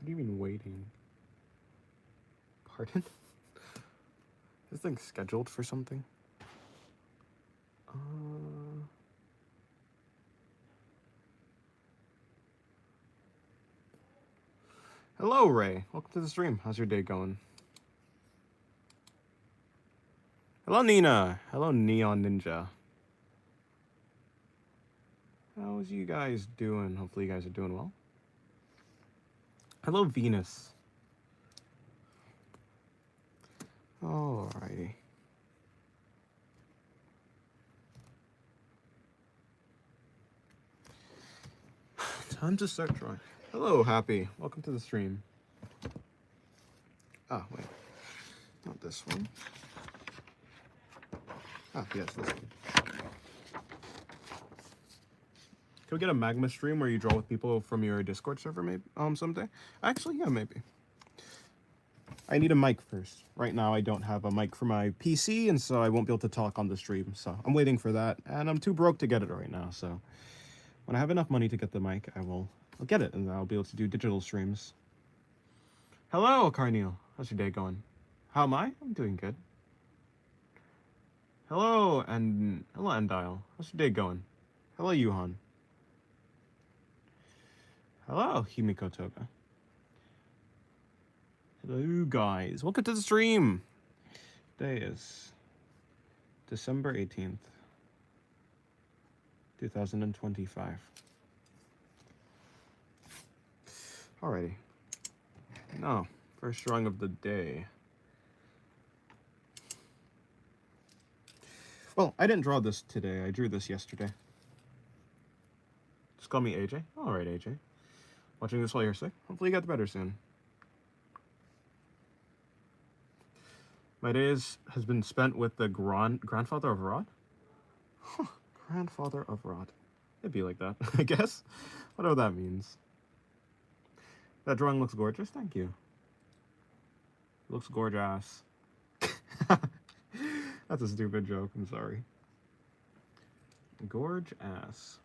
What do you mean waiting? Pardon? Is this thing scheduled for something? Hello, Ray. Welcome to the stream. How's your day going? Hello, Nina. Hello, Neon Ninja. How's you guys doing? Hopefully you guys are doing well. Hello, Venus. Alrighty. Time to start drawing. Hello, Happy. Welcome to the stream. Ah, wait. Not this one. Ah, yes, this one. Can we get a magma stream where you draw with people from your Discord server maybe someday? Actually, yeah, maybe. I need a mic first. Right now I don't have a mic for my PC, and so I won't be able to talk on the stream. So I'm waiting for that, and I'm too broke to get it right now. So when I have enough money to get the mic, I'll get it, and I'll be able to do digital streams. Hello, Carneal. How's your day going? How am I? I'm doing good. Hello, Endile. How's your day going? Hello, Yuhan. Hello, Himiko Toga. Hello, guys. Welcome to the stream. Today is December 18th, 2025. Alrighty. Now, first drawing of the day. Well, I didn't draw this today. I drew this yesterday. Just call me AJ. Alright, AJ. Watching this while you're sick. Hopefully you get better soon. My days has been spent with the grandfather of Rod. Huh, grandfather of Rod. It'd be like that, I guess. Whatever that means. That drawing looks gorgeous. Thank you. Looks gorgeous. That's a stupid joke. I'm sorry. Gorge ass.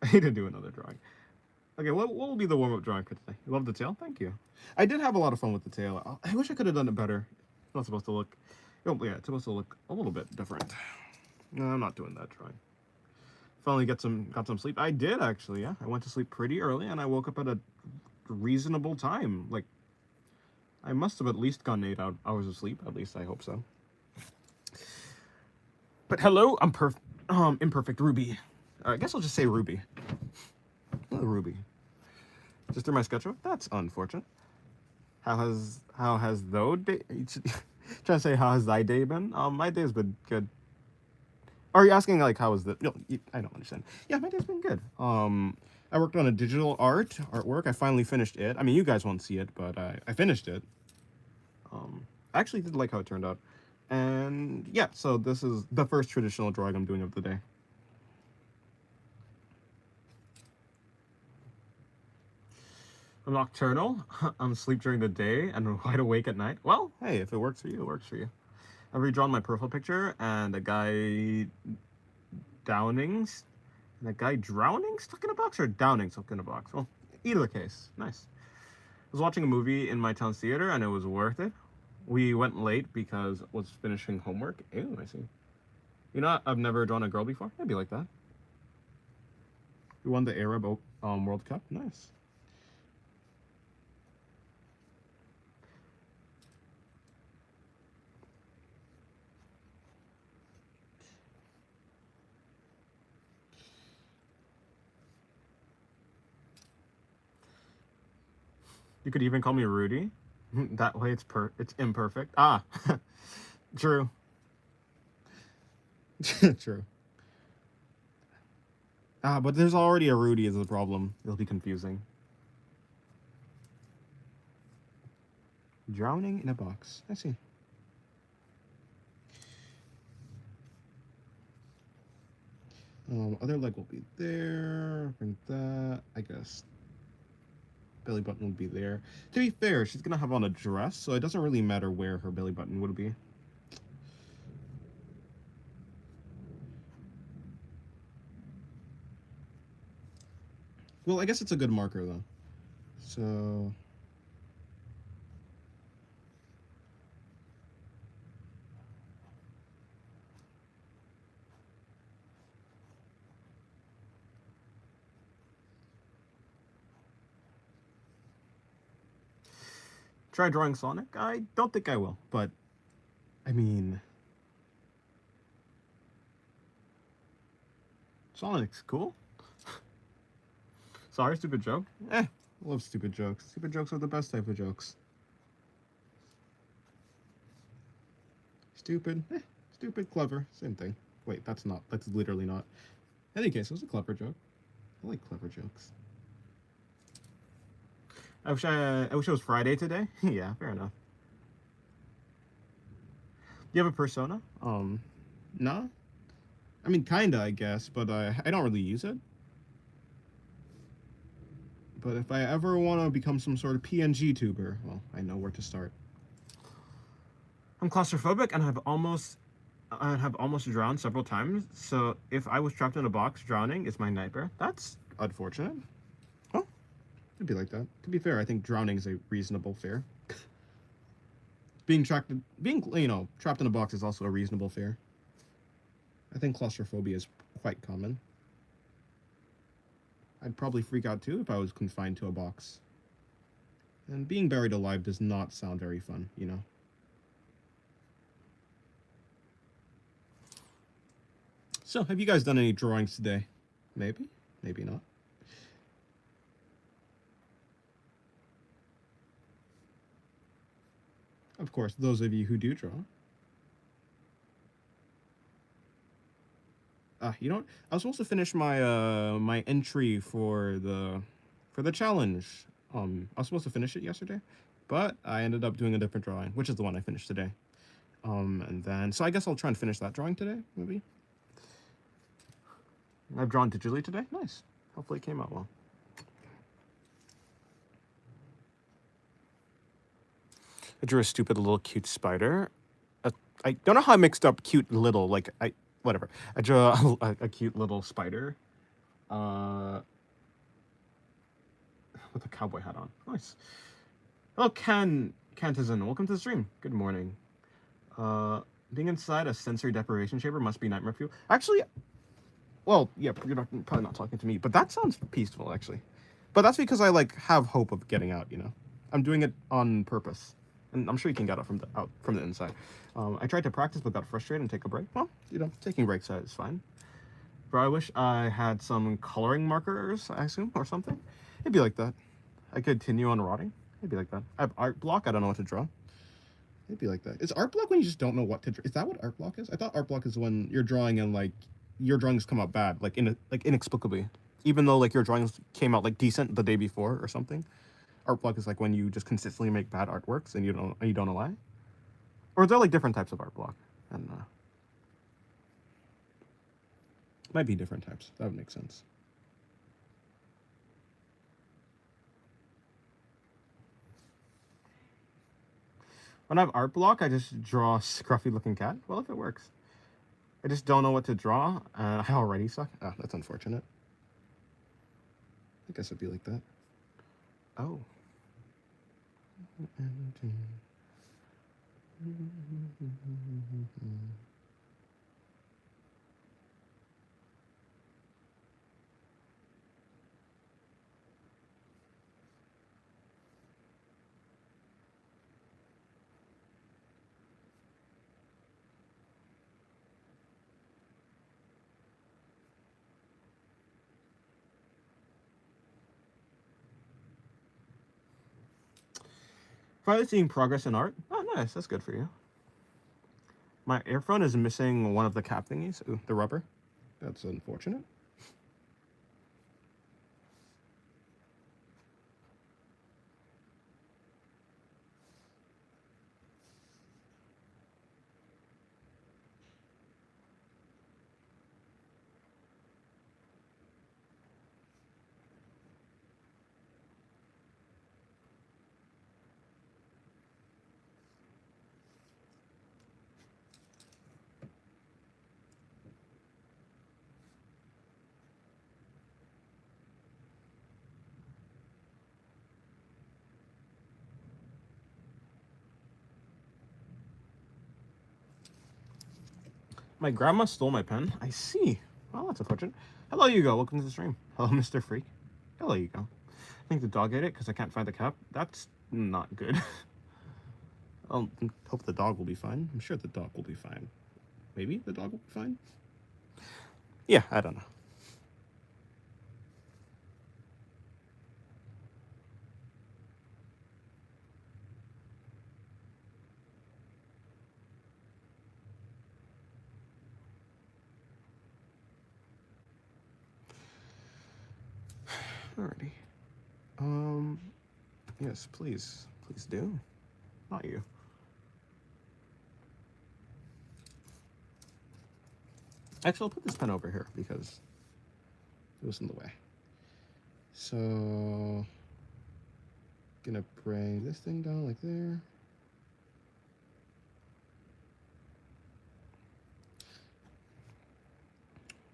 I need to do another drawing. Okay, what will be the warm-up drawing for today? You love the tail? Thank you. I did have a lot of fun with the tail. I wish I could have done it better. It's not supposed to look... Oh, yeah, it's supposed to look a little bit different. No, I'm not doing that drawing. Finally got some sleep. I did, actually, yeah. I went to sleep pretty early, and I woke up at a reasonable time. Like, I must have at least gotten 8 hours of sleep. At least I hope so. But hello, I'm imperfect Ruby. I guess I'll just say Ruby. Hello, Ruby. Just through my sketchbook? That's unfortunate. How has though day? Trying to say how has thy day been? My day's been good. Are you asking like how is the? No, I don't understand. Yeah, my day's been good. I worked on a digital artwork. I finally finished it. I mean, you guys won't see it, but I finished it. I actually did like how it turned out. And yeah, so this is the first traditional drawing I'm doing of the day. I'm nocturnal. I'm asleep during the day and wide awake at night. Well, hey, if it works for you, it works for you. I've redrawn my profile picture and a guy drowning stuck in a box, or downing stuck in a box. Well, either case, nice. I was watching a movie in my town's theater and it was worth it. We went late because I was finishing homework. Ew, I see. You know, I've never drawn a girl before. Maybe like that. We won the Arab World Cup. Nice. You could even call me Rudy. That way it's imperfect. Ah, true. True. Ah, but there's already a Rudy as a problem. It'll be confusing. Drowning in a box. I see. Other leg will be there. Bring that. I guess belly button would be there. To be fair, she's gonna have on a dress, so it doesn't really matter where her belly button would be. Well, I guess it's a good marker though. So try drawing Sonic. I don't think I will, but I mean, Sonic's cool. Sorry, stupid joke. Love stupid jokes. Stupid jokes are the best type of jokes. Stupid, stupid, clever, same thing. Wait, that's not. That's literally not. In any case, it was a clever joke. I like clever jokes. I wish it was Friday today. Yeah, fair enough. Do you have a persona? No. I mean, kinda, I guess, but I don't really use it. But if I ever want to become some sort of PNG tuber, well, I know where to start. I'm claustrophobic and have almost drowned several times. So if I was trapped in a box, drowning is my nightmare. That's unfortunate. Oh, it'd be like that. To be fair, I think drowning is a reasonable fear. Being trapped in a box is also a reasonable fear. I think claustrophobia is quite common. I'd probably freak out too if I was confined to a box. And being buried alive does not sound very fun, you know. So, have you guys done any drawings today? Maybe, maybe not. Of course, those of you who do draw. You know what? I was supposed to finish my my entry for the challenge. I was supposed to finish it yesterday, but I ended up doing a different drawing, which is the one I finished today. And then so I guess I'll try and finish that drawing today, maybe. I've drawn digitally today. Nice. Hopefully it came out well. I drew a stupid little cute spider. I don't know how I mixed up cute little, like, whatever. I drew a cute little spider with a cowboy hat on. Nice. Hello, Kantizen. Welcome to the stream. Good morning. Being inside a sensory deprivation chamber must be nightmare fuel. Actually, well, yeah, you're probably not talking to me, but that sounds peaceful, actually. But that's because I, like, have hope of getting out, you know? I'm doing it on purpose. And I'm sure you can get out from the inside. I tried to practice but got frustrated and take a break. Well, you know, taking breaks is fine. But I wish I had some coloring markers, I assume, or something. It'd be like that. I could continue on rotting. It'd be like that. I have art block. I don't know what to draw. It'd be like that. Is art block when you just don't know what to draw? Is that what art block is? I thought art block is when you're drawing and, like, your drawings come out bad, like inexplicably, even though, like, your drawings came out, like, decent the day before or something. Art block is like when you just consistently make bad artworks and you don't know why. Or is there, like, different types of art block? And might be different types. That would make sense. When I have art block, I just draw a scruffy looking cat. Well, if it works. I just don't know what to draw, and I already suck. Ah, that's unfortunate. I guess it'd be like that. Oh. Finally seeing progress in art. Oh, nice. That's good for you. My earphone is missing one of the cap thingies. Ooh, the rubber. That's unfortunate. My grandma stole my pen. I see. Well, that's unfortunate. Hello, Hugo. Welcome to the stream. Hello, Mr. Freak. Hello, Hugo. I think the dog ate it because I can't find the cap. That's not good. I hope the dog will be fine. I'm sure the dog will be fine. Maybe the dog will be fine? Yeah, I don't know. Alrighty. Yes, please. Please do. Not you. Actually, I'll put this pen over here because it was in the way. So, gonna bring this thing down like there.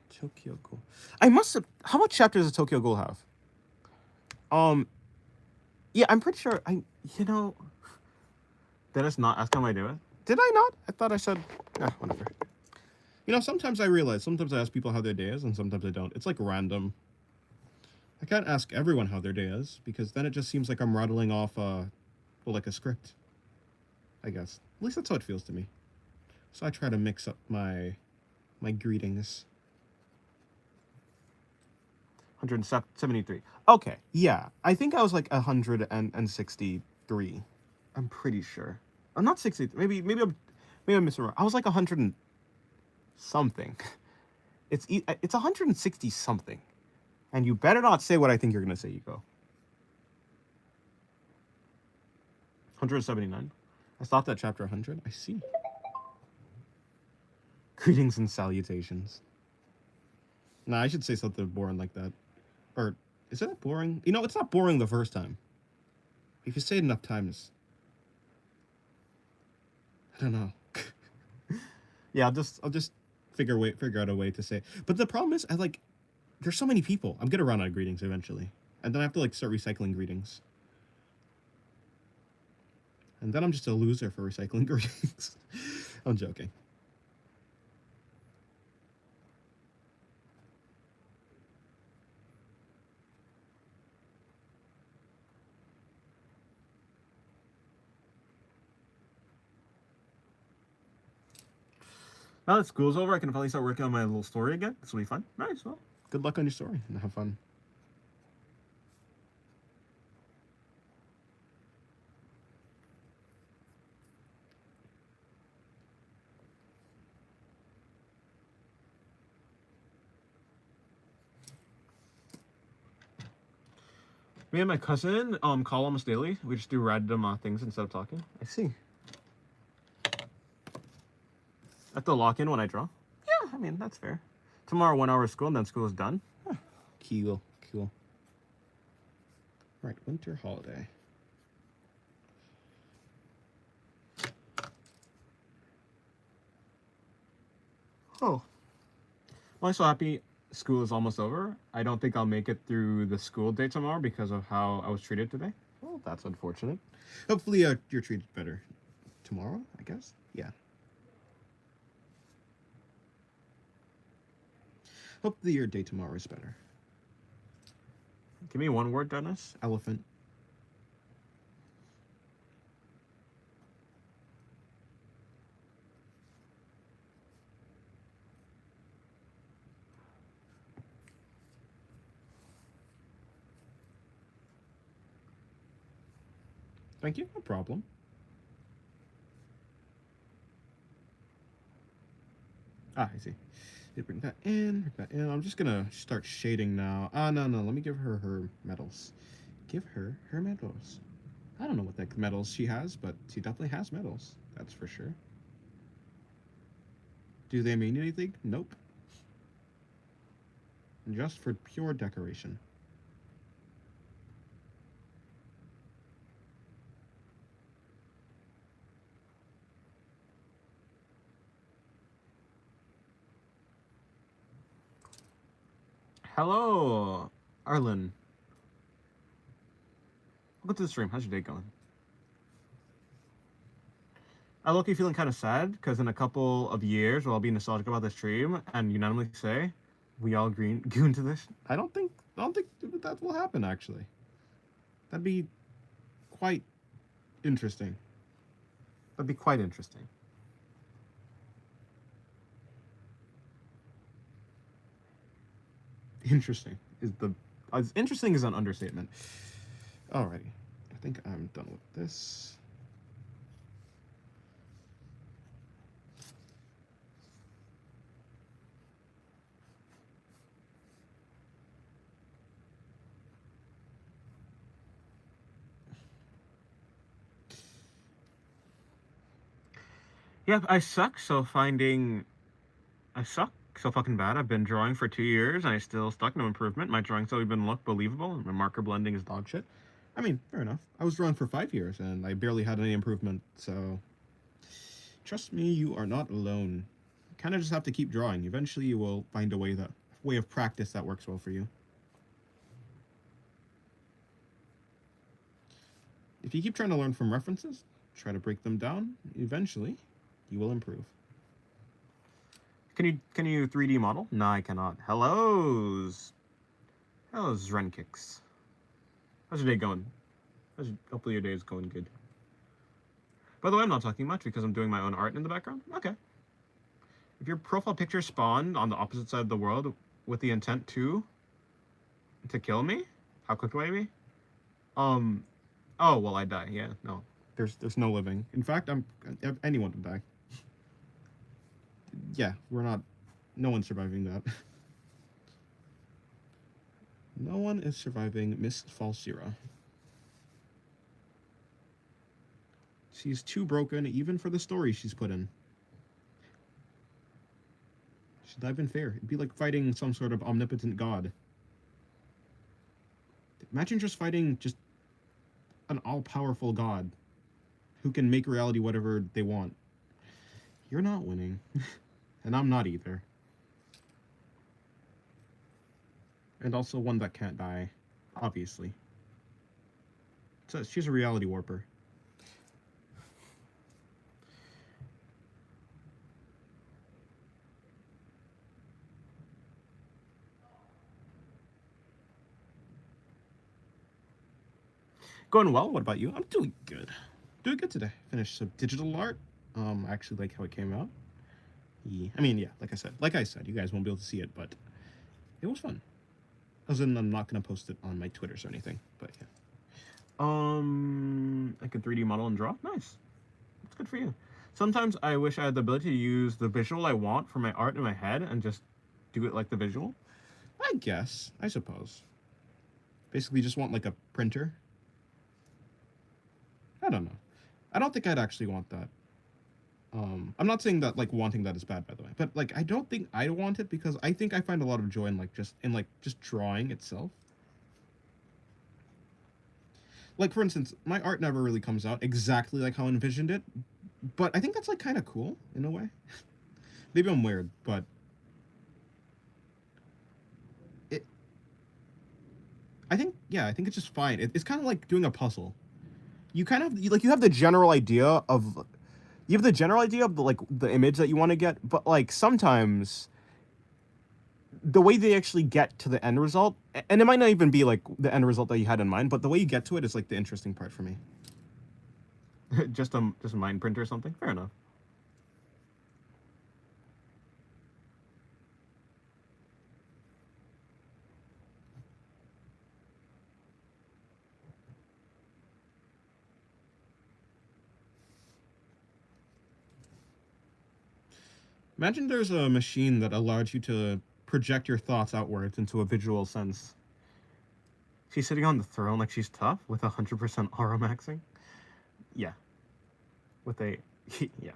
Tokyo Ghoul. I must have. How much chapters does Tokyo Ghoul have? Yeah, I'm pretty sure. Did I not ask how I do it? Did I not? I thought I said. Whatever. Sometimes I realize. Sometimes I ask people how their day is, and sometimes I don't. It's like random. I can't ask everyone how their day is because then it just seems like I'm rattling off like a script. I guess. At least that's how it feels to me. So I try to mix up my greetings. 173. Okay, yeah. I think I was like 163. I'm pretty sure. I'm not 60. Maybe I'm missing. I was like 100 and something. It's 160 something. And you better not say what I think you're gonna say, Yuko. 179. I stopped at chapter 100. I see. Greetings and salutations. Nah, I should say something boring like that. Or is it boring? It's not boring the first time. If you say it enough times, I don't know. Yeah, I'll just figure out a way to say it. But the problem is, there's so many people. I'm gonna run out of greetings eventually, and then I have to start recycling greetings. And then I'm just a loser for recycling greetings. I'm joking. Now that school's over, I can finally start working on my little story again. This will be fun. Nice. Well, good luck on your story and have fun. Me and my cousin call almost daily. We just do random things instead of talking. I see. I have to lock in when I draw. Yeah, I mean, that's fair. Tomorrow, 1 hour of school, and then school is done. Huh. Cool. Right, winter holiday. Oh. Well, I'm so happy school is almost over. I don't think I'll make it through the school day tomorrow because of how I was treated today. Well, that's unfortunate. Hopefully, you're treated better tomorrow, I guess. Yeah. Hopefully, your day tomorrow is better. Give me one word, Dennis. Elephant. Thank you. No problem. I see. Bring that in. I'm just gonna start shading now. No. Let me give her medals. Give her medals. I don't know what that medals she has, but she definitely has medals. That's for sure. Do they mean anything? Nope. Just for pure decoration. Hello, Arlen. Welcome to the stream. How's your day going? I look feeling kind of sad because in a couple of years, I'll be nostalgic about this stream and unanimously say, we all goon to this. I don't think that will happen. Actually, that'd be quite interesting. That'd be quite interesting. Interesting is the interesting is an understatement. Alrighty, I think I'm done with this. Yep, I suck. I suck so fucking bad. I've been drawing for 2 years and I still stuck, no improvement. My drawing's still even look believable and my marker blending is dog shit. I mean, fair enough. I was drawing for 5 years and I barely had any improvement, so trust me, you are not alone. You kind of just have to keep drawing. Eventually you will find a way of practice that works well for you. If you keep trying to learn from references, try to break them down, eventually you will improve. Can you 3D model? No, I cannot. Hello's Renkix. How's your day going? Hopefully your day is going good. By the way, I'm not talking much because I'm doing my own art in the background. Okay. If your profile picture spawned on the opposite side of the world with the intent to kill me, how quick do I be? Oh well, I die. Yeah, no. There's no living. In fact, anyone can die. Yeah, no one's surviving that. No one is surviving Miss Falsira. She's too broken even for the story she's put in. She's not even fair. It'd be like fighting some sort of omnipotent god. Imagine just fighting just an all-powerful god who can make reality whatever they want. You're not winning. And I'm not either. And also one that can't die, obviously. So she's a reality warper. Going well. What about you? I'm doing good. Doing good today. Finished some digital art. I actually like how it came out. Yeah. I mean, yeah, like I said, you guys won't be able to see it, but it was fun. As in, I'm not gonna post it on my Twitters or anything, but yeah. I can 3D model and draw. Nice. That's good for you. Sometimes I wish I had the ability to use the visual I want for my art in my head and just do it like the visual. I suppose. Basically, just want like a printer. I don't know. I don't think I'd actually want that. I'm not saying that like wanting that is bad, by the way, but like I don't think I want it because I think I find a lot of joy in just drawing itself. Like for instance, my art never really comes out exactly like how I envisioned it, but I think that's like kind of cool in a way. Maybe I'm weird, but I think it's just fine. It's kind of like doing a puzzle. You kind of you have the general idea of the image that you want to get, but like sometimes the way they actually get to the end result, and it might not even be like the end result that you had in mind, but the way you get to it is like the interesting part for me. just a mind print or something. Fair enough. Imagine there's a machine that allows you to project your thoughts outwards into a visual sense. She's sitting on the throne like she's tough with 100% aura maxing. Yeah. With a yeah.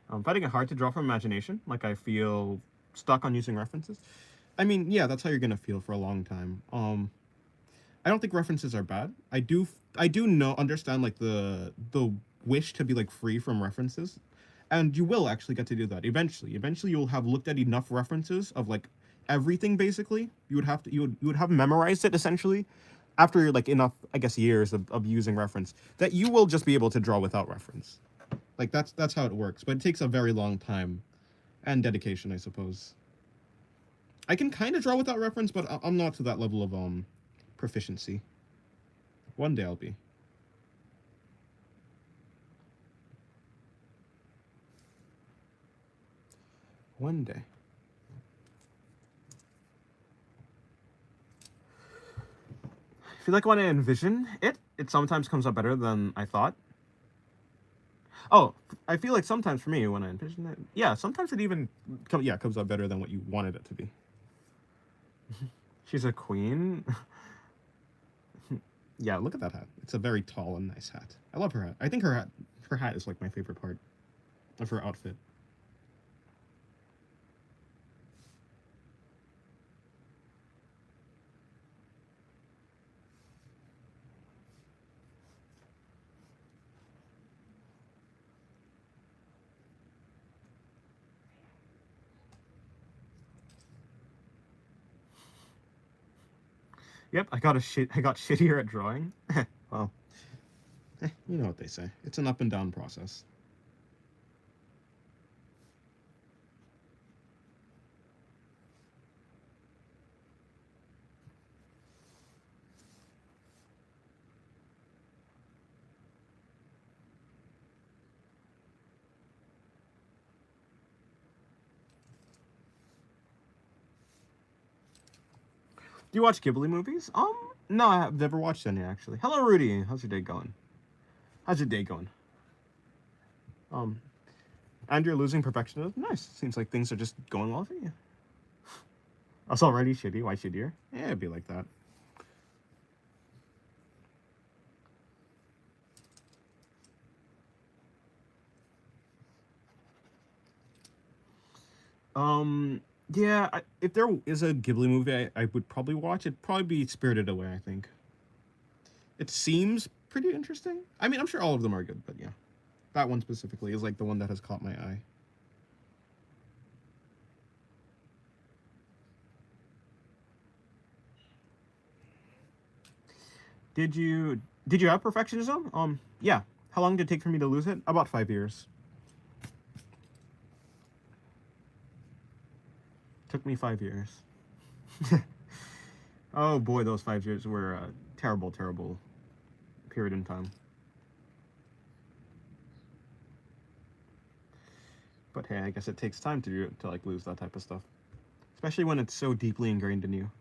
I'm finding it hard to draw from imagination. Like I feel stuck on using references. I mean, yeah, that's how you're gonna feel for a long time. I don't think references are bad. I do understand like the wish to be like free from references. And you will actually get to do that eventually. Eventually, you'll have looked at enough references of like everything. Basically, you would have memorized it essentially, after like enough, I guess, years of using reference that you will just be able to draw without reference. Like that's how it works, but it takes a very long time and dedication, I suppose. I can kind of draw without reference, but I'm not to that level of proficiency. One day I'll be. One day. I feel like when I envision it, it sometimes comes out better than I thought. Oh, I feel like sometimes for me when I envision it, yeah, sometimes it even comes out better than what you wanted it to be. She's a queen. Yeah, look at that hat. It's a very tall and nice hat. I love her hat. I think her hat is like my favorite part of her outfit. Yep, I got shittier at drawing. Well, you know what they say. It's an up and down process. Do you watch Ghibli movies? No, I've never watched any actually. Hello, Rudy. How's your day going? How's your day going? Um, and you're losing perfectionism. Nice. Seems like things are just going well for you. I was already shitty. Why shittier? Yeah, it'd be like that. Yeah. If there is a Ghibli movie I would probably watch, it'd probably be Spirited Away. I think it seems pretty interesting. I mean, I'm sure all of them are good, but yeah, that one specifically is like the one that has caught my eye. Did you have perfectionism? Yeah. How long did it take for me to lose it? About 5 years. Took me 5 years. Oh boy, those 5 years were a terrible, terrible period in time. But hey, I guess it takes time to do it, to like lose that type of stuff, especially when it's so deeply ingrained in you.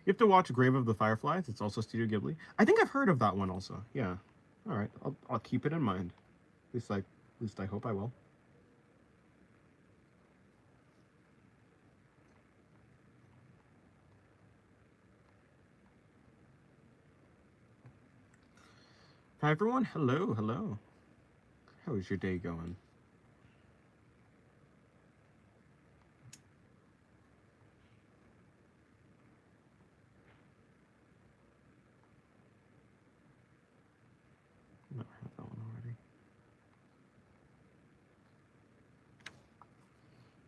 You have to watch Grave of the Fireflies. It's also Studio Ghibli. I think I've heard of that one also. Yeah. All right. I'll keep it in mind. At least I hope I will. Hi everyone. Hello, hello. How is your day going? No, I have that one already.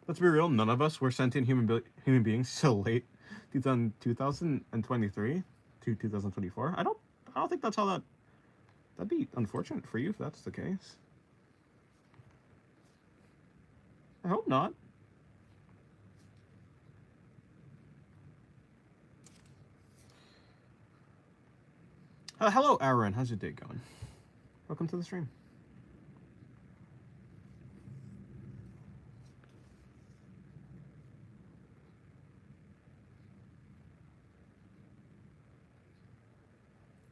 Let's be real. None of us were sentient human beings so late, 2023 to 2024. I don't think that's how that. That'd be unfortunate for you if that's the case. I hope not. Hello, Aaron. How's your day going? Welcome to the stream.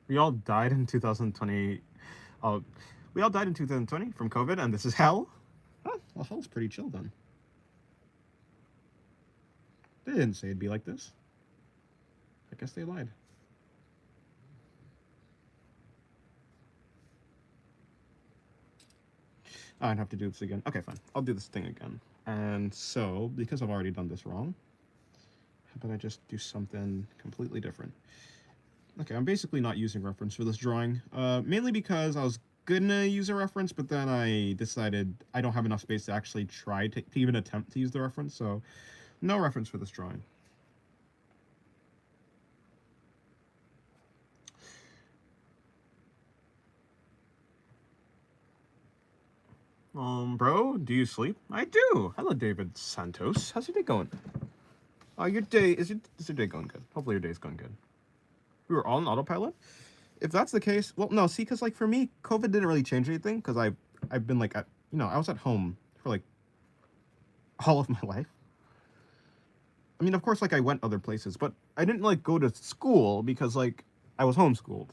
We all died in 2020. Uh, we all died in 2020 from COVID, and this is hell. Oh, well, hell's pretty chill then. They didn't say it'd be like this. I guess they lied. Oh, I'd have to do this again. Okay, fine. I'll do this thing again. And so, because I've already done this wrong, How about I just do something completely different? Okay, I'm basically not using reference for this drawing, mainly because I was gonna use a reference, but then I decided I don't have enough space to actually try to even attempt to use the reference, so no reference for this drawing. Bro, do you sleep? I do. Hello, David Santos. How's your day going? Your day is your day going good? Hopefully your day's going good. We were all on autopilot. If that's the case, well, no, see, because like for me, COVID didn't really change anything because I've been like I was at home for like all of my life. I mean, of course, like I went other places, but I didn't like go to school because like I was homeschooled,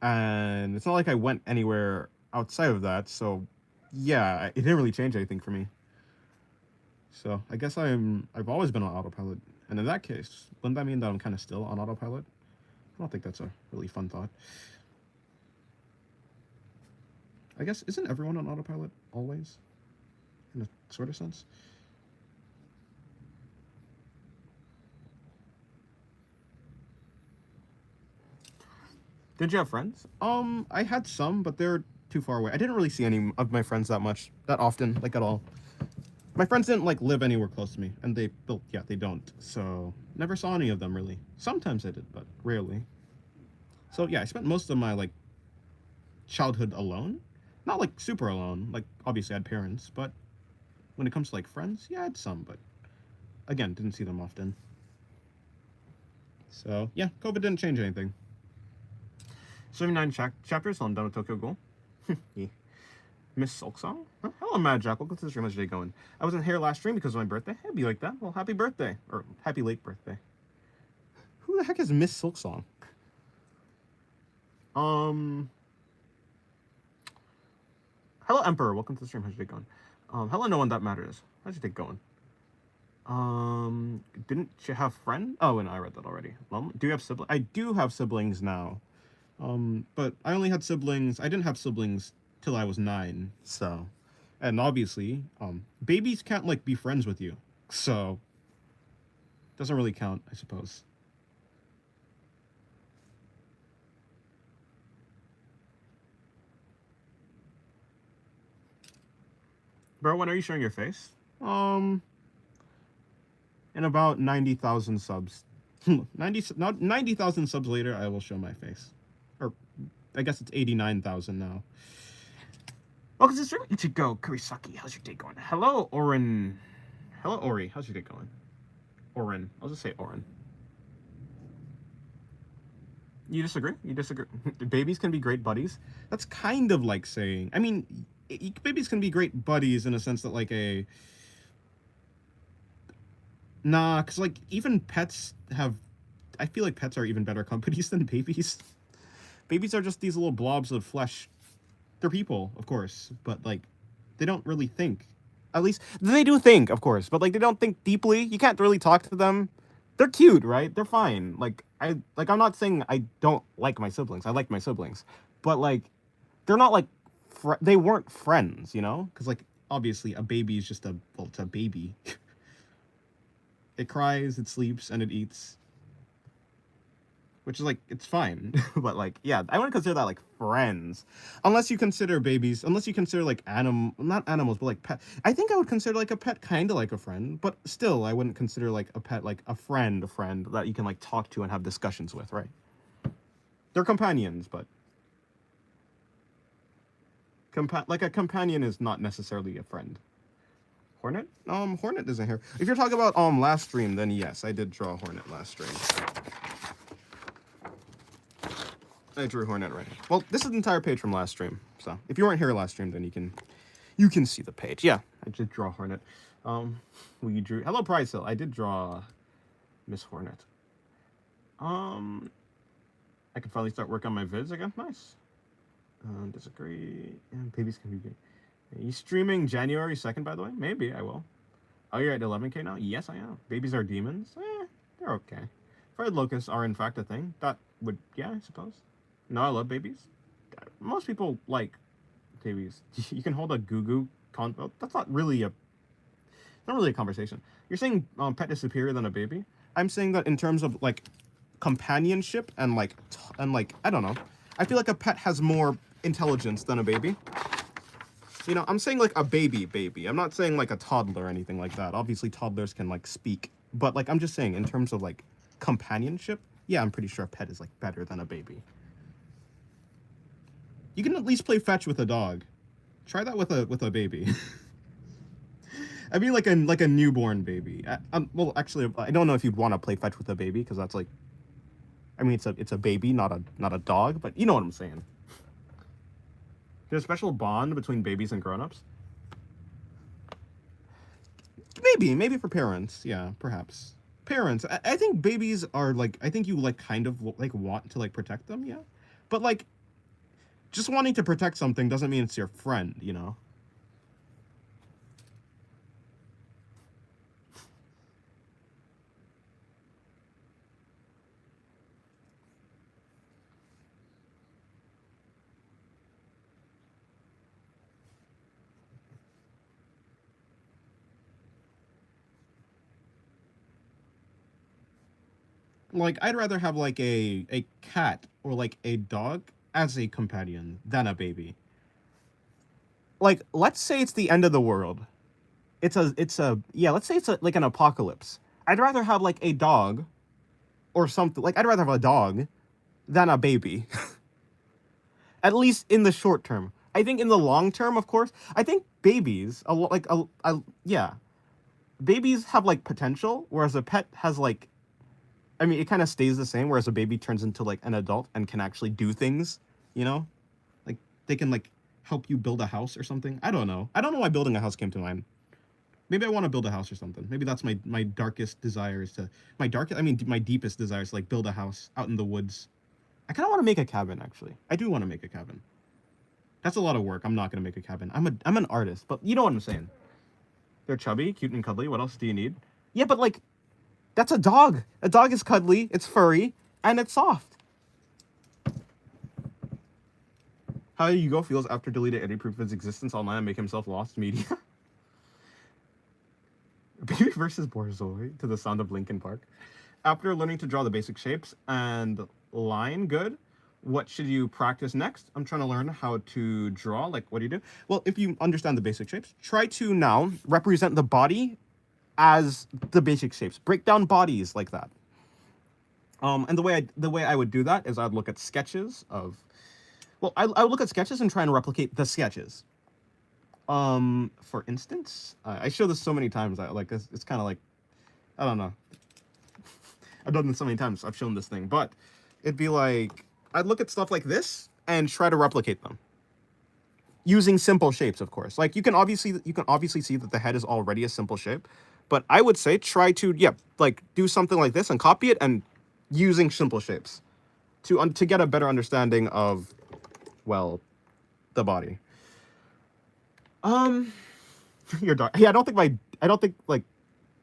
and it's not like I went anywhere outside of that. So, yeah, it didn't really change anything for me. So I guess I've always been on autopilot, and in that case, wouldn't that mean that I'm kind of still on autopilot? I don't think that's a really fun thought. I guess isn't everyone on autopilot always, in a sort of sense? Did you have friends? I had some, but they're too far away. I didn't really see any of my friends that often, like at all. My friends didn't like live anywhere close to me, and they don't. So never saw any of them really. Sometimes I did, but rarely. So yeah, I spent most of my like childhood alone. Not like super alone. Like obviously I had parents, but when it comes to like friends, yeah, I had some, but again, didn't see them often. So yeah, COVID didn't change anything. 79 chapters on Down with Tokyo Ghoul. Yeah. Miss Sulk Song? Huh? Hello, Mad Jack. Welcome to the stream. How's your day going? I wasn't here last stream because of my birthday. It'd be like that. Well, happy birthday. Or happy late birthday. Who the heck is Miss Silk Song? Hello, Emperor. Welcome to the stream. How's your day going? Hello, no one that matters. How's your day going? Didn't you have friends? Oh, and I read that already. Do you have siblings? I do have siblings now. But I only had siblings. I didn't have siblings till I was 9. So, and obviously, babies can't like be friends with you. So, doesn't really count, I suppose. Bro, when are you showing your face? In about 90,000 subs. 90,000 subs later, I will show my face. Or, I guess it's 89,000 now. Welcome to the stream. Ichigo Kurisaki. How's your day going? Hello, Orin. Hello, Ori. How's your day going? Orin. I'll just say Orin. You disagree? You disagree? Babies can be great buddies? That's kind of like saying... I mean, babies can be great buddies in a sense that, like, a... Nah, because, like, even pets have... I feel like pets are even better companies than babies. Babies are just these little blobs of flesh. They're people, of course, but, like, they don't really think. At least, they do think, of course, but, like, they don't think deeply. You can't really talk to them. They're cute, right? They're fine. Like, I'm not saying I don't like my siblings. I like my siblings. But, like, they're not, like, they weren't friends, you know? Because, like, obviously, a baby is just it's a baby. It cries, it sleeps, and it eats. Which is, like, it's fine. But, like, yeah, I wouldn't consider that, like, friends. Unless you consider babies, unless you consider, like, not animals, but, like, pet. I think I would consider, like, a pet kind of like a friend. But still, I wouldn't consider, like, a pet, like, a friend that you can, like, talk to and have discussions with, right? They're companions, but... like, a companion is not necessarily a friend. Hornet? Hornet isn't here. If you're talking about, last stream, then yes, I did draw a Hornet last stream. I drew Hornet right. Well, this is the entire page from last stream. So if you weren't here last stream, then you can see the page. Yeah, I did draw Hornet. We drew. Hello, Price Hill. I did draw Miss Hornet. I can finally start working on my vids again. Nice. Disagree. And babies can be good. Are you streaming January 2nd, by the way? Maybe I will. Oh, you're at 11K now? Yes, I am. Babies are demons? They're okay. Fried locusts are in fact a thing. That would, yeah, I suppose. No, I love babies. Most people like babies. You can hold a goo-goo well, that's not really a conversation. You're saying pet is superior than a baby? I'm saying that in terms of like companionship and like I don't know. I feel like a pet has more intelligence than a baby. You know, I'm saying like a baby. I'm not saying like a toddler or anything like that. Obviously toddlers can like speak, but like I'm just saying in terms of like companionship, yeah, I'm pretty sure a pet is like better than a baby. You can at least play fetch with a dog. Try that with a baby. I mean, like a newborn baby. Well, actually, I don't know if you'd want to play fetch with a baby because that's like, I mean, it's a baby, not a dog. But you know what I'm saying. There's a special bond between babies and grown-ups. Maybe for parents, yeah, perhaps. Parents, I think babies are like, I think you like kind of like want to like protect them, yeah. But like, just wanting to protect something doesn't mean it's your friend, you know. Like, I'd rather have like a cat or like a dog as a companion than a baby. Like, let's say it's the end of the world. It's a yeah, let's say it's like an apocalypse. I'd rather have like a dog or something. Like, I'd rather have a dog than a baby. At least in the short term. I think in the long term, of course, I think babies yeah, babies have like potential, whereas a pet has like, I mean, it kind of stays the same, whereas a baby turns into like an adult and can actually do things, you know? Like they can like help you build a house or something. I don't know. I don't know why building a house came to mind. Maybe I want to build a house or something. Maybe that's my darkest desire is to my deepest desire is to like build a house out in the woods. I kind of want to make a cabin actually. I do want to make a cabin. That's a lot of work. I'm not going to make a cabin. I'm an artist, but you know what I'm saying. They're chubby, cute and cuddly. What else do you need? Yeah, but like that's a dog. A dog is cuddly, it's furry, and it's soft. How Yugo feels after deleting any proof of his existence online and make himself lost media. Baby versus Borzoi to the sound of Linkin Park. After learning to draw the basic shapes and line good, what should you practice next? I'm trying to learn how to draw. Like, what do you do? Well, if you understand the basic shapes, try to now represent the body as the basic shapes. Break down bodies like that. And the way I would do that is I'd look at sketches of, well, I would look at sketches and try and replicate the sketches. For instance, I show this so many times. It's kind of like, I don't know. I've done this so many times. I've shown this thing, but it'd be like I'd look at stuff like this and try to replicate them using simple shapes, of course. Like you can obviously see that the head is already a simple shape, but I would say try to like do something like this and copy it and using simple shapes to get a better understanding of, well, the body. Your dark. Yeah, I don't think like,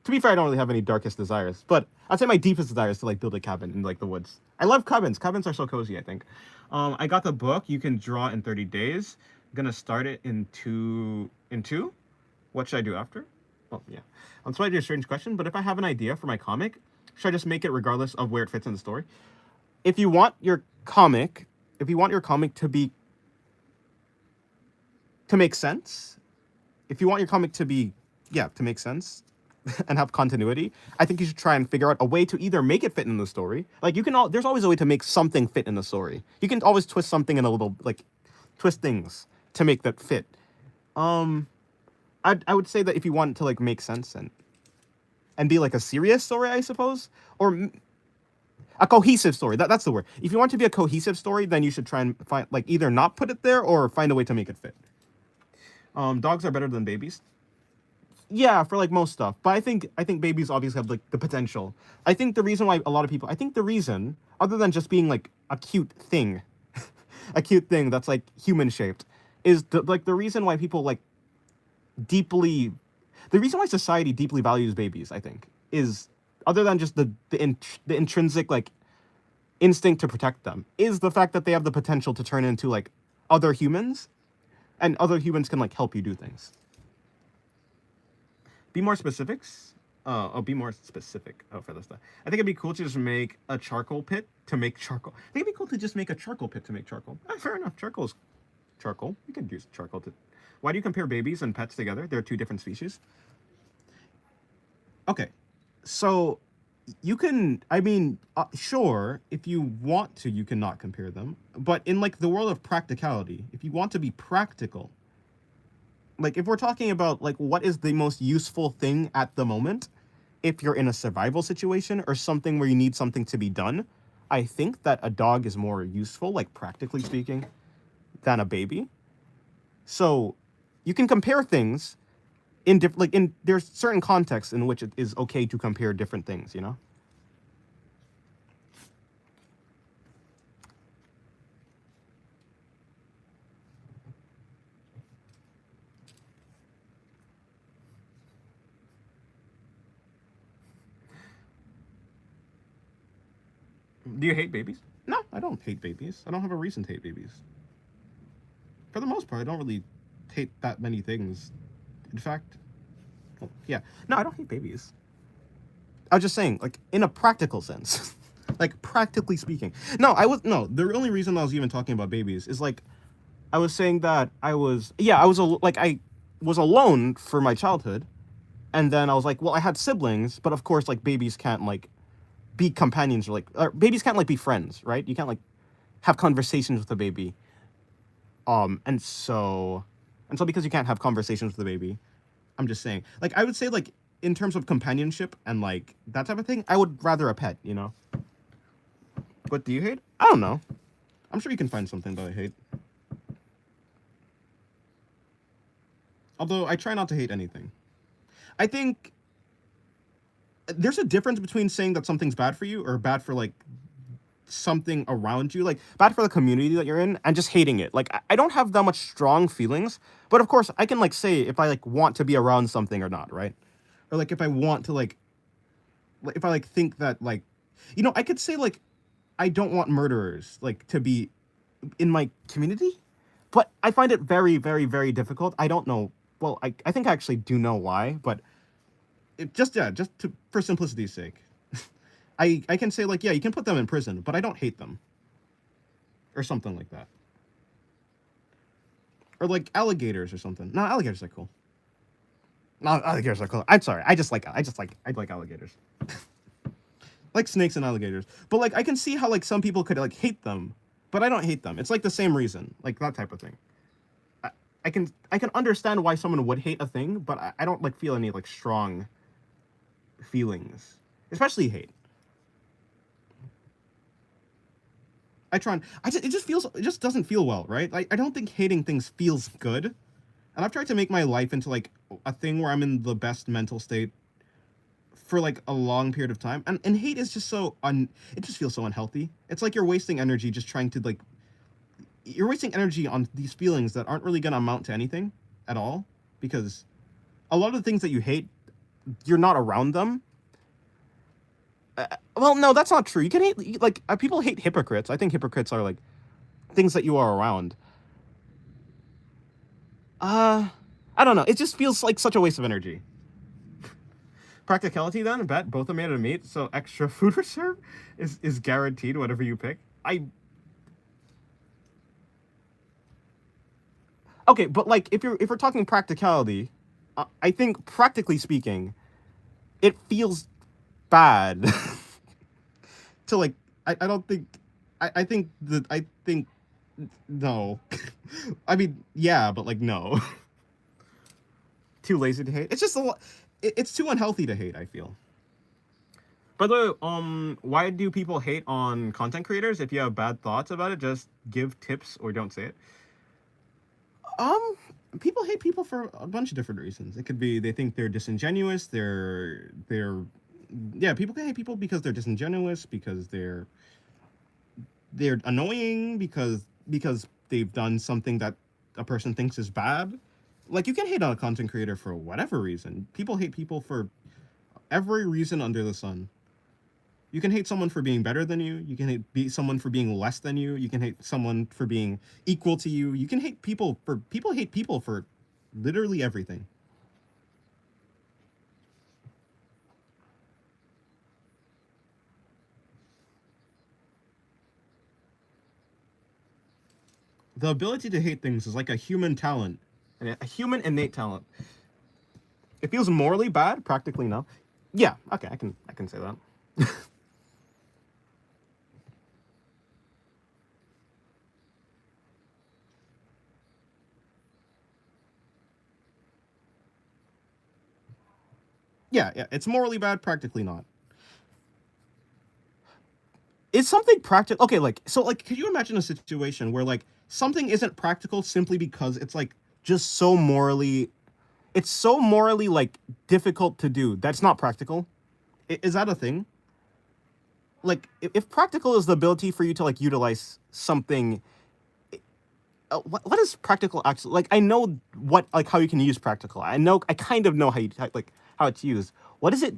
to be fair, I don't really have any darkest desires, but I'd say my deepest desire is to like build a cabin in like the woods. I love cabins. Cabins are so cozy, I think. I got the book. You can draw in 30 days. I'm gonna start it in two. What should I do after? Oh yeah. I'm sorry to do a strange question, but if I have an idea for my comic, should I just make it regardless of where it fits in the story? If you want your comic to make sense, if you want your comic to be, to make sense and have continuity, I think you should try and figure out a way to either make it fit in the story. Like there's always a way to make something fit in the story. You can always twist something in a little, like, twist things to make that fit. I would say that if you want it to like make sense and be like a serious story, I suppose, or a cohesive story. That's the word. If you want it to be a cohesive story, then you should try and find like either not put it there or find a way to make it fit. Dogs are better than babies. Yeah, for like most stuff. But I think babies obviously have like the potential. I think the reason why other than just being like a cute thing, a cute thing that's like human shaped, is the reason why people like the reason why society deeply values babies, I think, is other than just the intrinsic like instinct to protect them, is the fact that they have the potential to turn into like other humans, and other humans can like help you do things. Be more specifics. Oh, be more specific. Oh, for this stuff. I think it'd be cool to just make a charcoal pit to make charcoal. I think it'd be cool to just make a charcoal pit to make charcoal. Fair enough. Charcoal's charcoal. You can use charcoal to. Why do you compare babies and pets together? They're two different species. Okay, so you can. I mean, sure, if you want to, you cannot compare them. But in like the world of practicality, if you want to be practical, like if we're talking about like what is the most useful thing at the moment, if you're in a survival situation or something where you need something to be done, I think that a dog is more useful, like practically speaking, than a baby. So you can compare things in different, like in there's certain contexts in which it is okay to compare different things, you know? Do you hate babies? No, I don't hate babies. I don't have a reason to hate babies. For the most part, I don't really hate that many things. In fact, well, yeah. No, I don't hate babies. I was just saying, like, in a practical sense. Like, practically speaking. No, no, the only reason I was even talking about babies is, like, I was saying that I was alone for my childhood. And then I was like, well, I had siblings, but of course, like, babies can't, like, be companions or babies can't, like, be friends, right? You can't, like, have conversations with a baby. And so because you can't have conversations with the baby, I'm just saying, like, I would say, like, in terms of companionship and like that type of thing, I would rather a pet, you know. What do you hate? I don't know. I'm sure you can find something that I hate. Although I try not to hate anything. I think there's a difference between saying that something's bad for you or bad for like something around you, like bad for the community that you're in, and just hating it. Like I don't have that much strong feelings, but of course I can like say if I like want to be around something or not, right? Or like if I want to like if I like think that like I could say like I don't want murderers like to be in my community, but I find it very, very, very difficult. I don't know. Well, I think I actually do know why, but just to for simplicity's sake, I can say like yeah, you can put them in prison, but I don't hate them or something like that, or like alligators or something. No, alligators are cool. No, alligators are cool. I'm sorry. I like alligators. Like snakes and alligators. But like I can see how like some people could like hate them, but I don't hate them. It's like the same reason, like that type of thing. I, I can understand why someone would hate a thing, but I don't like feel any like strong feelings, especially hate. I try and it just doesn't feel well, right? I don't think hating things feels good, and I've tried to make my life into like a thing where I'm in the best mental state for like a long period of time, and hate is just it just feels so unhealthy. It's like you're wasting energy just trying to like you're wasting energy on these feelings that aren't really gonna amount to anything at all, because a lot of the things that you hate, you're not around them. Well, no, that's not true. You can hate like people hate hypocrites. I think hypocrites are like things that you are around. uh I don't know, it just feels like such a waste of energy. Practicality then, bet both are made of meat, so extra food reserve is guaranteed whatever you pick. Okay, but like if we're talking practicality, I think practically speaking, it feels bad to like I don't think I think no. I mean, yeah, but like no. Too lazy to hate. It's just a lot. It's too unhealthy to hate, I feel. By the way, why do people hate on content creators? If you have bad thoughts about it, just give tips or don't say it. Um, People hate people for a bunch of different reasons. It could be they think they're disingenuous. Yeah, people can hate people because they're disingenuous, because they're annoying, because they've done something that a person thinks is bad. Like you can hate on a content creator for whatever reason. People hate people for every reason under the sun. You can hate someone for being better than you. You can hate someone for being less than you. You can hate someone for being equal to you. You can hate people hate people for literally everything. The ability to hate things is like a human talent, and a human innate talent. It feels morally bad, practically no. Yeah, okay, I can say that. Yeah, yeah, it's morally bad, practically not. Is something practical? Okay, like so, like, could you imagine a situation where like something isn't practical simply because it's like just so morally, it's so morally like difficult to do. That's not practical. Is that a thing? Like, if practical is the ability for you to like utilize something, what is practical actually? Like, I know what like how you can use practical. I know I kind of know how you like how it's used. What is it?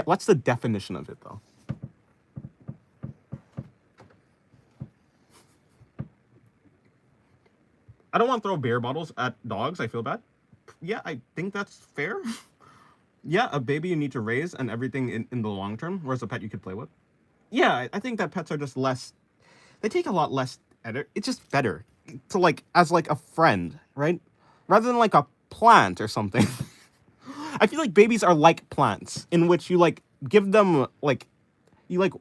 What's the definition of it though? I don't want to throw beer bottles at dogs. I feel bad. Yeah, I think that's fair. Yeah, a baby you need to raise and everything in the long term, whereas a pet you could play with. Yeah, I think that pets are just less. They take a lot less edit. It's just better to like as like a friend, right? Rather than like a plant or something. I feel like babies are like plants in which you like give them like you like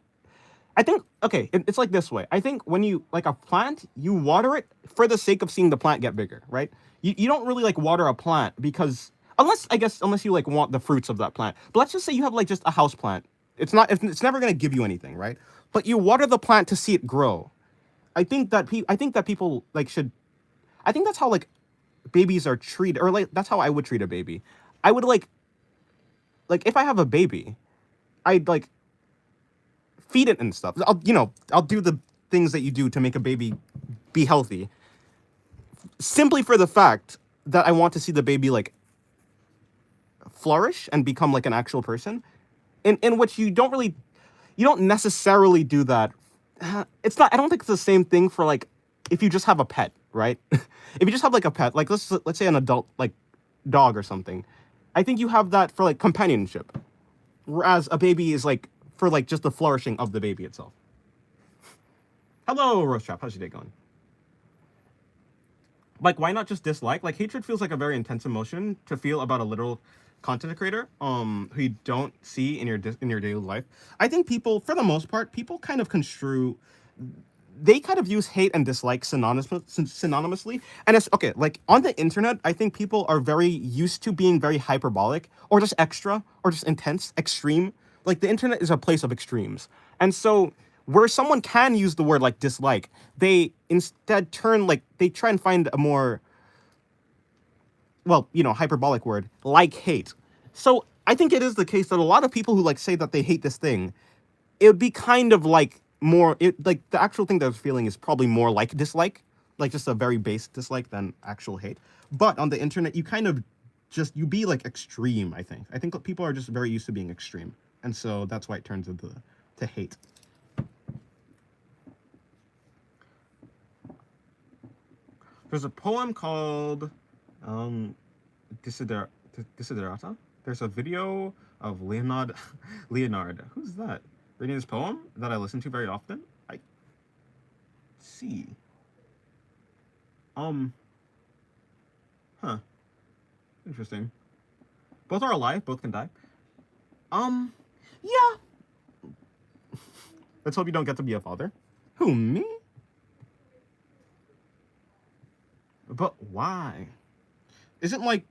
I think okay, it's like this way. I think when you like a plant, you water it for the sake of seeing the plant get bigger, right? You don't really like water a plant because unless I guess unless you like want the fruits of that plant. But let's just say you have like just a house plant. It's never gonna give you anything, right? But you water the plant to see it grow. I think that people like should I think that's how like babies are treated or like that's how I would treat a baby. I would like if I have a baby, I'd like feed it and stuff. I'll do the things that you do to make a baby be healthy simply for the fact that I want to see the baby like flourish and become like an actual person in which you don't necessarily do that. It's not I don't think it's the same thing for like if you just have a pet, right? If you just have like a pet, like let's say an adult like dog or something. I think you have that for like companionship. Whereas a baby is like for like just the flourishing of the baby itself. Hello, Roast Trap. How's your day going? Like, why not just dislike? Like, hatred feels like a very intense emotion to feel about a literal content creator, who you don't see in in your daily life. I think people, for the most part, people kind of construe they kind of use hate and dislike synonymously. And it's okay, like on the internet, I think people are very used to being very hyperbolic or just extra or just intense, extreme. Like the internet is a place of extremes. And so where someone can use the word like dislike, they instead turn like they try and find a more hyperbolic word like hate. So I think it is the case that a lot of people who like say that they hate this thing, it would be kind of like more like the actual thing that I was feeling is probably more like dislike, like just a very base dislike than actual hate. But on the internet, you kind of just you be like extreme. I think people are just very used to being extreme, and so that's why it turns into to hate. There's a poem called um, Desider- Desiderata. There's a video of Leonard. Leonard. Who's that? Reading this poem that I listen to very often. I see. Um. Huh. Interesting. Both are alive. Both can die. Um. Yeah. Let's hope you don't get to be a father. Who, me? But why? Isn't like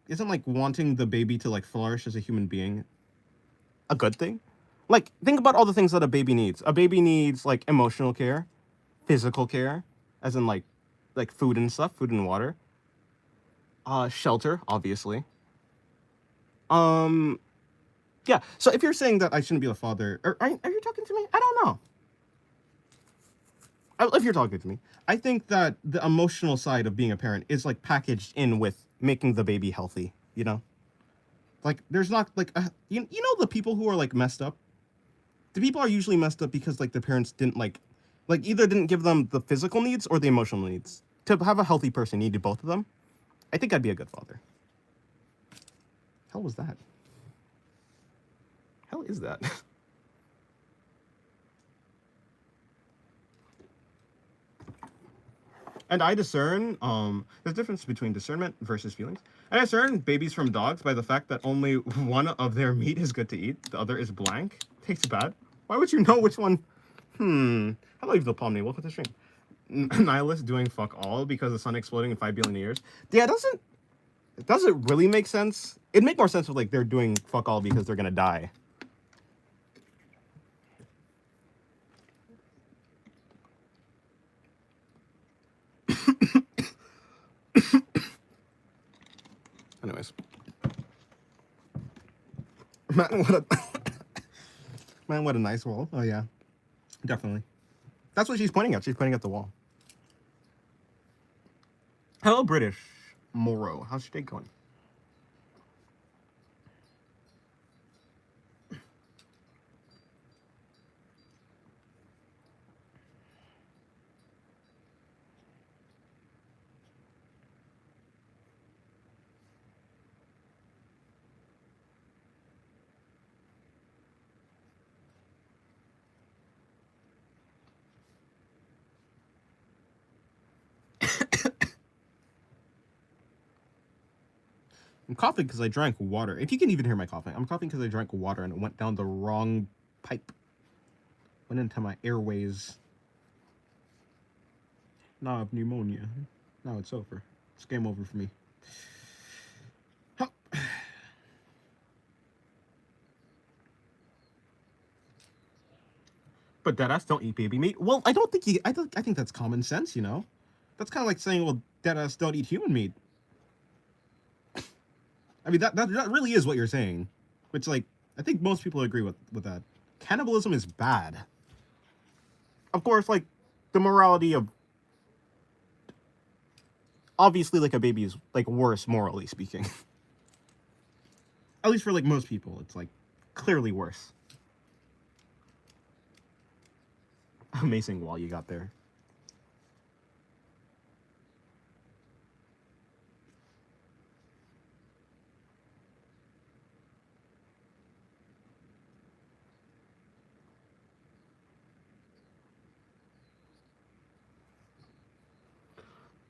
wanting the baby to like flourish as a human being a good thing? Like think about all the things that a baby needs. A baby needs like emotional care, physical care, as in like food and stuff, food and water. Shelter, obviously. Um, yeah. So if you're saying that I shouldn't be a father, or are you talking to me? I don't know. If you're talking to me, I think that the emotional side of being a parent is like packaged in with making the baby healthy. Like there's not like you know the people who are like messed up. The people are usually messed up because like the parents didn't like either didn't give them the physical needs or the emotional needs. To have a healthy person, you need both of them. I think I'd be a good father. Hell was that? Hell is that? And I discern, there's a difference between discernment versus feelings. I discern babies from dogs by the fact that only one of their meat is good to eat, the other is blank. Tastes bad. Why would you know which one? Hello, Evil Palm welcome to the stream. Nihilist doing fuck all because the sun exploding in 5 billion years. Yeah, doesn't really make sense. It'd make more sense if like they're doing fuck all because they're gonna die. Anyways. Man, what a nice wall. Oh yeah. Definitely. That's what she's pointing at. She's pointing at the wall. Hello, British Moro. How's your day going? I'm coughing because I drank water. If you can even hear my coughing, I'm coughing because I drank water and it went down the wrong pipe. Went into my airways. Now I have pneumonia. Now it's over. It's game over for me. Huh. But deadass don't eat baby meat. Well, I don't think I think that's common sense, you know? That's kind of like saying, well, deadass don't eat human meat. I mean, that really is what you're saying. Which, like, I think most people agree with that. Cannibalism is bad. Of course, like, the morality of... Obviously, like, a baby is, like, worse, morally speaking. At least for, like, most people, it's, like, clearly worse. Amazing wall you got there.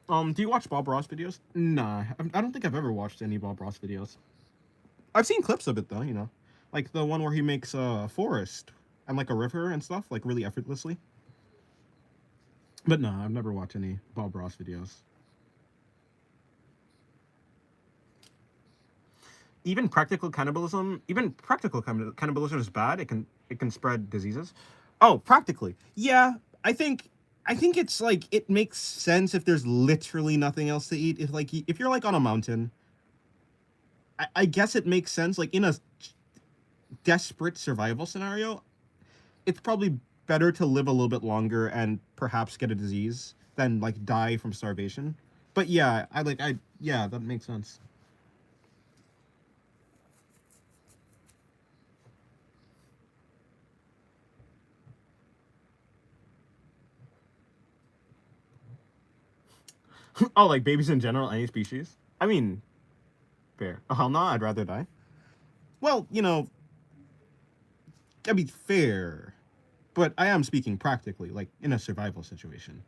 Do you watch Bob Ross videos? Nah, I don't think I've ever watched any Bob Ross videos. I've seen clips of it though, you know, like the one where he makes a forest and like a river and stuff, like really effortlessly. But no, I've never watched any Bob Ross videos. Even practical cannibalism is bad. It can spread diseases. Oh, practically, yeah. I think it's like it makes sense if there's literally nothing else to eat. If you're like on a mountain, I guess it makes sense. Like in a desperate survival scenario, it's probably better to live a little bit longer and perhaps get a disease than like die from starvation. But yeah, yeah, that makes sense. Oh, like babies in general, any species? I mean, fair. Hell no, I'd rather die. Well, you know, I mean, fair. But I am speaking practically, like in a survival situation.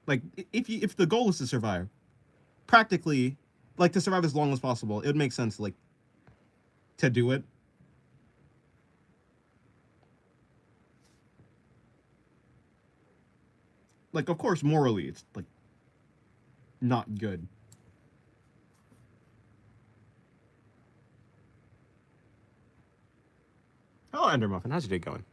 Like if the goal is to survive, practically, like to survive as long as possible, it would make sense like to do it. Like of course morally it's like not good. Oh, Ender Muffin, how's your day going?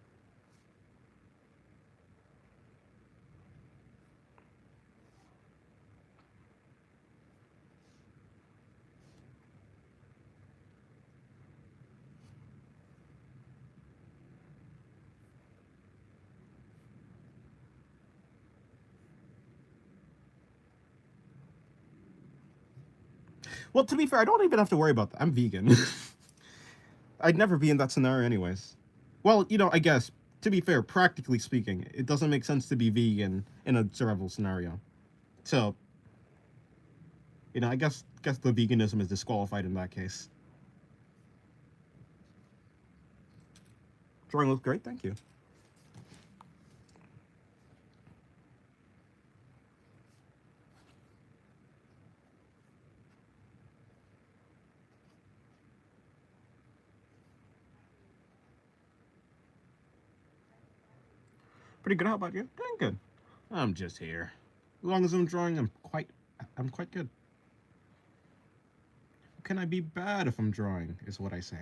Well, to be fair, I don't even have to worry about that. I'm vegan. I'd never be in that scenario anyways. Well, you know, I guess to be fair, practically speaking, it doesn't make sense to be vegan in a survival scenario. So, you know, I guess the veganism is disqualified in that case. Drawing looks great, thank you. Pretty good. How about you? Doing good. I'm just here. As long as I'm drawing, I'm quite good. Can I be bad if I'm drawing? Is what I say.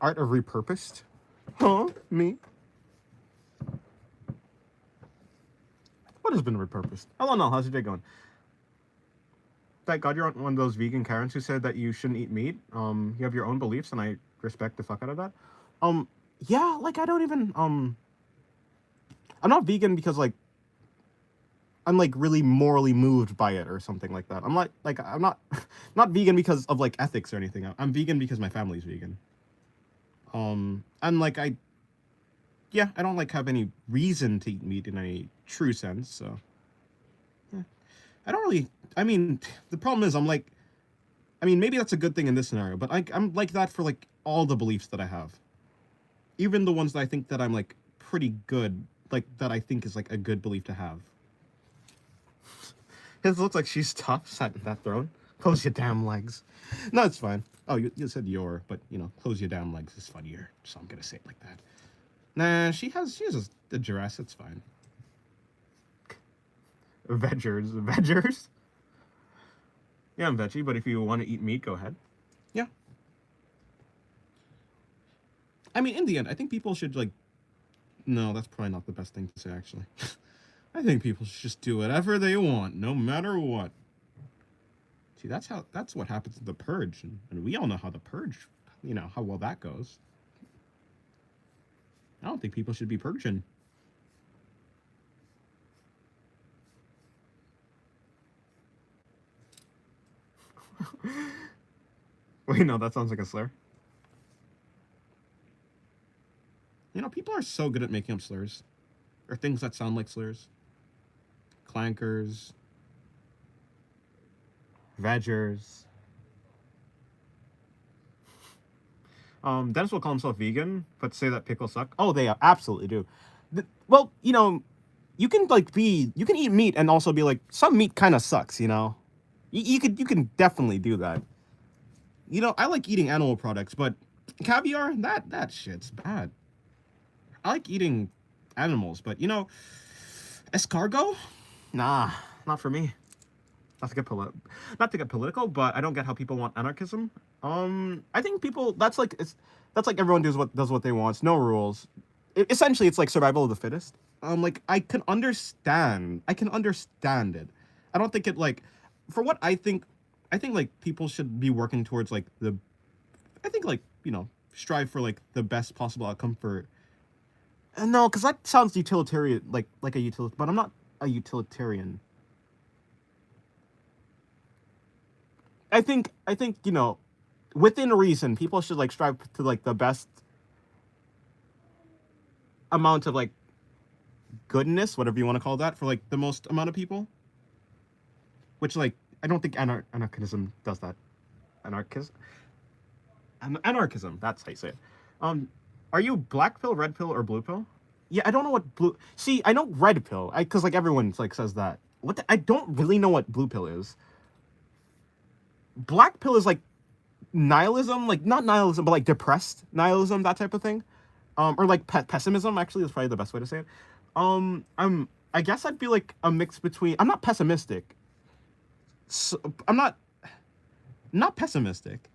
Art of repurposed? Huh? Me? What has been repurposed? Hello, Null. How's your day going? Thank God you're one of those vegan Karens who said that you shouldn't eat meat. You have your own beliefs, and I respect the fuck out of that. Um, yeah, like I don't even I'm not vegan because like I'm like really morally moved by it or something like that. I'm not not vegan because of like ethics or anything. I'm vegan because my family's vegan. And like I don't like have any reason to eat meat in any true sense. So yeah, I don't really. I mean, the problem is I mean, maybe that's a good thing in this scenario, but I'm like that for like all the beliefs that I have, even the ones that I think that I'm like pretty good, like that I think is like a good belief to have. It looks like she's tough, sat in that throne. Close your damn legs. No, it's fine. Oh, you said your, but you know, close your damn legs is funnier, so I'm gonna say it like that. Nah, she has a dress. It's fine. Veggers. Yeah, I'm veggie, but if you want to eat meat, go ahead. Yeah. I mean, in the end, I think people should like. No, that's probably not the best thing to say, actually. I think people should just do whatever they want, no matter what. See, that's what happens in the purge, and we all know how the purge, you know, how well that goes. I don't think people should be purging. Wait, no, that sounds like a slur. You know, people are so good at making up slurs, or things that sound like slurs. Clankers, veggers. Dennis will call himself vegan, but say that pickles suck. Oh, they absolutely do. Well, you know, you can eat meat and also be like, some meat kind of sucks, you know. You can definitely do that. You know, I like eating animal products, but caviar, that shit's bad. I like eating animals, but you know, escargot, nah, not for me. Not to get not to get political, but I don't get how people want anarchism. I think people that's like everyone does what they want. It's no rules. Essentially, it's like survival of the fittest. Like I can understand it. I don't think it like, for what I think like people should be working towards like I think like you know strive for like the best possible outcome for. No, because that sounds utilitarian, like a utility, but I'm not a utilitarian. I think you know, within reason, people should like strive to like the best amount of like goodness, whatever you want to call that, for like the most amount of people. Which like I don't think anarchism does that. Anarchism, anarchism. That's how you say it. Um, are you black pill, red pill, or blue pill? Yeah, I don't know what blue. See, I know red pill. Because like everyone like says that. I don't really know what blue pill is. Black pill is like nihilism, like not nihilism, but like depressed nihilism, that type of thing. Or like pessimism. Actually, is probably the best way to say it. I guess I'd be like a mix between. I'm not pessimistic. So, I'm not pessimistic.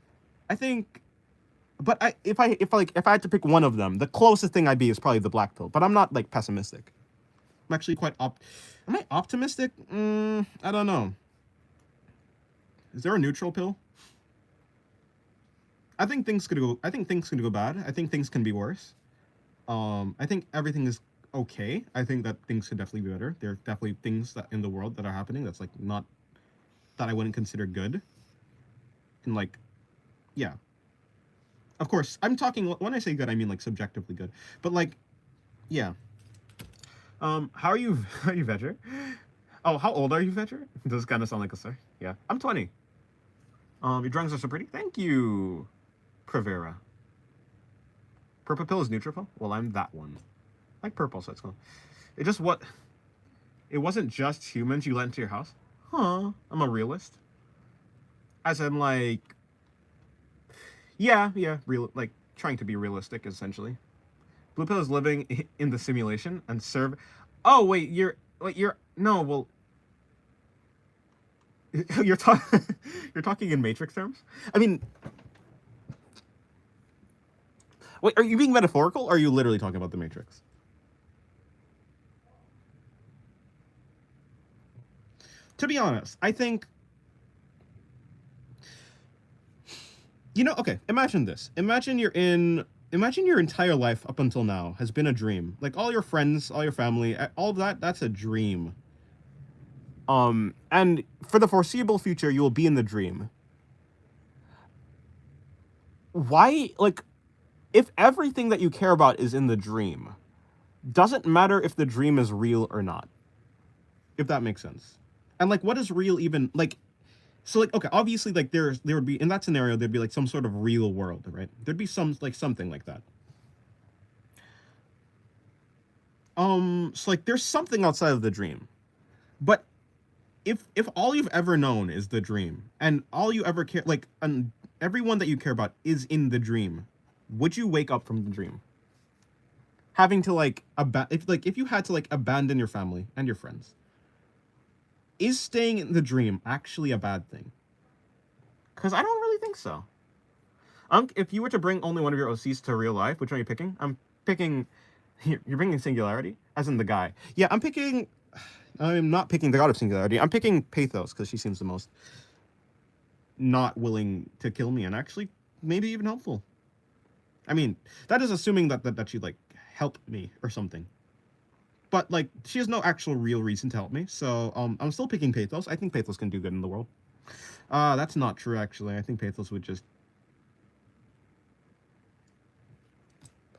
I think, but if I had to pick one of them, the closest thing I'd be is probably the black pill. But I'm not like pessimistic. I'm actually quite Am I optimistic? I don't know. Is there a neutral pill? I think things could go. I think things can go bad. I think things can be worse. I think everything is okay. I think that things could definitely be better. There are definitely things that in the world that are happening that's like not that I wouldn't consider good. And like, yeah. Of course, I'm talking when I say good, I mean like subjectively good. But like, yeah. How are you? How are you, Vedger? Oh, how old are you, Vedger? Does kind of sound like a sir. Yeah, I'm 20. Your drawings are so pretty. Thank you, Prevera. Purple pill is neutral pill. Well, I'm that one. I like purple, so it's cool. It just what? It wasn't just humans you let into your house. Huh? I'm a realist. As in, like, yeah, real, like trying to be realistic, essentially. Blue pill is living in the simulation and serve. Oh wait, you're no, well, you're talking you're talking in Matrix terms. I mean, wait, are you being metaphorical? Or are you literally talking about the Matrix? To be honest, I think, you know, okay, imagine this. Imagine your entire life up until now has been a dream. Like all your friends, all your family, all of that, that's a dream. And for the foreseeable future, you will be in the dream. Why, like, if everything that you care about is in the dream, doesn't matter if the dream is real or not. If that makes sense. And like, what is real even, like, so like, okay, obviously like there would be, in that scenario, there'd be like some sort of real world, right? There'd be some, like something like that. So like there's something outside of the dream. But if all you've ever known is the dream and all you ever care, like, and everyone that you care about is in the dream, would you wake up from the dream? Having to like, if you had to like abandon your family and your friends, is staying in the dream actually a bad thing? Because I don't really think so. If you were to bring only one of your OCs to real life, which one are you picking? I'm picking... You're bringing Singularity? As in the guy. Yeah, I'm not picking the God of Singularity. I'm picking Pathos, because she seems the most not willing to kill me, and actually maybe even helpful. I mean, that is assuming that she'd, like, help me or something. But, like, she has no actual real reason to help me, so I'm still picking Pathos. I think Pathos can do good in the world. That's not true, actually. I think Pathos would just...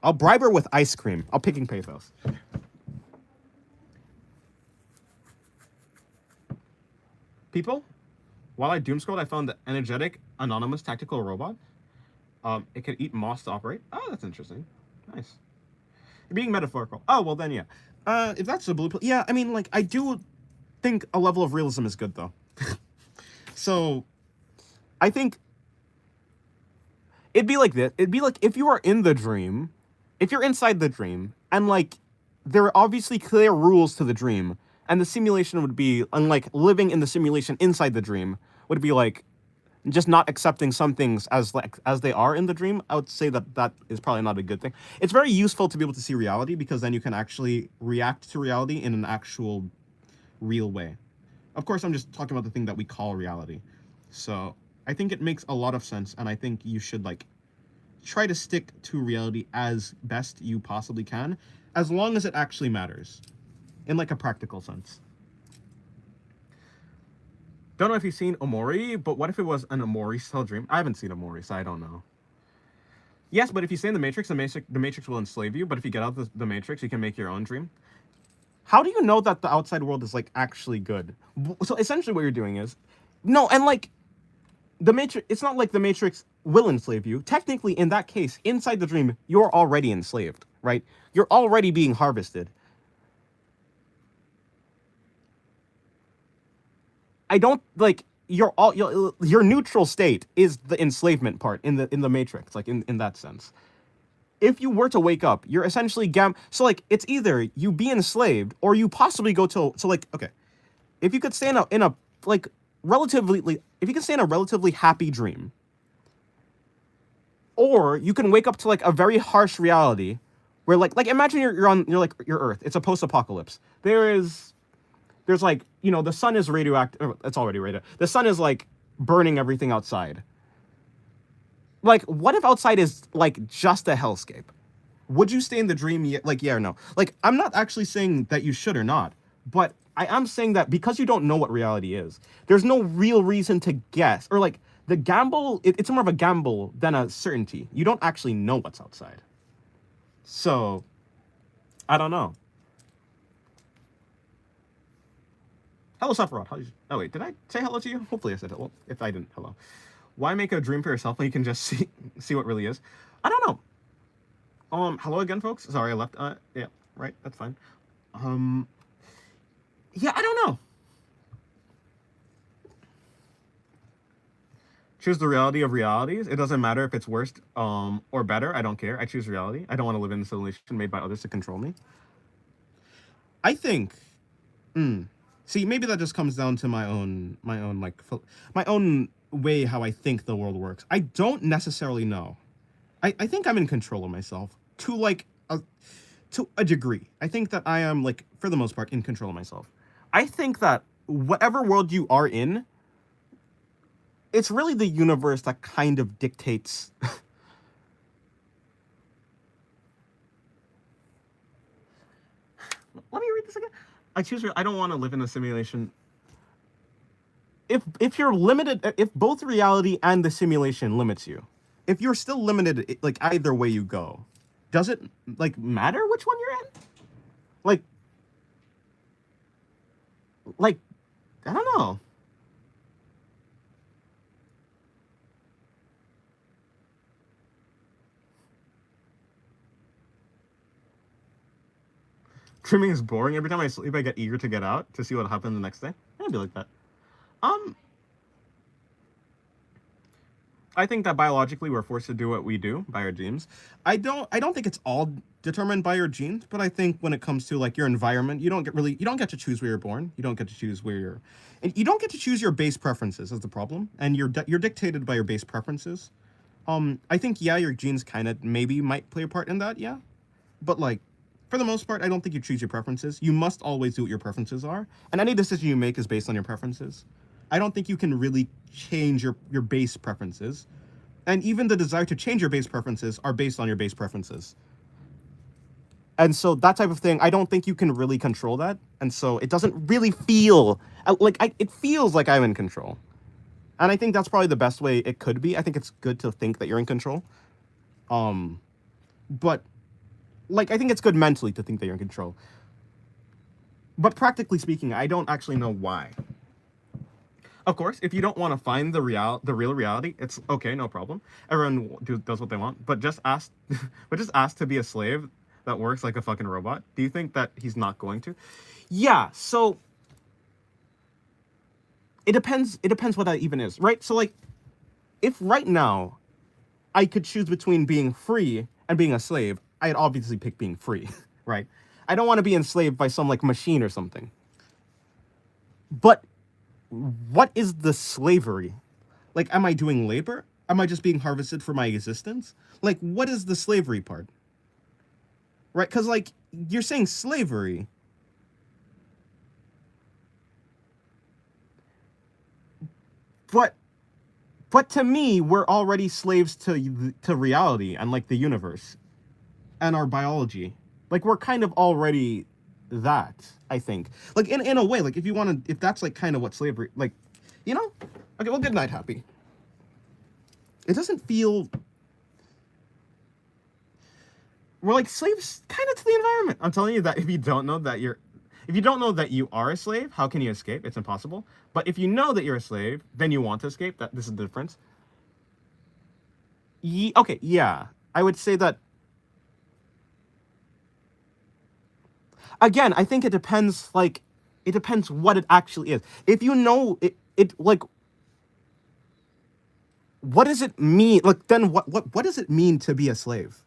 I'll bribe her with ice cream. I'm picking Pathos. People, while I doomscrolled, I found the energetic, anonymous tactical robot. It can eat moss to operate. Oh, that's interesting. Nice. You're being metaphorical. Oh, well then, yeah. If that's the blue pill... Yeah, I mean, like, I do think a level of realism is good, though. So, I think... It'd be like this. It'd be like if you are in the dream... If you're inside the dream, and, like, there are obviously clear rules to the dream, and the simulation would be, unlike living in the simulation inside the dream, would be, like, just not accepting some things as they are in the dream, I would say that is probably not a good thing. It's very useful to be able to see reality, because then you can actually react to reality in an actual, real way. Of course, I'm just talking about the thing that we call reality. So, I think it makes a lot of sense, and I think you should, like, try to stick to reality as best you possibly can, as long as it actually matters, in like a practical sense. Don't know if you've seen Omori, but what if it was an Omori-style dream? I haven't seen Omori, so I don't know. Yes, but if you stay in the Matrix will enslave you, but if you get out of the Matrix, you can make your own dream. How do you know that the outside world is, like, actually good? So essentially what you're doing is... No, and, like, the Matrix... It's not like the Matrix will enslave you. Technically, in that case, inside the dream, you're already enslaved, right? You're already being harvested. I don't, like, your neutral state is the enslavement part in the Matrix, like, in that sense. If you were to wake up, you're essentially so, like, it's either you be enslaved, or you possibly go to, so, like, okay, if you could stay in a like, relatively, like, if you can stay in a relatively happy dream, or you can wake up to, like, a very harsh reality where, like imagine you're like your Earth. It's a post-apocalypse. There's like, you know, the sun is radioactive. It's already radioactive. The sun is, like, burning everything outside. Like, what if outside is like just a hellscape? Would you stay in the dream? Like, yeah or no? Like, I'm not actually saying that you should or not, but I am saying that because you don't know what reality is, there's no real reason to guess. Or like the gamble, it's more of a gamble than a certainty. You don't actually know what's outside. So, I don't know. Hello, Sephiroth. Oh wait, did I say hello to you? Hopefully I said hello. If I didn't, hello. Why make a dream for yourself when you can just see what really is? I don't know. Hello again, folks. Sorry, I left. Yeah, right. That's fine. Um, yeah, I don't know. Choose the reality of realities. It doesn't matter if it's worse, or better. I don't care. I choose reality. I don't want to live in a simulation made by others to control me. I think. See, maybe that just comes down to my own way how I think the world works. I don't necessarily know. I think I'm in control of myself to a degree. I think that I am, like, for the most part, in control of myself. I think that whatever world you are in, it's really the universe that kind of dictates. Let me read this again. I don't want to live in a simulation. If you're limited, if both reality and the simulation limits you, if you're still limited, like either way you go, does it like matter which one you're in? Like, like, I don't know. Dreaming is boring. Every time I sleep, I get eager to get out to see what happens the next day. I'd be like that. Um, I think that biologically we're forced to do what we do by our genes. I don't think it's all determined by your genes, but I think when it comes to like your environment, you don't get to choose where you're born. You don't get to choose where you're and you don't get to choose your base preferences is the problem. And you're dictated by your base preferences. I think yeah, your genes kind of maybe might play a part in that, yeah. But like for the most part, I don't think you choose your preferences. You must always do what your preferences are, and any decision you make is based on your preferences. I don't think you can really change your base preferences. And even the desire to change your base preferences are based on your base preferences. And so that type of thing, I don't think you can really control that. And so it doesn't really feel it feels like I'm in control. And I think that's probably the best way it could be. I think it's good to think that you're in control. But like I think it's good mentally to think that you're in control. But practically speaking, I don't actually know why. Of course, if you don't want to find the real reality, it's okay, no problem. Everyone does what they want, but but just ask to be a slave that works like a fucking robot. Do you think that he's not going to? Yeah. So it depends. It depends what that even is, right? So like, if right now I could choose between being free and being a slave, I'd obviously pick being free, right? I don't want to be enslaved by some like machine or something. But what is the slavery? Like, am I doing labor? Am I just being harvested for my existence? Like, what is the slavery part? Right? Because, like, you're saying slavery. But to me, we're already slaves to reality and, like, the universe and our biology. Like, we're kind of already that, I think. Like, in a way, like, if that's, like, kind of what slavery, like, you know? Okay, well, good night, Happy. It doesn't feel... We're, like, slaves kind of to the environment. I'm telling you that if you don't know that you are a slave, how can you escape? It's impossible. But if you know that you're a slave, then you want to escape. This is the difference. Okay, yeah. I would say that... Again, I think it depends, like, it depends what it actually is. If you know it like, what does it mean? Like, then what does it mean to be a slave?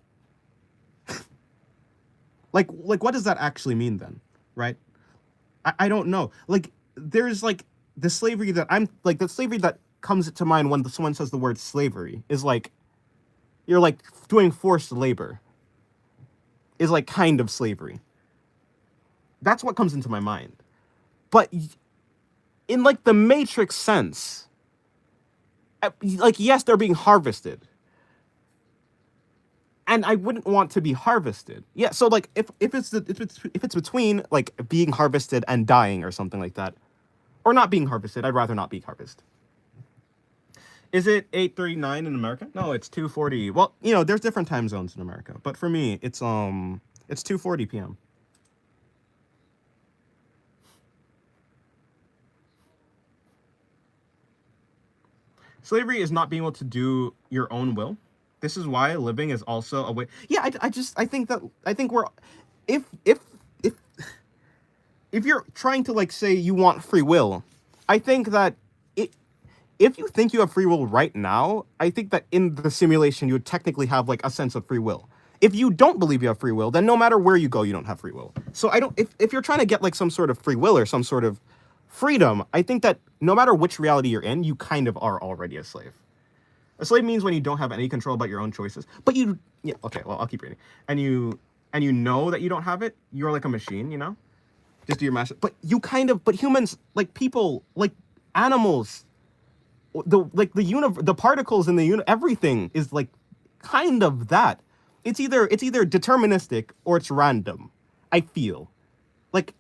like, what does that actually mean then, right? I don't know. Like, there's, like, the slavery that comes to mind when someone says the word slavery is, like, you're, like, doing forced labor. Is, like, kind of slavery. That's what comes into my mind. But in, like, the Matrix sense, Like, yes, they're being harvested, and I wouldn't want to be harvested. Yeah, so like if it's between like being harvested and dying or something like that, or not being harvested, I'd rather not be harvested. Is it 8:39 in America? No, it's 2:40. Well, there's different time zones in America, but for me, it's 2:40 p.m. Slavery is not being able to do your own will. This is why living is also a way. Yeah, I think that we're if if if if you're trying to like say you want free will, I think that it if you think you have free will right now, I think that in the simulation you would technically have like a sense of free will. If you don't believe you have free will, then no matter where you go, you don't have free will. So I don't if you're trying to get like some sort of free will or some sort of freedom, I think that no matter which reality you're in, you kind of are already a slave. A slave means when you don't have any control about your own choices. But yeah, okay, well, I'll keep reading. And you know that you don't have it, you're like a machine. Just do your master. But but humans, like people, like animals, the particles in the everything is like kind of that. It's either deterministic or it's random. I feel like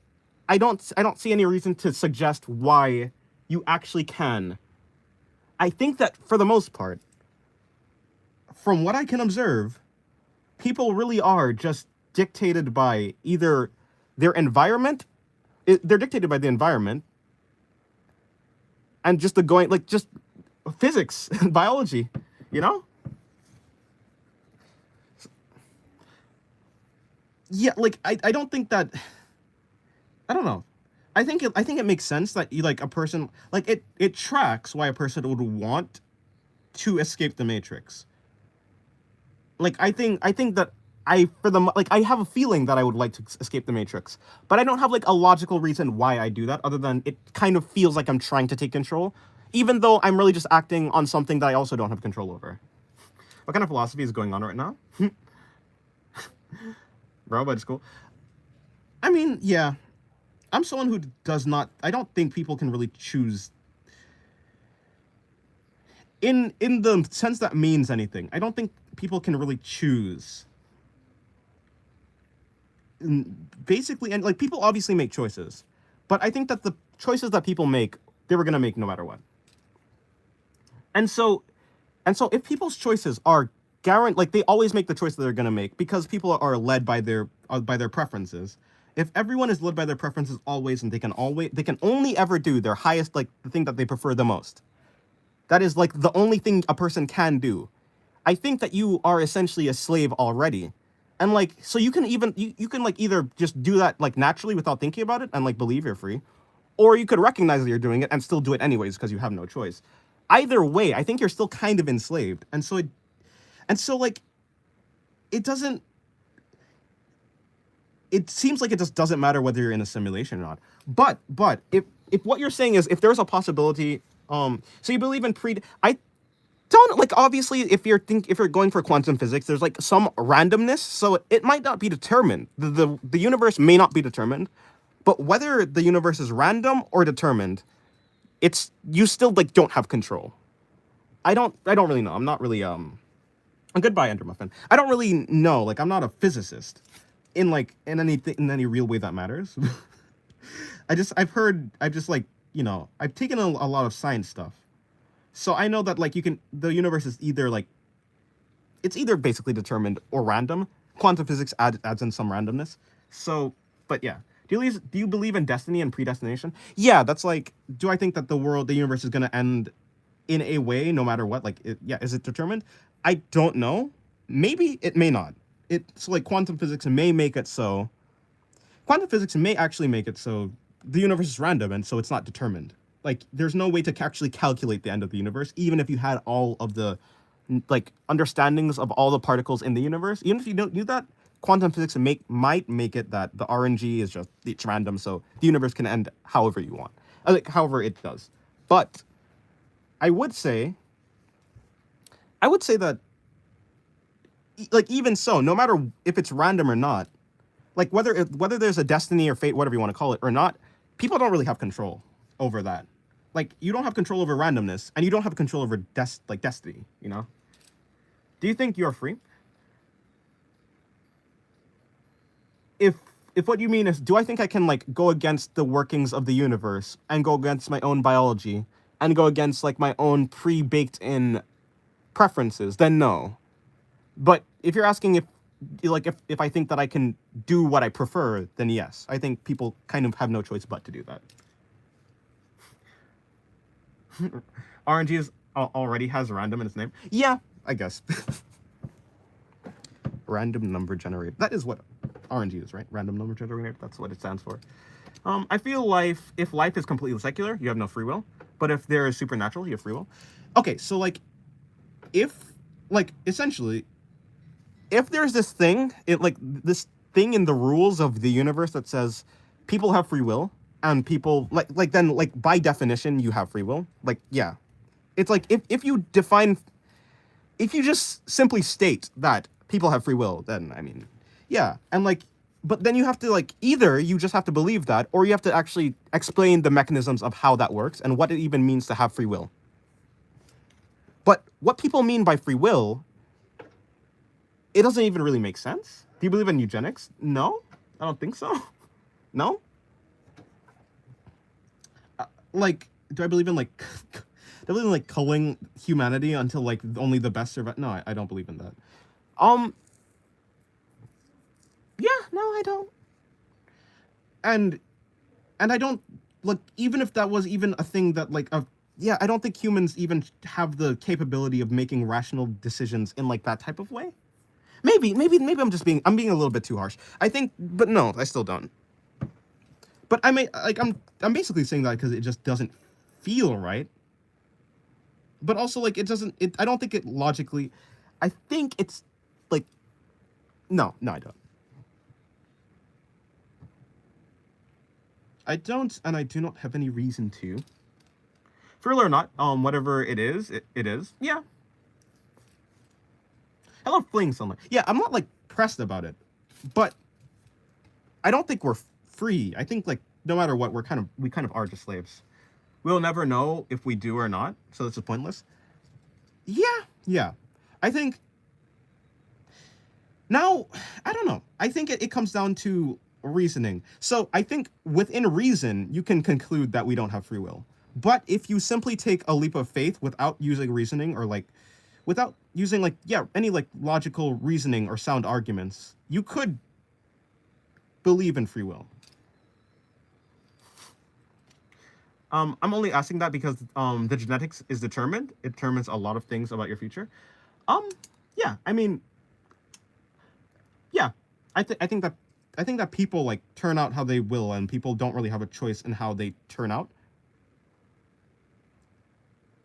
I don't see any reason to suggest why you actually can. I think that for the most part, from what I can observe, people really are just dictated by either their environment. They're dictated by the environment and just just physics and biology, you know? Yeah, like I don't think that I don't know. I think it makes sense that you like a person like it tracks why a person would want to escape the matrix. Like I think that I have a feeling that I would like to escape the matrix, but I don't have like a logical reason why I do that other than it kind of feels like I'm trying to take control, even though I'm really just acting on something that I also don't have control over. What kind of philosophy is going on right now? Bro, but it's cool. I mean, yeah. I'm someone who does not I don't think people can really choose in the sense that means anything. I don't think people can really choose. Basically, and like people obviously make choices, but I think that the choices that people make, they were going to make no matter what. And so if people's choices are guaranteed, like they always make the choice that they're going to make because people are led by their preferences. If everyone is led by their preferences always, and they can only ever do their highest, like the thing that they prefer the most, that is like the only thing a person can do. I think that you are essentially a slave already. And like, so you can like either just do that like naturally without thinking about it and like believe you're free, or you could recognize that you're doing it and still do it anyways because you have no choice. Either way, I think you're still kind of enslaved. And so like, it doesn't, it seems like it just doesn't matter whether you're in a simulation or not. But if what you're saying is if there's a possibility, so you believe in I don't like obviously if you're going for quantum physics, there's like some randomness, so it might not be determined. The universe may not be determined, but whether the universe is random or determined, you still like don't have control. I don't really know. I'm not really goodbye, Andrew Muffin. I don't really know. Like I'm not a physicist in any real way that matters. I've taken a lot of science stuff. So I know that like the universe is either like it's either basically determined or random. Quantum physics adds in some randomness. So, but yeah. Do you believe in destiny and predestination? Yeah, that's like, do I think that the universe is going to end in a way no matter what? Like, is it determined? I don't know. Maybe it may not. It's like quantum physics may make it so. Quantum physics may actually make it so the universe is random and so it's not determined. Like, there's no way to actually calculate the end of the universe, even if you had all of the like understandings of all the particles in the universe. Even if you don't do that, quantum physics might make it that the RNG is just it's random, so the universe can end however you want, like however it does. But I would say that like even so, no matter if it's random or not, like whether there's a destiny or fate, whatever you want to call it or not, people don't really have control over that. like you don't have control over randomness, and you don't have control over destiny. You know? Do you think you're free? If if what you mean is, do I think I can like go against the workings of the universe and go against my own biology and go against like my own pre-baked in preferences? Then no. But if you're asking if I think that I can do what I prefer, then yes. I think people kind of have no choice but to do that. RNG already has random in its name. Yeah, I guess. Random number generator. That is what RNG is, right? Random number generator. That's what it stands for. I feel if life is completely secular, you have no free will. But if there is supernatural, you have free will. Okay, so like, essentially, if there's this thing, this thing in the rules of the universe that says people have free will, and people then by definition you have free will. Like, yeah, it's like if you just simply state that people have free will, then I mean, yeah, and like, but then you have to like either you just have to believe that, or you have to actually explain the mechanisms of how that works and what it even means to have free will. But what people mean by free will, it doesn't even really make sense. Do you believe in eugenics? No, I don't think so. No. Like, do I believe in like, do I believe in like culling humanity until like only the best survive? No, I don't believe in that. Yeah, no, I don't. And I don't like, even if that was even a thing that like yeah, I don't think humans even have the capability of making rational decisions in like that type of way. Maybe I'm being a little bit too harsh. I think, but no, I still don't. But I'm basically saying that because it just doesn't feel right. But also like I don't think it logically, I think it's like, no, I don't. I don't, and I do not have any reason to. For real or not, whatever it is, it is. Yeah. I love fleeing sunlight. Yeah, I'm not like pressed about it, but I don't think we're free. I think like no matter what, we kind of are just slaves. We'll never know if we do or not, so it's pointless. Yeah. I think now, I don't know. I think it comes down to reasoning. So I think within reason, you can conclude that we don't have free will. But if you simply take a leap of faith without using reasoning or like, without using like, yeah, any like logical reasoning or sound arguments, you could believe in free will. I'm only asking that because the genetics is determined. It determines a lot of things about your future. Yeah, I mean, yeah, I think that people like turn out how they will, and people don't really have a choice in how they turn out.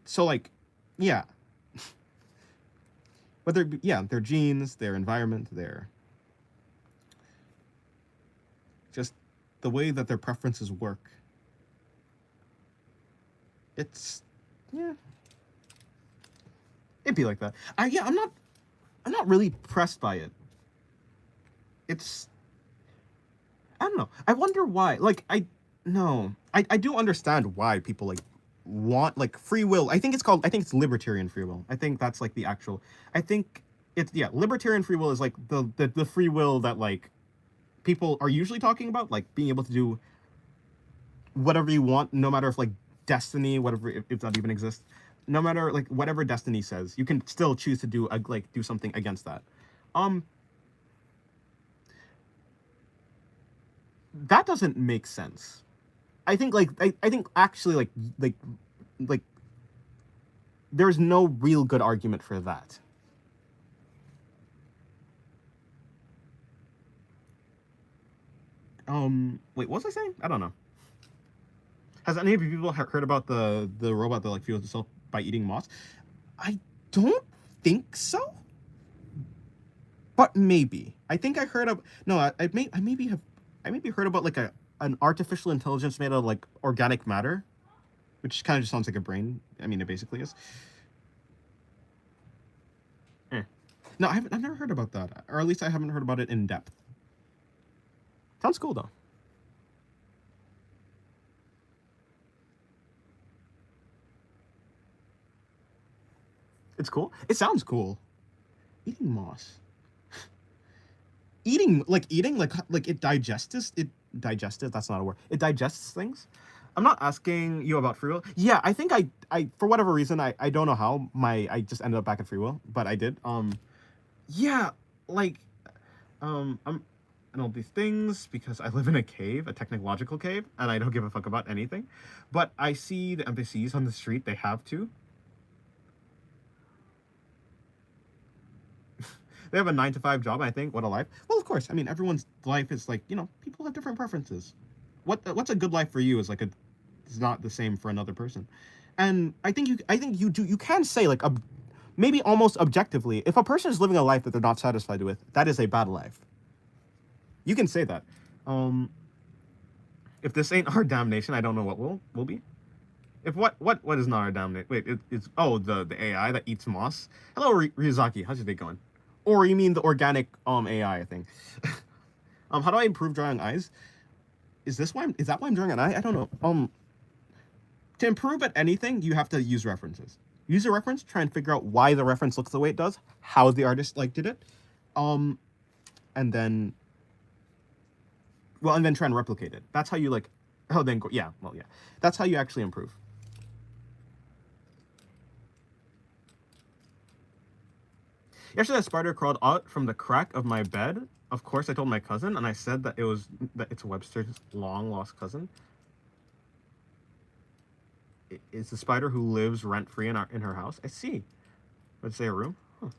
So like, yeah, whether their genes, their environment, their just the way that their preferences work. It's, yeah, it'd be like that. I'm not really pressed by it. It's, I don't know. I wonder why. Like, I do understand why people like want like free will. I think it's libertarian free will. I think that's like the actual, I think it's, yeah, libertarian free will is like the free will that like people are usually talking about, like being able to do whatever you want, no matter if like destiny, whatever, if that even exists, no matter like whatever destiny says, you can still choose to do do something against that. That doesn't make sense. I think like I think actually like there's no real good argument for that. Wait, what was I saying? I don't know. Has any of you people heard about the robot that like fuels itself by eating moss? I don't think so. But maybe. I think I heard of, no, I maybe heard about like an artificial intelligence made of like organic matter, which kind of just sounds like a brain. I mean, it basically is. No, I've never heard about that, or at least I haven't heard about it in depth. Sounds cool though. It's cool. It sounds cool. Eating moss. Eating like it digests it. Digested, that's not a word. It digests things. I'm not asking you about free will. Yeah, I think I for whatever reason, I don't know how I just ended up back at free will, but I did. Yeah, like I'm and all these things because I live in a cave, a technological cave, and I don't give a fuck about anything. But I see the NPCs on the street, they have to. They have a 9 to 5 job, I think. What a life. Well, of course. I mean, everyone's life is like, people have different preferences. What's a good life for you is not the same for another person. And I think you can say like maybe almost objectively, if a person is living a life that they're not satisfied with, that is a bad life. You can say that. If this ain't our damnation, I don't know what will be. If what is not our damnation? Wait, it's the AI that eats moss. Hello, Ryuzaki. How's your day going? Or you mean the organic AI thing? How do I improve drawing eyes? Is that why I'm drawing an eye? I don't know. To improve at anything, you have to use references. Use a reference, try and figure out why the reference looks the way it does, how the artist did it, and then try and replicate it. That's how you That's how you actually improve. Yesterday, a spider crawled out from the crack of my bed. Of course, I told my cousin, and I said that it's Webster's long lost cousin. It's the spider who lives rent free in her house. I see. Let's say a room. Huh.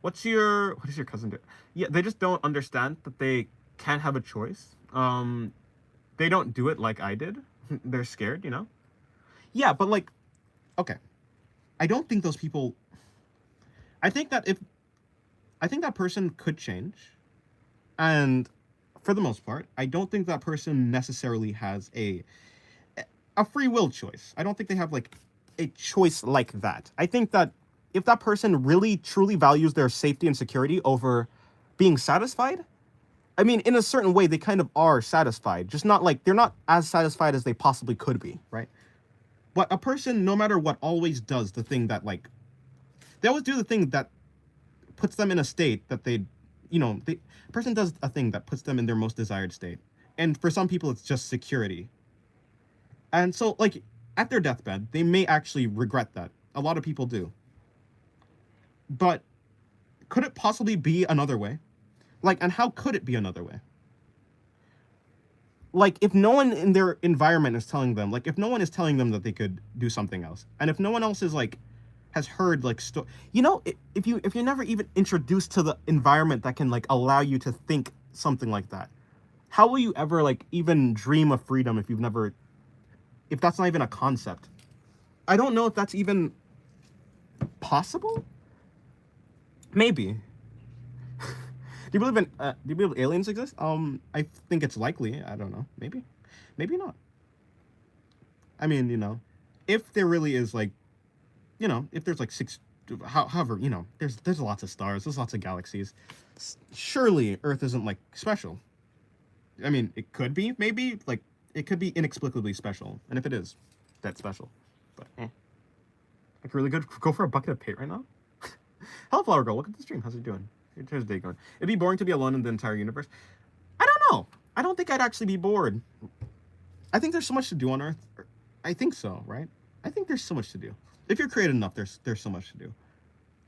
What does your cousin do? Yeah, they just don't understand that they can't have a choice. They don't do it like I did. They're scared, Yeah, but okay. I don't think those people. I think that person could change, and for the most part, I don't think that person necessarily has a free will choice. I don't think they have a choice like that. I think that if that person really truly values their safety and security over being satisfied, I mean, in a certain way, they kind of are satisfied, just not they're not as satisfied as they possibly could be, right? But a person, no matter what, always does the thing that they always do the thing that puts them in a state that a person does a thing that puts them in their most desired state. And for some people, it's just security. And so, at their deathbed, they may actually regret that. A lot of people do. But could it possibly be another way? And how could it be another way? If no one in their environment is telling them, if no one is telling them that they could do something else, and if no one else is has heard if you're never even introduced to the environment that can allow you to think something like that, how will you ever even dream of freedom if that's not even a concept? I don't know if that's even possible. Maybe. Do you believe aliens exist? I think it's likely. I don't know. Maybe not. I mean, if there really is if there's six, however, there's lots of stars, there's lots of galaxies. Surely Earth isn't special. I mean, it could be, maybe, it could be inexplicably special, and if it is, that's special. But I could really go for a bucket of paint right now. Hello, Flower Girl. Welcome to the stream. How's it doing? Here's the day going. It'd be boring to be alone in the entire universe. I don't know. I don't think I'd actually be bored. I think there's so much to do on Earth. I think so, right? I think there's so much to do. If you're creative enough, there's so much to do.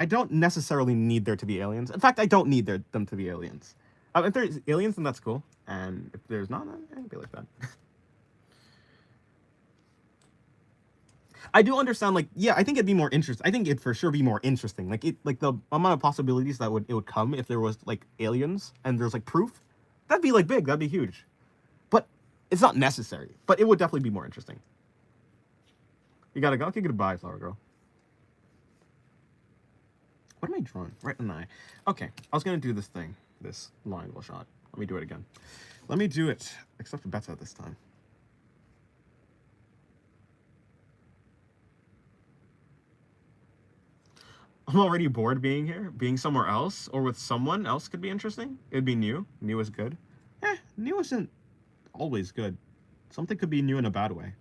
I don't necessarily need there to be aliens. In fact, I don't need them to be aliens. If there's aliens, then that's cool. And if there's not, then it'd be like that. I do understand, I think it'd be more interesting. I think it'd for sure be more interesting. The amount of possibilities that it would come if there was, aliens and there's, proof. That'd be, big. That'd be huge. But it's not necessary. But it would definitely be more interesting. You gotta go? Okay, goodbye, Flower Girl. What am I drawing? Right in the eye. Okay, I was gonna do this thing. This long angle shot. Let me do it again. Let me do it. Except for Betsa this time. I'm already bored being here. Being somewhere else or with someone else could be interesting. It'd be new. New is good. New isn't always good. Something could be new in a bad way.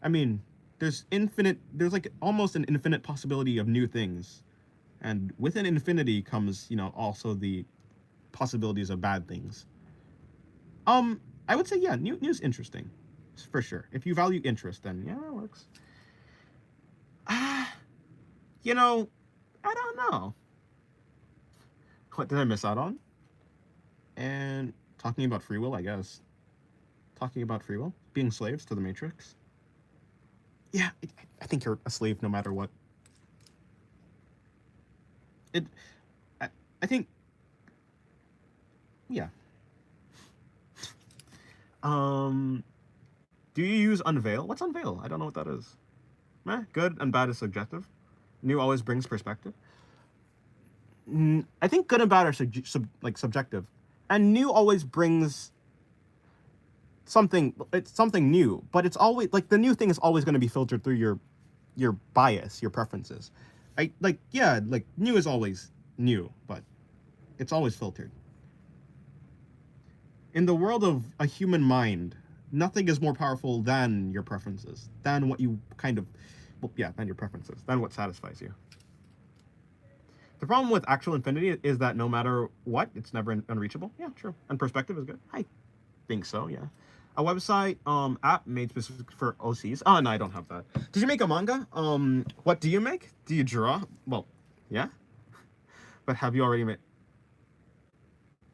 I mean, there's like almost an infinite possibility of new things. And within infinity comes, also the possibilities of bad things. I would say, yeah, new's interesting. For sure. If you value interest, then yeah, that works. Ah, I don't know. What did I miss out on? And talking about free will, I guess. Talking about free will, being slaves to the Matrix. Yeah, I think you're a slave no matter what. It, I, I think, yeah. Um, do you use unveil? What's unveil? I don't know what that is. Good and bad is subjective. New always brings perspective. I think good and bad are subjective, and new always brings something. It's something new, but it's always like the new thing is always going to be filtered through your bias, your preferences. Like new is always new, but it's always filtered. In the world of a human mind, nothing is more powerful than your preferences, than what you than your preferences, than what satisfies you. The problem with actual infinity is that no matter what, it's never unreachable. Yeah, true. And perspective is good. I think so, yeah. A website app made specific for OCs. Oh, no, I don't have that. Did you make a manga? What do you make? Do you draw? Well, yeah. But have you already made?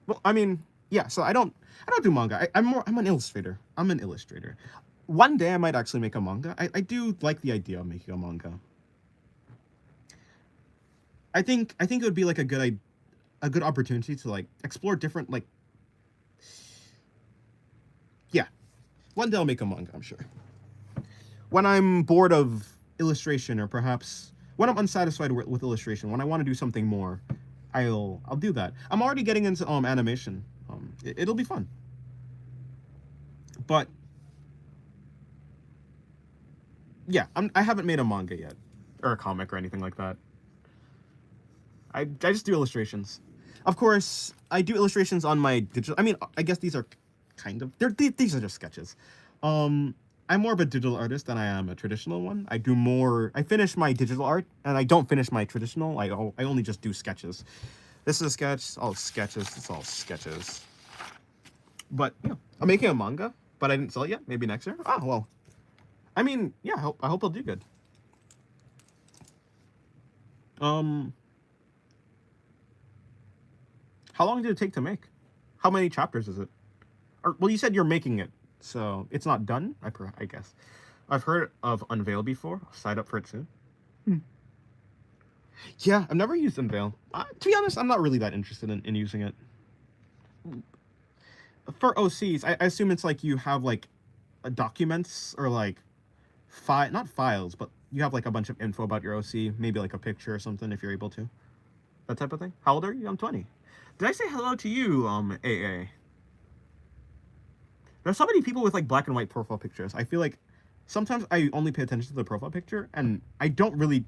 Well, I mean, yeah. So I don't do manga. I'm an illustrator. I'm an illustrator. One day I might actually make a manga. I do like the idea of making a manga. I think it would be like a good opportunity to like explore different like yeah. One day I'll make a manga, I'm sure. When I'm bored of illustration, or perhaps when I'm unsatisfied with illustration, when I want to do something more, I'll do that. I'm already getting into animation. It'll be fun. But yeah, I haven't made a manga yet, or a comic or anything like that. I just do illustrations. Of course, I do illustrations on my digital. I mean, I guess these are these are just sketches. I'm more of a digital artist than I am a traditional one. I finish my digital art, and I don't finish my traditional. I only just do sketches. This is a sketch. All sketches. It's all sketches. But yeah, I'm making a manga, but I didn't sell it yet. Maybe next year. Oh well. I mean, yeah. I hope I'll do good. Um, how long did it take to make? How many chapters is it? Or, well, you said you're making it, so it's not done. I guess. I've heard of Unveil before. I'll sign up for it soon. Yeah, I've never used Unveil. To be honest, I'm not really that interested in using it. For OCs, I assume it's like you have like documents or like not files, but you have like a bunch of info about your OC, maybe like a picture or something if you're able to. That type of thing. How old are you? I'm 20. Did I say hello to you, AA? There's so many people with like black and white profile pictures. I feel like sometimes I only pay attention to the profile picture, and I don't really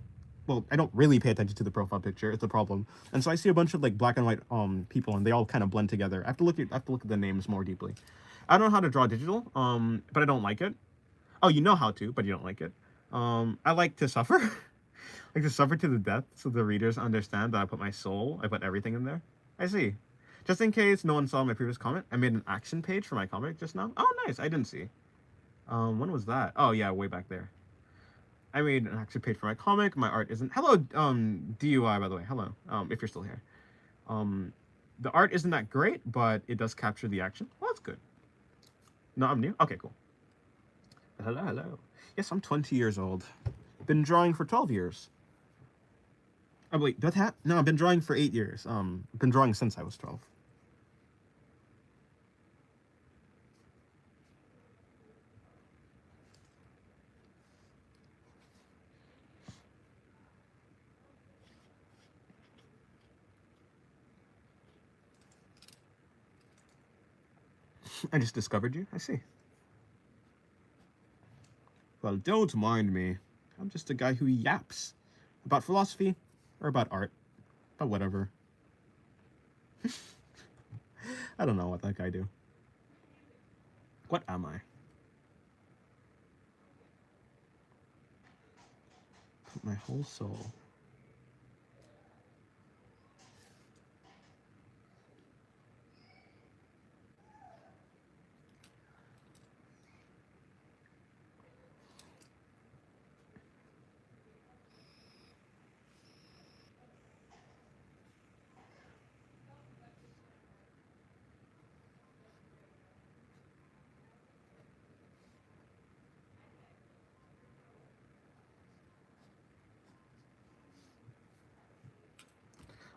pay attention to the profile picture. It's a problem. And so I see a bunch of like black and white people, and they all kind of blend together. I have to look at the names more deeply. I don't know how to draw digital, but I don't like it. Oh, you know how to, but you don't like it. I like to suffer. Like to suffer to the death so the readers understand that I put everything in there. I see. Just in case no one saw my previous comment, I made an action page for my comic just now. Oh, nice. I didn't see. When was that? Oh, yeah, way back there. I made an action page for my comic. My art isn't... Hello, DUI, by the way. Hello, if you're still here. The art isn't that great, but it does capture the action. Well, that's good. No, I'm new? Okay, cool. Hello. Yes, I'm 20 years old. Been drawing for 12 years. Oh, wait, no, I've been drawing for 8 years. I've been drawing since I was 12. I just discovered you. I see. Well, don't mind me. I'm just a guy who yaps about philosophy or about art, but whatever. I don't know what that guy do. What am I? my whole soul.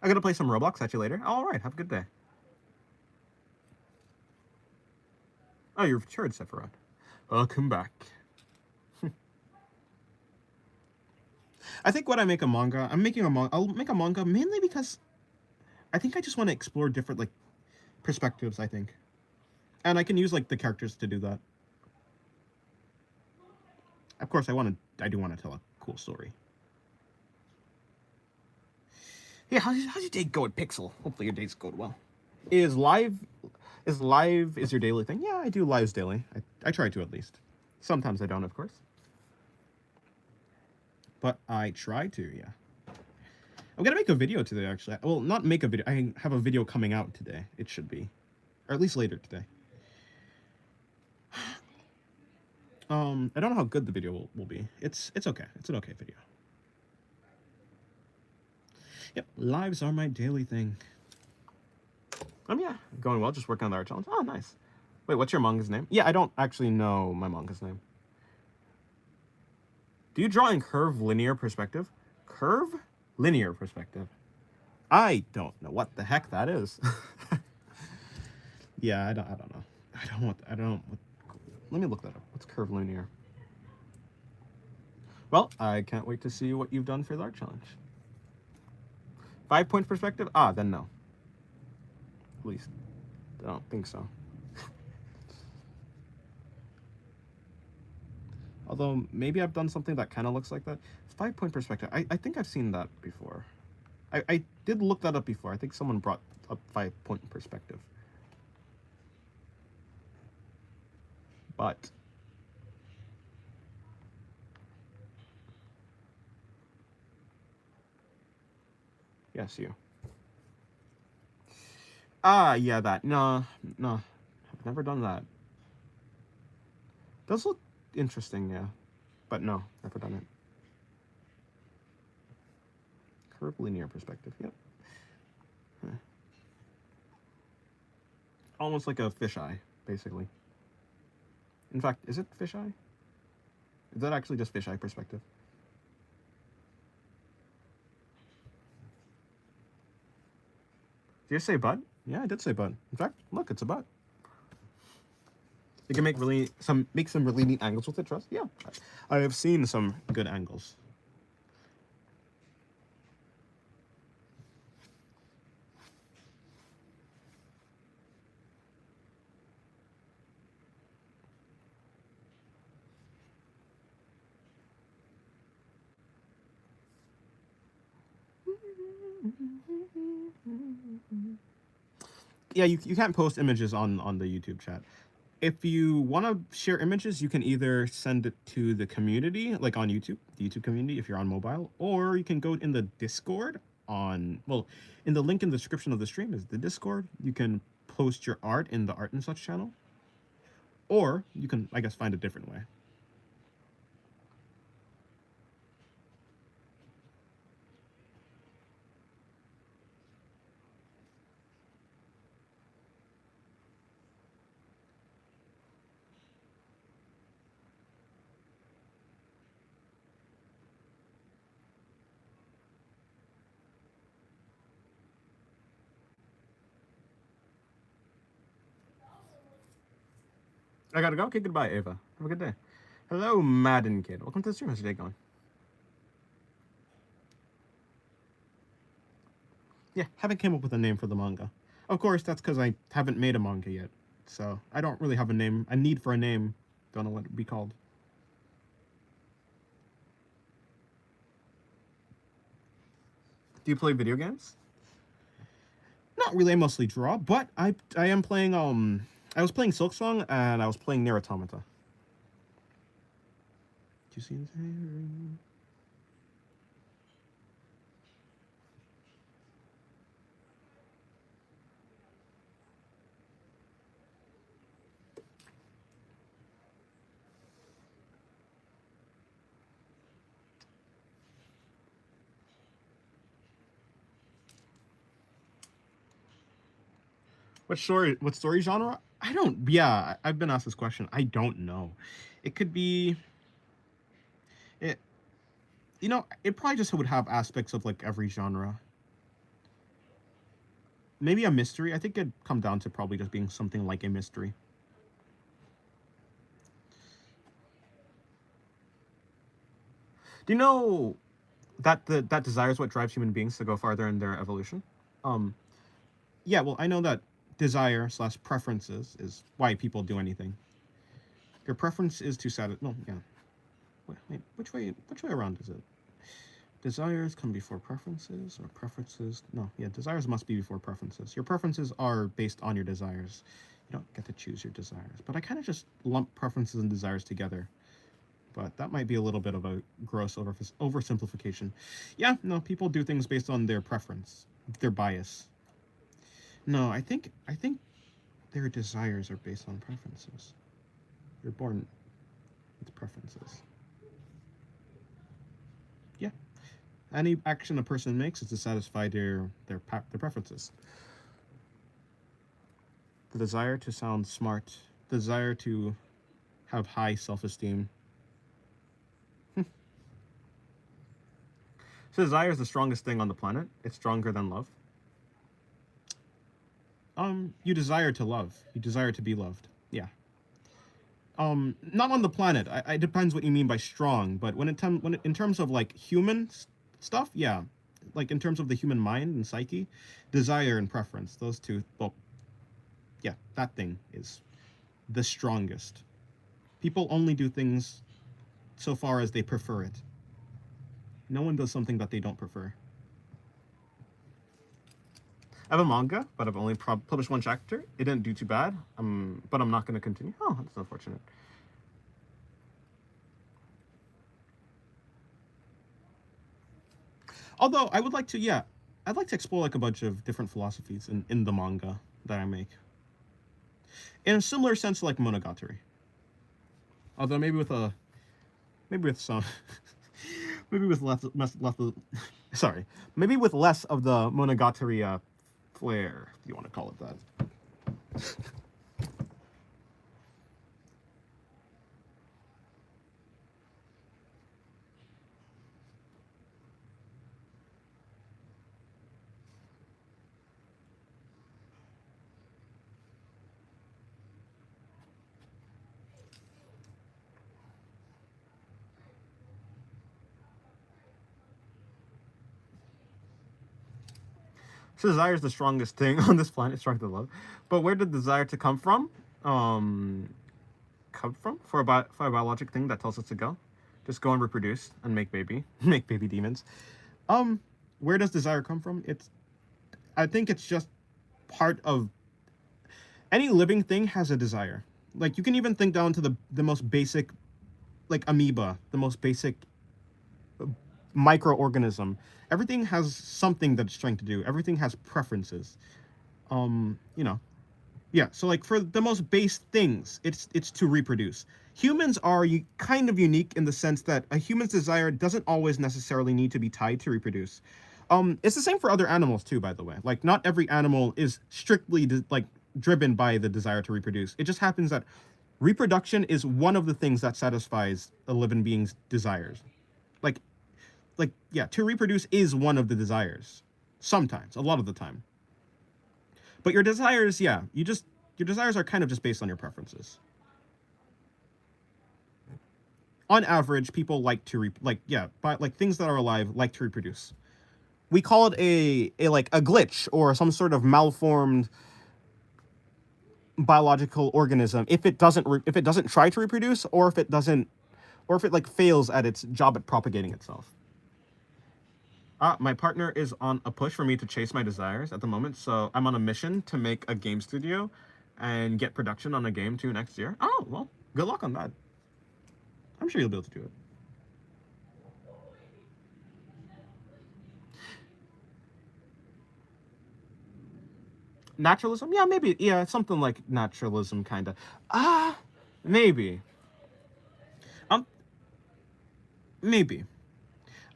I'm gonna play some Roblox. Catch you later. All right, have a good day. Oh, you're charged, Sephiroth. Welcome back. I think when I make a manga, I'll make a manga mainly because I think I just want to explore different like perspectives. I think, and I can use like the characters to do that. Of course, I do want to tell a cool story. Yeah, how's your day going, Pixel? Hopefully your day's going well. Is live is your daily thing? Yeah, I do lives daily. I try to at least. Sometimes I don't, of course. But I try to, yeah. I'm gonna make a video today, actually. Well, not make a video. I have a video coming out today. It should be, or at least later today. I don't know how good the video will be. It's okay. It's an okay video. Yep, lives are my daily thing. Yeah, going well. Just working on the art challenge. Oh, nice. Wait, what's your manga's name? Yeah, I don't actually know my manga's name. Do you draw in curve linear perspective? Curve linear perspective. I don't know what the heck that is. Yeah, I don't know. Let me look that up. What's curve linear? Well, I can't wait to see what you've done for the art challenge. 5 point perspective? Ah, then no. At least, I don't think so. Although, maybe I've done something that kind of looks like that. 5 point perspective. I think I've seen that before. I did look that up before. I think someone brought up 5 point perspective. But yes, you. Ah, yeah, that. No, I've never done that. Does look interesting, yeah. But no, never done it. Curve linear perspective, yep. Huh. Almost like a fisheye, basically. In fact, is it fisheye? Is that actually just fisheye perspective? Did you say bud? Yeah, I did say bud. In fact, look, it's a bud. You can make some really neat angles with it, trust? Yeah. I have seen some good angles. Yeah, you can't post images on the YouTube chat. If you want to share images, you can either send it to the community, like on YouTube, the YouTube community, if you're on mobile, or you can go in the Discord in the link in the description of the stream is the Discord. You can post your art in the Art and Such channel, or you can, I guess, find a different way. I gotta go. Okay, goodbye, Ava. Have a good day. Hello, Madden Kid. Welcome to the stream. How's your day going? Yeah, haven't came up with a name for the manga. Of course, that's because I haven't made a manga yet. So I don't really have a name. A need for a name. Don't know what it'd be called. Do you play video games? Not really. I mostly draw, but I am playing I was playing Silksong and I was playing Nier Automata. Did you see anything? What story genre? I don't. Yeah, I've been asked this question. I don't know. It could be. It. It probably just would have aspects of like every genre. Maybe a mystery. I think it'd come down to probably just being something like a mystery. Do you know that desire is what drives human beings to go farther in their evolution? Um, yeah. Well, I know that desire slash preferences is why people do anything. Your preference is to satisfy. No, yeah. Wait, which way around is it? Desires come before preferences, or preferences? No, yeah, desires must be before preferences. Your preferences are based on your desires. You don't get to choose your desires. But I kind of just lump preferences and desires together. But that might be a little bit of a gross oversimplification. Yeah, no, people do things based on their preference, their bias. No, I think their desires are based on preferences. You're born with preferences. Yeah. Any action a person makes is to satisfy their preferences. The desire to sound smart, the desire to have high self-esteem. So desire is the strongest thing on the planet. It's stronger than love. You desire to love. You desire to be loved. Yeah. Not on the planet. It depends what you mean by strong, but in terms of like human stuff, yeah. Like in terms of the human mind and psyche, desire and preference, those two, well, yeah, that thing is the strongest. People only do things so far as they prefer it. No one does something that they don't prefer. I have a manga, but I've only published one chapter. It didn't do too bad, but I'm not going to continue. Oh, that's unfortunate. Although I would like to, yeah, I'd like to explore like a bunch of different philosophies in the manga that I make. In a similar sense to like Monogatari. Although maybe with some, maybe with less sorry, maybe with less of the Monogatari flair, if you want to call it that. So desire is the strongest thing on this planet, stronger than love. But where did desire to come from? Um, come from for a biologic thing that tells us to go? Just go and reproduce and make baby, make baby demons. Um, where does desire come from? I think it's just part of any living thing has a desire. Like you can even think down to the most basic, like amoeba, the most basic microorganism. Everything has something that it's trying to do. Everything has preferences. You know, yeah. So like for the most base things, it's to reproduce. Humans are kind of unique in the sense that a human's desire doesn't always necessarily need to be tied to reproduce. It's the same for other animals too, by the way. Like not every animal is strictly like driven by the desire to reproduce. It just happens that reproduction is one of the things that satisfies a living being's desires. Like yeah, to reproduce is one of the desires. Sometimes, a lot of the time. But your desires, yeah, your desires are kind of just based on your preferences. On average, people like to but like things that are alive like to reproduce. We call it a like a glitch or some sort of malformed biological organism if it doesn't try to reproduce or if it like fails at its job at propagating itself. My partner is on a push for me to chase my desires at the moment, so I'm on a mission to make a game studio and get production on a game too next year. Oh, well, good luck on that. I'm sure you'll be able to do it. Naturalism? Yeah, maybe. Yeah, something like naturalism, kind of. Maybe. Um, maybe.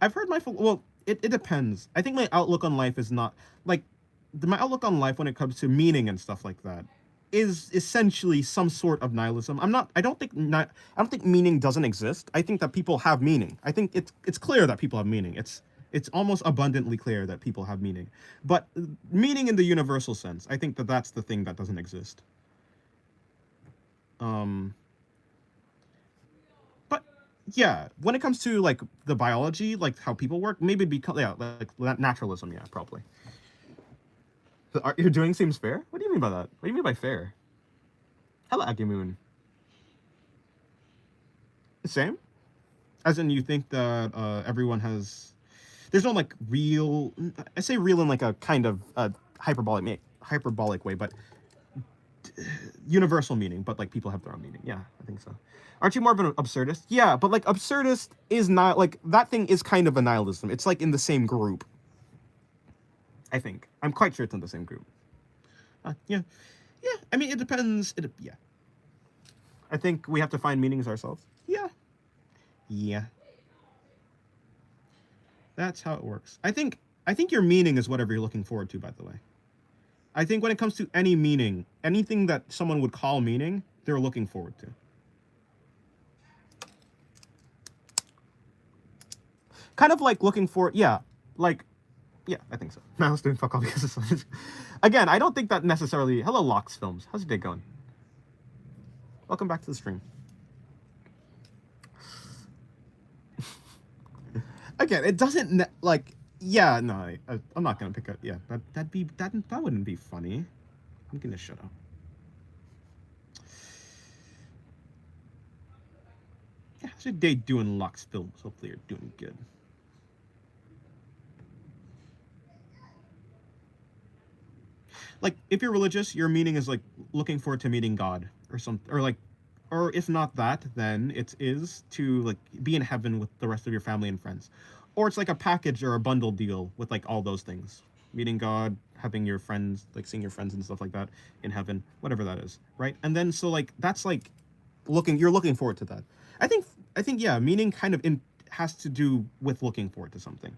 I've heard well, it depends. I think my outlook on life is not like my outlook on life when it comes to meaning and stuff like that is essentially some sort of nihilism. I don't think meaning doesn't exist. I think that people have meaning. I think it's clear that people have meaning. It's almost abundantly clear that people have meaning. But meaning in the universal sense, I think that that's the thing that doesn't exist. But yeah, when it comes to like the biology, like how people work, maybe because like naturalism, yeah, probably. The art you're doing seems fair? What do you mean by that? What do you mean by fair? Hello, Agimoon. Same? As in, you think that everyone has... There's no, like, real... I say real in, like, a kind of hyperbolic way, but universal meaning, but, like, people have their own meaning. Yeah, I think so. Aren't you more of an absurdist? Yeah, but, like, absurdist is not... Like, that thing is kind of a nihilism. It's, like, in the same group. I think. I'm quite sure it's in the same group. Yeah. Yeah, I mean, it depends. Yeah. I think we have to find meanings ourselves. Yeah. Yeah. That's how it works. I think your meaning is whatever you're looking forward to, by the way. I think when it comes to any meaning, anything that someone would call meaning, they're looking forward to. Kind of like looking for, yeah, like, yeah, I think so. I was doing fuck all because of again, I don't think that necessarily... Hello, Locks Films. How's your day going? Welcome back to the stream. Again, it doesn't like... Yeah, no, I'm not gonna pick up... Yeah, that wouldn't be funny. I'm gonna shut up. Yeah, how's your day doing, Locks Films? Hopefully you're doing good. Like, if you're religious, your meaning is like looking forward to meeting God or something, or like, or if not that, then it is to like be in heaven with the rest of your family and friends, or it's like a package or a bundle deal with like all those things: meeting God, having your friends, like seeing your friends and stuff like that in heaven, whatever that is, right? And then so like that's like you're looking forward to that. I think yeah, meaning kind of has to do with looking forward to something.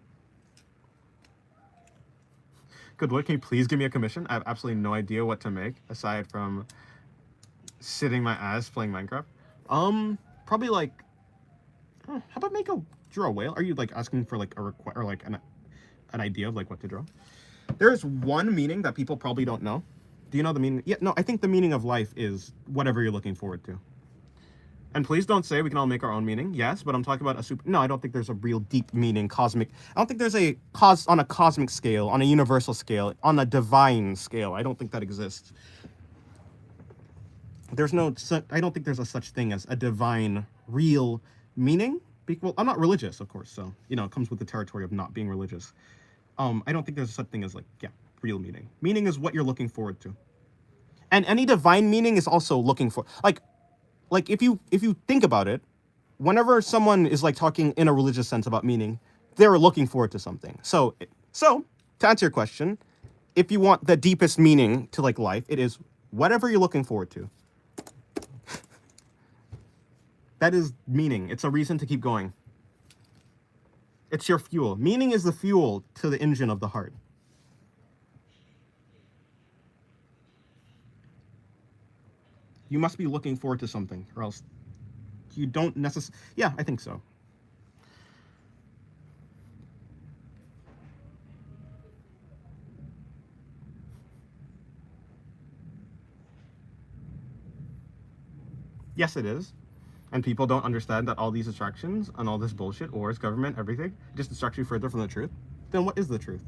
Good Lord, can you please give me a commission? I have absolutely no idea what to make aside from sitting my ass playing Minecraft. Probably like, how about draw a whale? Are you like asking for like a request or like an idea of like what to draw? There's one meaning that people probably don't know. Do you know the meaning? Yeah, no, I think the meaning of life is whatever you're looking forward to. And please don't say we can all make our own meaning. Yes, but I'm talking about no, I don't think there's a real deep meaning, cosmic. I don't think there's on a cosmic scale, on a universal scale, on a divine scale. I don't think that exists. I don't think there's a such thing as a divine, real meaning. Well, I'm not religious, of course, so, you know, it comes with the territory of not being religious. I don't think there's such thing as, like, yeah, real meaning. Meaning is what you're looking forward to. And any divine meaning is also looking for, like if you think about it, whenever someone is like talking in a religious sense about meaning, they're looking forward to something. So to answer your question, if you want the deepest meaning to like life, it is whatever you're looking forward to. That is meaning. It's a reason to keep going. It's your fuel. Meaning is the fuel to the engine of the heart. You must be looking forward to something, or else you don't necessarily... Yeah, I think so. Yes, it is. And people don't understand that all these distractions and all this bullshit, wars, government, everything, just distracts you further from the truth. Then what is the truth?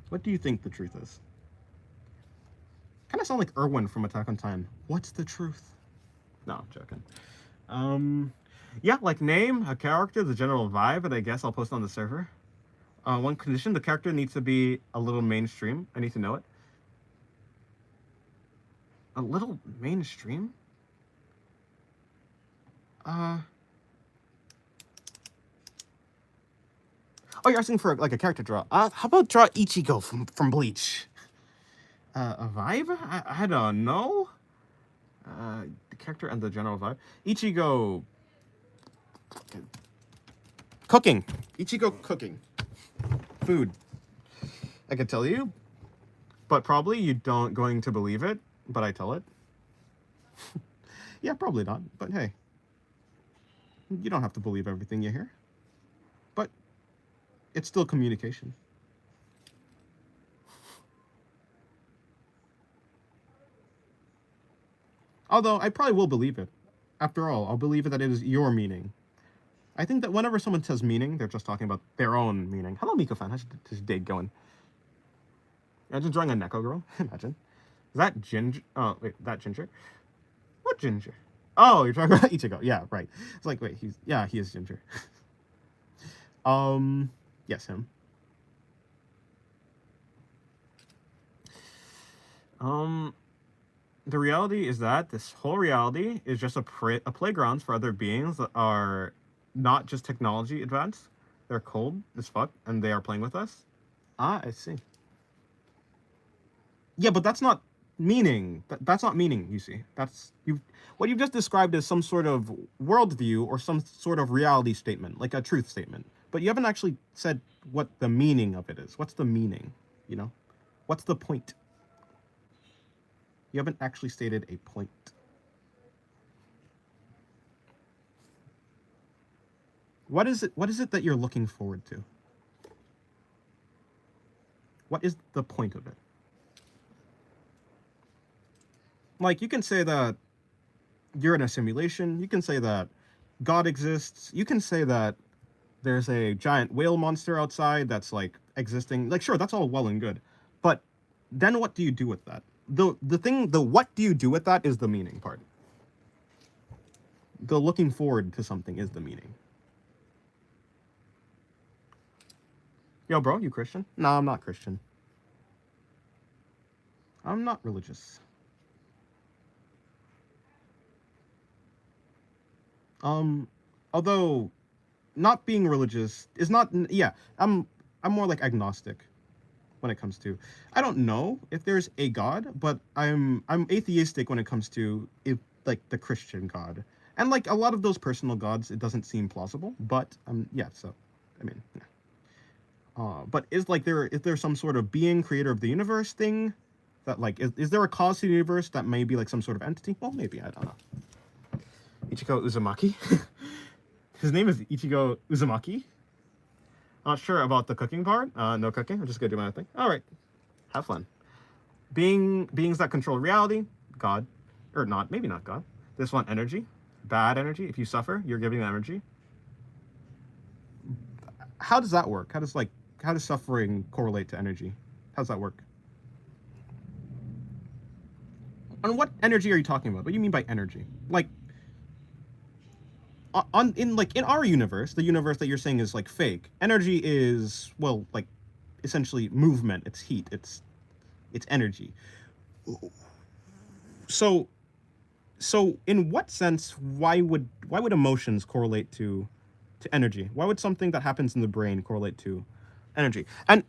What do you think the truth is? Kind of sound like Erwin from Attack on Titan. What's the truth? No, I'm joking. Yeah, like name, a character, the general vibe, and I guess I'll post on the server. One condition, the character needs to be a little mainstream. I need to know it. A little mainstream? Oh, you're asking for like a character draw. How about draw Ichigo from Bleach? A vibe? I don't know. The character and the general vibe. Ichigo. Cooking. Ichigo cooking. Food. I could tell you, but probably you don't going to believe it, but I tell it. Yeah, probably not, but hey, you don't have to believe everything you hear. But it's still communication. Although I probably will believe it. After all, I'll believe it that it is your meaning. I think that whenever someone says meaning, they're just talking about their own meaning. Hello, Miko-fan. How's your day going? Imagine drawing a Neko girl. Imagine. Is that Ginger? Oh, wait, that Ginger? What Ginger? Oh, you're talking about Ichigo. Yeah, right. It's like, wait, he is Ginger. Yes, him. The reality is that this whole reality is just a playground for other beings that are not just technology advanced. They're cold as fuck, and they are playing with us. Ah, I see. Yeah, but that's not meaning. That's not meaning, you see. What you've just described as some sort of worldview or some sort of reality statement, like a truth statement. But you haven't actually said what the meaning of it is. What's the meaning, you know? What's the point? You haven't actually stated a point. What is it that you're looking forward to? What is the point of it? Like, you can say that you're in a simulation. You can say that God exists. You can say that there's a giant whale monster outside that's, like, existing. Like, sure, that's all well and good. But then what do you do with that? The what do you do with that is the meaning part. The looking forward to something is the meaning. Yo, bro, you Christian? No, I'm not Christian. I'm not religious. Although not being religious is not, yeah, I'm more like agnostic when it comes to, I don't know if there's a God, but I'm atheistic when it comes to like the Christian God. And like a lot of those personal gods, it doesn't seem plausible, but yeah, so I mean, yeah. But is there some sort of being, creator of the universe thing that, like, is there a cause to the universe that may be like some sort of entity? Well, maybe, I don't know. Ichigo Uzumaki. His name is Ichigo Uzumaki. Not sure about the cooking part. No cooking. I'm just gonna do my own thing. All right, have fun. Beings that control reality, God, or not, maybe not God. This one, energy, bad energy. If you suffer, you're giving energy. How does that work? How does suffering correlate to energy? How does that work? And what energy are you talking about? What do you mean by energy? Like, in our universe, the universe that you're saying is like fake. Energy is, well, like, essentially movement. It's heat. It's energy. So in what sense, why would emotions correlate to energy? Why would something that happens in the brain correlate to energy? And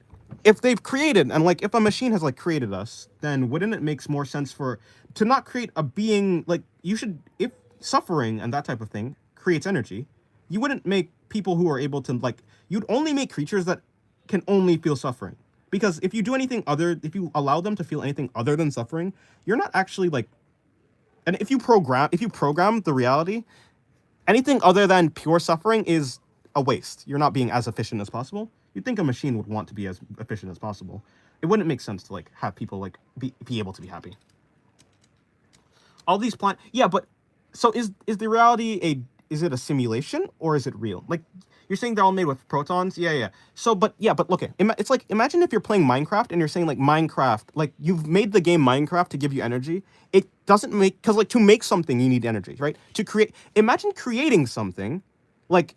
if they've created, and like, if a machine has like created us, then wouldn't it make more sense to not create a being? Like, you should, if suffering and that type of thing creates energy, you wouldn't make people who are able to, like, you'd only make creatures that can only feel suffering. Because if you do anything other, if you allow them to feel anything other than suffering, you're not actually like, and if you program the reality, anything other than pure suffering is a waste. You're not being as efficient as possible. You'd think a machine would want to be as efficient as possible. It wouldn't make sense to like have people like be able to be happy. All these yeah, but so is the reality is it a simulation or is it real? Like, you're saying they're all made with protons? Yeah. So, but look, it's like, imagine if you're playing Minecraft and you're saying like Minecraft, like you've made the game Minecraft to give you energy. It doesn't make, because like to make something you need energy, right? Imagine creating something like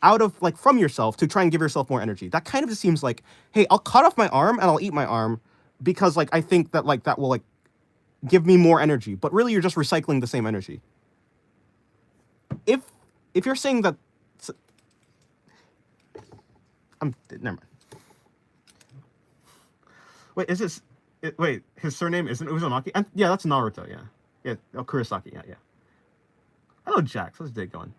out of like from yourself to try and give yourself more energy. That kind of just seems like, hey, I'll cut off my arm and I'll eat my arm because like I think that like that will like give me more energy. But really, you're just recycling the same energy. If you're saying that, never mind. Wait, wait, his surname isn't Uzumaki? And yeah, that's Naruto. Yeah, oh, Kurosaki. Yeah. Hello, Jax. How's the day going?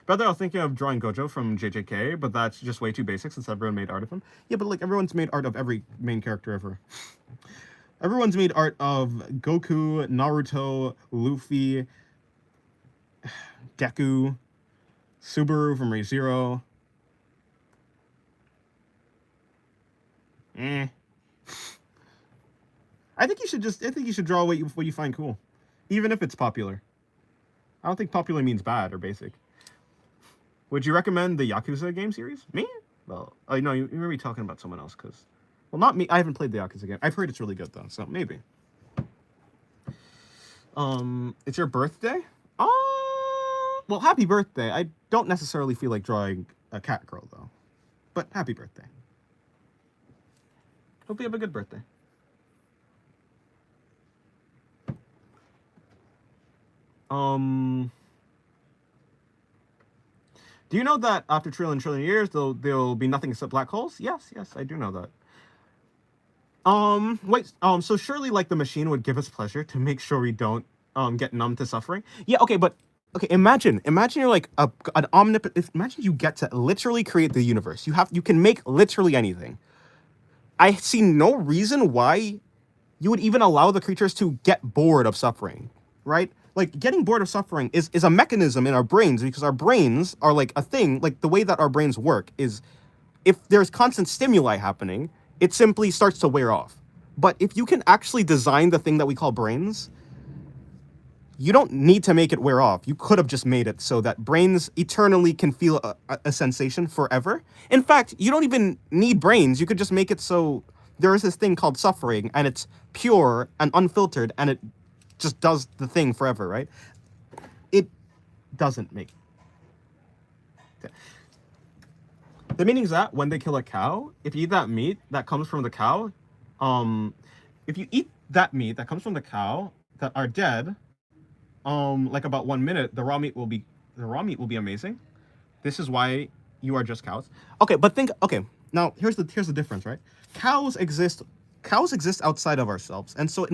Brother, I was thinking of drawing Gojo from JJK, but that's just way too basic since everyone made art of him. Yeah, but like everyone's made art of every main character ever. Everyone's made art of Goku, Naruto, Luffy, Deku, Subaru from Re:Zero. Eh. I think you should draw what you find cool, even if it's popular. I don't think popular means bad or basic. Would you recommend the Yakuza game series? Me? Well, oh no, you may be talking about someone else, because, well, not me. I haven't played the Yakuza game. I've heard it's really good though, so maybe. It's your birthday? Well, happy birthday. I don't necessarily feel like drawing a cat girl though, but happy birthday. Hope you have a good birthday. Do you know that after trillion years, there'll be nothing except black holes? Yes, I do know that. Wait, so surely, like, the machine would give us pleasure to make sure we don't, get numb to suffering? Yeah, okay, but, okay, imagine you're, like, an omnipotent, imagine you get to literally create the universe. You can make literally anything. I see no reason why you would even allow the creatures to get bored of suffering, right? Like, getting bored of suffering is a mechanism in our brains, because our brains are like a thing, like the way that our brains work is, if there's constant stimuli happening, it simply starts to wear off. But if you can actually design the thing that we call brains, you don't need to make it wear off. You could have just made it so that brains eternally can feel a sensation forever. In fact, you don't even need brains. You could just make it so there is this thing called suffering, and it's pure and unfiltered, and it just does the thing forever, right? It doesn't make... The meaning is that when they kill a cow, if you eat that meat that comes from the cow, if you eat that meat that comes from the cow that are dead, like about 1 minute, the raw meat will be amazing. This is why you are just cows. Okay, but okay, now here's the difference, right? Cows exist outside of ourselves, and so it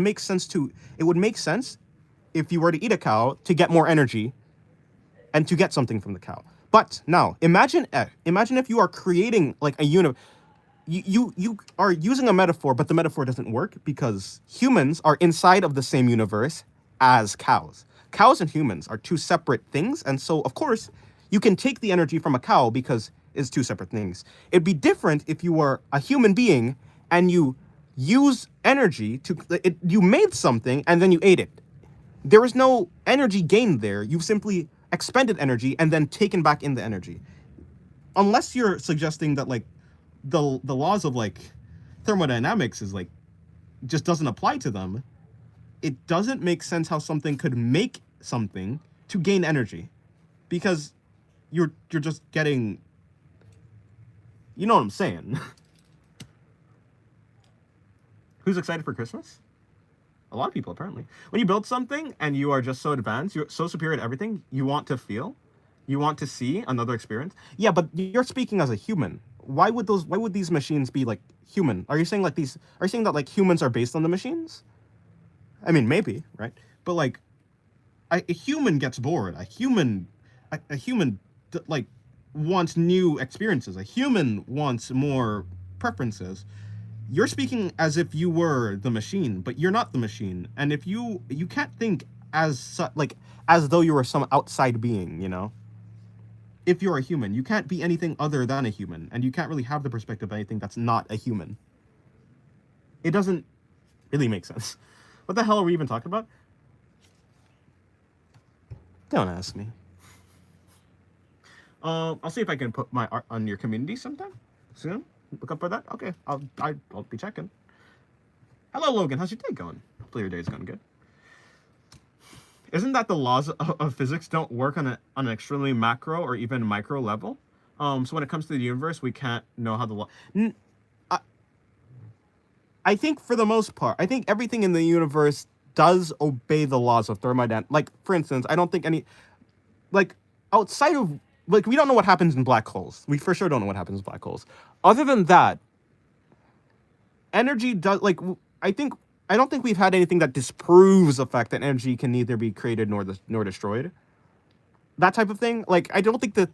would make sense if you were to eat a cow to get more energy and to get something from the cow. But now, imagine if you are creating like a universe. You are using a metaphor, but the metaphor doesn't work because humans are inside of the same universe as cows. Cows and humans are two separate things, and so, of course, you can take the energy from a cow because it's two separate things. It'd be different if you were a human being and you use energy you made something and then you ate it. There is no energy gained there. You've simply expended energy and then taken back in the energy. Unless you're suggesting that, like, the laws of, like, thermodynamics is, like, just doesn't apply to them, it doesn't make sense how something could make something to gain energy. Because you're just getting... You know what I'm saying. Who's excited for Christmas? A lot of people, apparently. When you build something and you are just so advanced, you're so superior at everything, you want to feel, you want to see another experience. Yeah, but you're speaking as a human. Why would these machines be like human? Are you saying that like humans are based on the machines? I mean, maybe, right? But like, a human gets bored. A human like wants new experiences. A human wants more preferences. You're speaking as if you were the machine, but you're not the machine. And if you can't think as though you were some outside being, you know? If you're a human, you can't be anything other than a human, and you can't really have the perspective of anything that's not a human. It doesn't really make sense. What the hell are we even talking about? Don't ask me. I'll see if I can put my art on your community sometime soon. Look up for that. Okay, I'll be checking. Hello, Logan. How's your day going? Hopefully your day's going good. Isn't that the laws of physics don't work on an extremely macro or even micro level? So when it comes to the universe, we can't know how the law... I think for the most part, I think everything in the universe does obey the laws of thermodynamics. Like, for instance, I don't think any... Like, outside of... Like, we don't know what happens in black holes. We for sure don't know what happens in black holes. Other than that, energy does... Like, I don't think we've had anything that disproves the fact that energy can neither be created nor destroyed. that type of thing. Like, I don't think the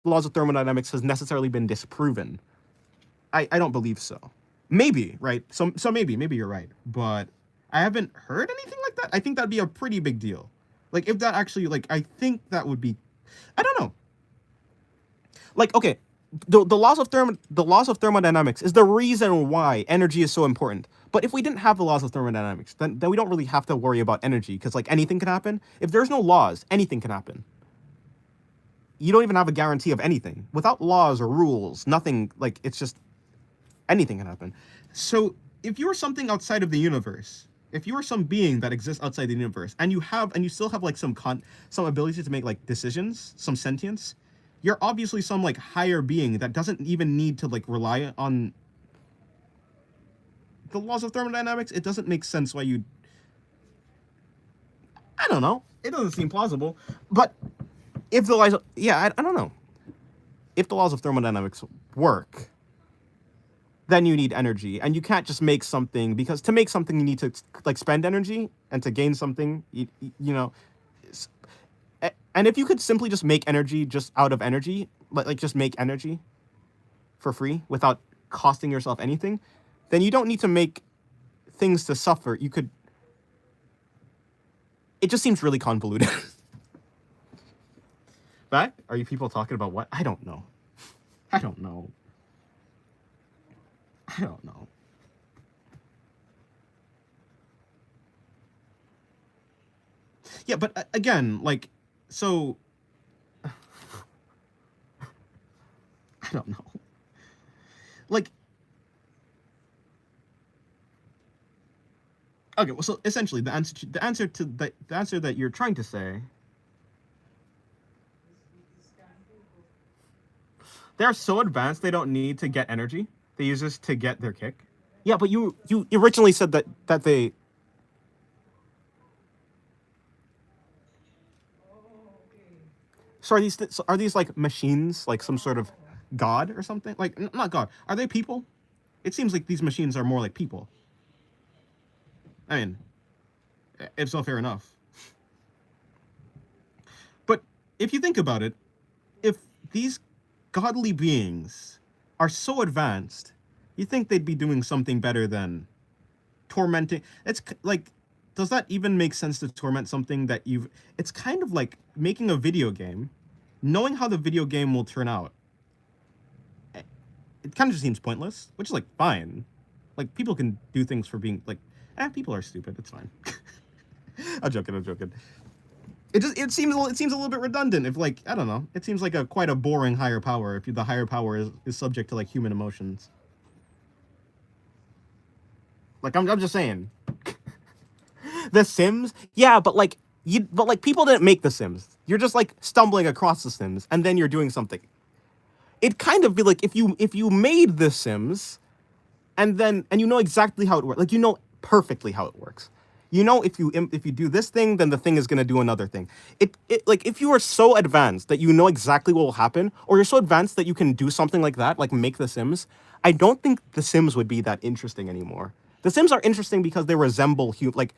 laws of thermodynamics has necessarily been disproven. I don't believe so. Maybe, right? So maybe you're right, but I haven't heard anything like that. I think that'd be a pretty big deal. Like, if that actually, like, I think that would be, I don't know. Like, okay, the laws of thermodynamics is the reason why energy is so important. But if we didn't have the laws of thermodynamics, then we don't really have to worry about energy, because like anything can happen. If there's no laws, anything can happen. You don't even have a guarantee of anything. Without laws or rules, nothing, like, it's just anything can happen. So if you're something outside of the universe, if you are some being that exists outside the universe, and you still have like some ability to make like decisions, some sentience, you're obviously some like higher being that doesn't even need to like rely on the laws of thermodynamics. It doesn't make sense why you, I don't know. It doesn't seem plausible. But if the laws, yeah, I don't know. If the laws of thermodynamics work, then you need energy, and you can't just make something, because to make something you need to like spend energy, and to gain something, you know. And if you could simply just make energy just out of energy, like just make energy for free without costing yourself anything, then you don't need to make things to suffer. You could. It just seems really convoluted. But are you people talking about what? I don't know. I don't know. I don't know. Yeah, but again, like, so I don't know. Like, okay, well, so essentially, the answer that you're trying to say, they're so advanced they don't need to get energy. They use this to get their kick. Yeah, but you originally said that they. So are these like machines, like some sort of god or something? Like, not god. Are they people? It seems like these machines are more like people. I mean, if so, fair enough. But if you think about it, if these godly beings are so advanced, you think they'd be doing something better than tormenting. It's like, does that even make sense to torment something that you've. It's kind of like making a video game, knowing how the video game will turn out. It kind of just seems pointless, which is like fine. Like, people can do things for being like, people are stupid. It's fine. I'm joking. It seems a little bit redundant. If, like, I don't know, it seems like quite a boring higher power if the higher power is subject to like human emotions. Like, I'm just saying. The Sims, yeah, but like people didn't make The Sims. You're just like stumbling across The Sims, and then you're doing something. It kind of be like if you made The Sims, and you know exactly how it works. Like, you know perfectly how it works. You know, if you do this thing, then the thing is gonna do another thing. It like, if you are so advanced that you know exactly what will happen, or you're so advanced that you can do something like that, like make The Sims, I don't think The Sims would be that interesting anymore. The Sims are interesting because they resemble like,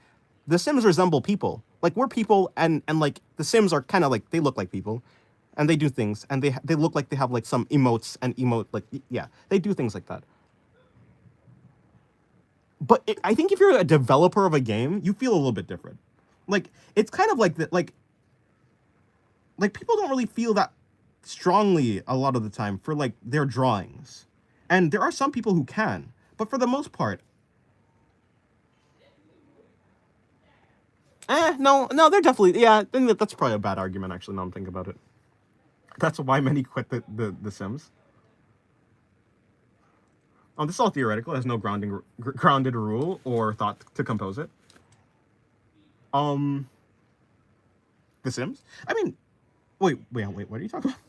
The Sims resemble people. Like, we're people, and like The Sims are kind of like, they look like people, and they do things, and they look like they have like some emotes and emote, like, yeah, they do things like that. But I think if you're a developer of a game, you feel a little bit different. Like, it's kind of like that. Like people don't really feel that strongly a lot of the time for like their drawings, and there are some people who can, but for the most part, no, they're definitely, yeah. I think that's probably a bad argument, actually. Now I'm thinking about it. That's why many quit the Sims. This is all theoretical. It has no grounded rule or thought to compose it. Um, The Sims. I mean, wait. What are you talking about?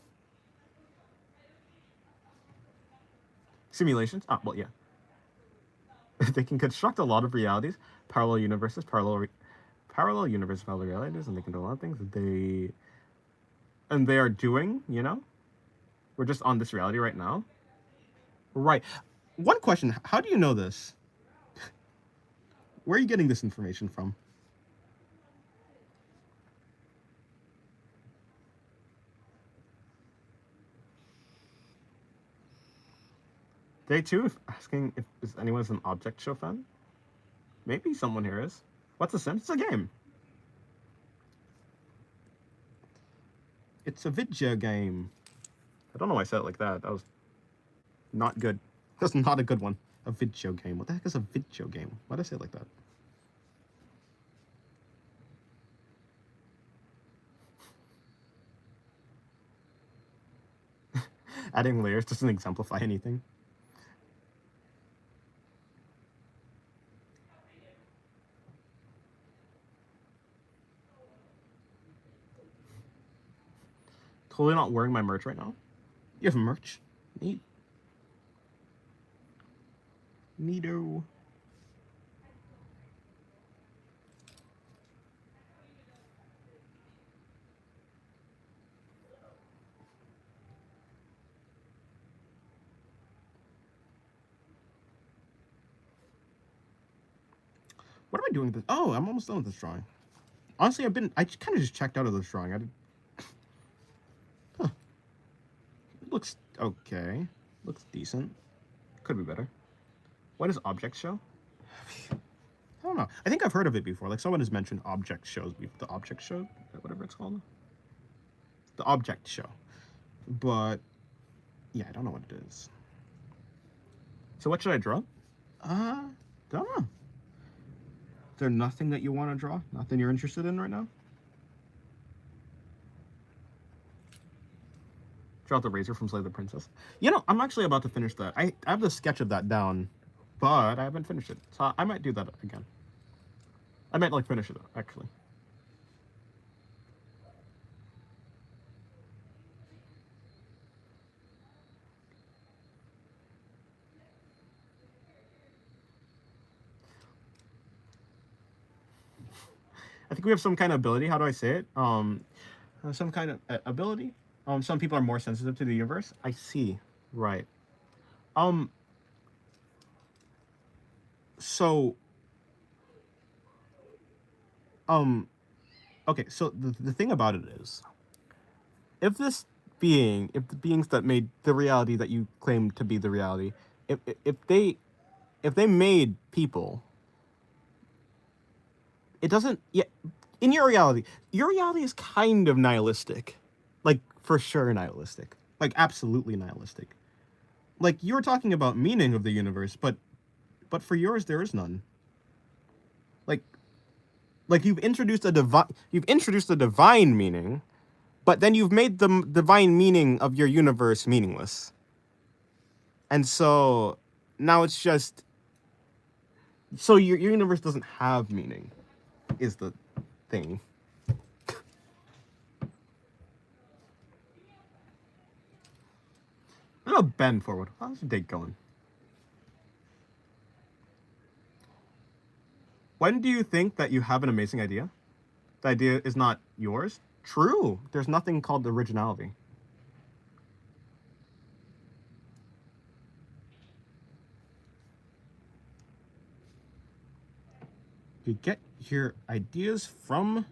Simulations. Well, yeah. They can construct a lot of realities, parallel universes, parallel universe, parallel realities, and they can do a lot of things. They are doing. We're just on this reality right now. Right. One question: how do you know this? Where are you getting this information from? Day 2, asking if is anyone's an object show fan? Maybe someone here is. What's a sim? It's a game. It's a video game. I don't know why I said it like that. That was not good. That's not a good one. A video game. What the heck is a video game? Why did I say it like that? Adding layers doesn't exemplify anything. Totally not wearing my merch right now. You have merch? Neat. Neato. What am I doing with this? Oh, I'm almost done with this drawing. Honestly, I kind of just checked out of this drawing. I did. Huh. It looks okay. Looks decent. Could be better. What is object show? I don't know. I think I've heard of it before. Like someone has mentioned object shows before. The object show, whatever it's called. The object show. But yeah, I don't know what it is. So what should I draw? Don't know. Is there nothing that you want to draw? Nothing you're interested in right now? Draw out the razor from Slay the Princess. You know, I'm actually about to finish that. I have the sketch of that down, but I haven't finished it. So I might do that again. I might like finish it actually. I think we have some kind of ability. How do I say it? Some kind of ability. Some people are more sensitive to the universe. I see. Right. So. Okay. So the thing about it is, if the beings that made the reality that you claim to be the reality, if they made people, it doesn't. Yeah. In your reality is kind of nihilistic, like for sure nihilistic, like absolutely nihilistic. Like you were talking about meaning of the universe, but for yours there is none. Like you've introduced a divine meaning, but then you've made the divine meaning of your universe meaningless. And so now it's just so your universe doesn't have meaning is the thing. I'm gonna bend forward. How's the date going? When do you think that you have an amazing idea? The idea is not yours? True. There's nothing called originality. You get your ideas from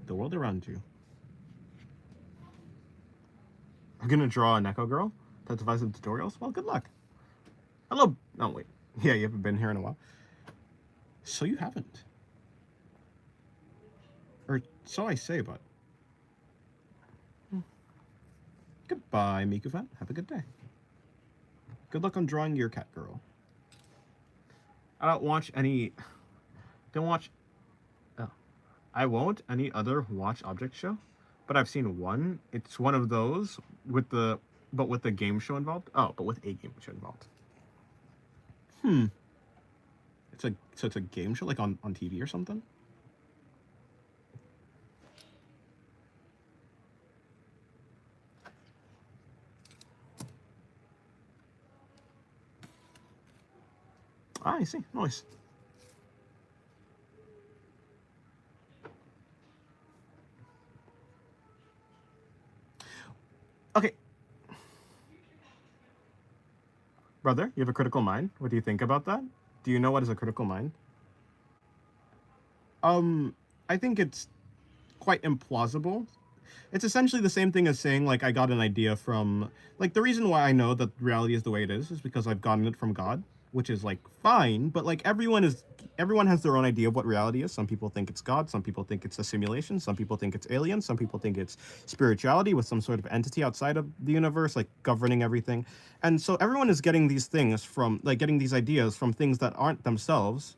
the world around you. I'm gonna draw an Echo Girl that devises some tutorials. Well, good luck. Hello. Oh, wait. Yeah, you haven't been here in a while. So you haven't. Or so I say, but. Goodbye, Miku-fan. Have a good day. Good luck on drawing your cat girl. I don't watch any. Don't watch. Oh. I won't any other watch object show, but I've seen one. It's one of those with the game show involved. Oh, but with a game show involved. It's a game show like on TV or something. Ah, I see. Nice. Okay. Brother, you have a critical mind. What do you think about that? Do you know what is a critical mind? I think it's quite implausible It's essentially the same thing as saying, like, I got an idea from, like, the reason why I know that reality is the way it is because I've gotten it from God, which is, like, fine, but, like, everyone has their own idea of what reality is. Some people think it's God, some people think it's a simulation, some people think it's aliens, some people think it's spirituality with some sort of entity outside of the universe, like, governing everything. And so everyone is getting these things from, like, getting these ideas from things that aren't themselves,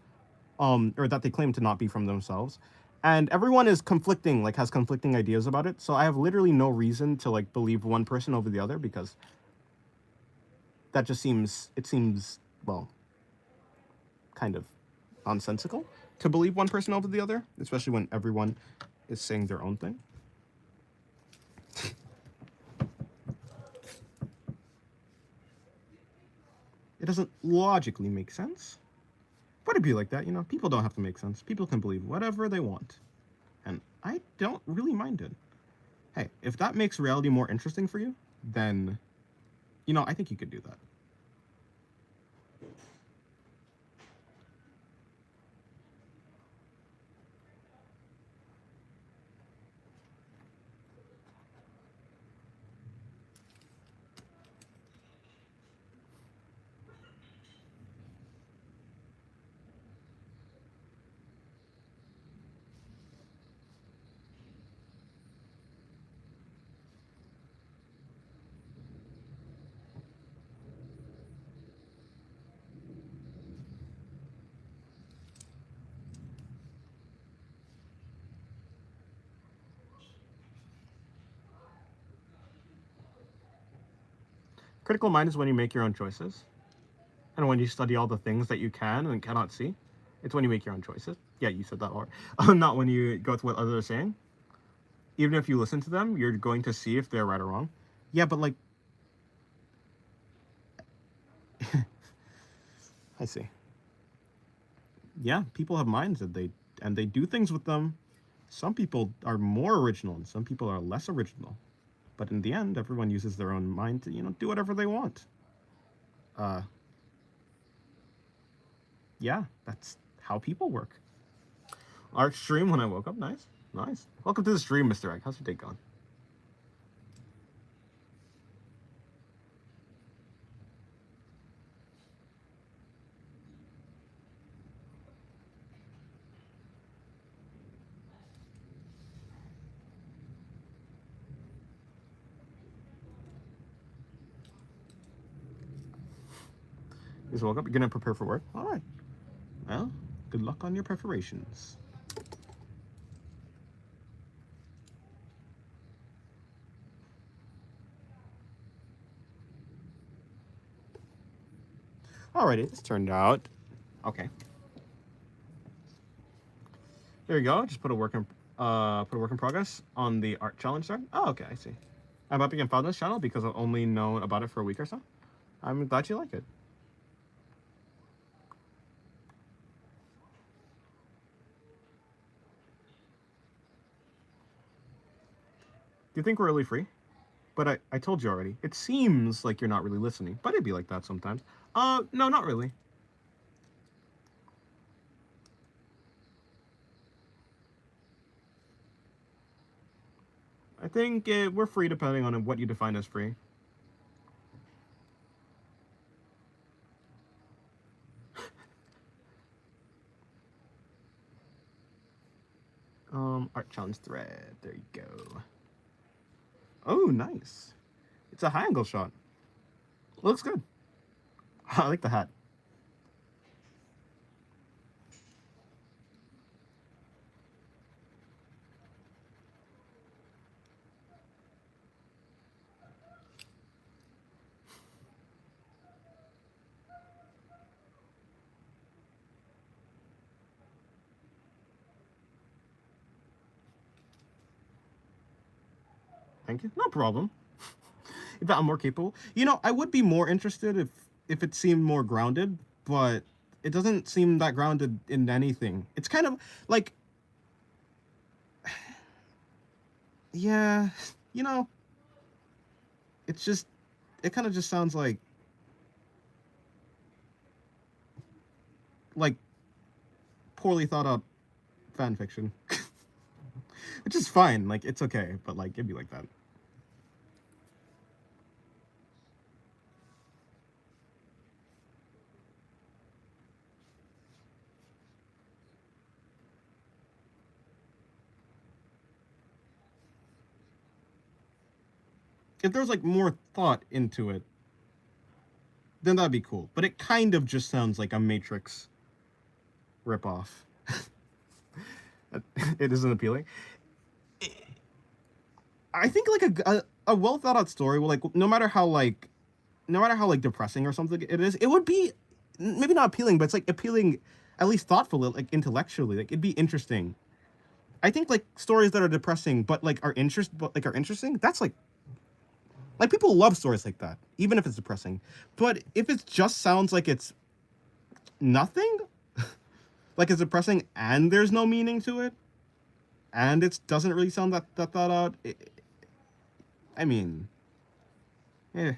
or that they claim to not be from themselves. And everyone is conflicting, like has conflicting ideas about it. So I have literally no reason to like believe one person over the other because that just seems, well, kind of nonsensical to believe one person over the other, especially when everyone is saying their own thing. It doesn't logically make sense. But it'd be like that, you know? People don't have to make sense. People can believe whatever they want. And I don't really mind it. Hey, if that makes reality more interesting for you, then, you know, I think you could do that. Critical mind is when you make your own choices. And when you study all the things that you can and cannot see, it's when you make your own choices. Yeah, you said that, or not when you go with what others are saying. Even if you listen to them, you're going to see if they're right or wrong. Yeah, but like, I see. Yeah, people have minds and they do things with them. Some people are more original and some people are less original. But in the end, everyone uses their own mind to, you know, do whatever they want. Uh, yeah, that's how people work. Art stream when I woke up. Nice. Nice. Welcome to the stream, Mr. Egg. How's your day going? You just woke up. You're gonna prepare for work. All right. Well, good luck on your preparations. Alrighty, it's turned out. Okay. There you go. Just put a work in progress on the art challenge there. Oh, okay, I see. I'm about to get found on this channel because I've only known about it for a week or so. I'm glad you like it. Do you think we're really free? But I told you already. It seems like you're not really listening, but it'd be like that sometimes. No, not really. I think we're free depending on what you define as free. Art challenge thread. There you go. Oh, nice. It's a high angle shot. Looks good. I like the hat. Thank you. No problem. If I'm more capable, you know, I would be more interested if it seemed more grounded, but it doesn't seem that grounded in anything. It's kind of like, yeah, you know, it's just, it kind of just sounds like poorly thought out fan fiction. which is fine. Like it's okay, but like it'd be like that. If there's like more thought into it, then that'd be cool. But it kind of just sounds like a Matrix ripoff. It isn't appealing. I think like a well thought out story will like no matter how like depressing or something it is, it would be maybe not appealing, but it's like appealing at least thoughtfully, like intellectually. Like it'd be interesting. I think like stories that are depressing but are interesting. That's like people love stories like that, even if it's depressing. But if it just sounds like it's nothing, like it's depressing and there's no meaning to it, and it doesn't really sound that thought out. I mean, eh.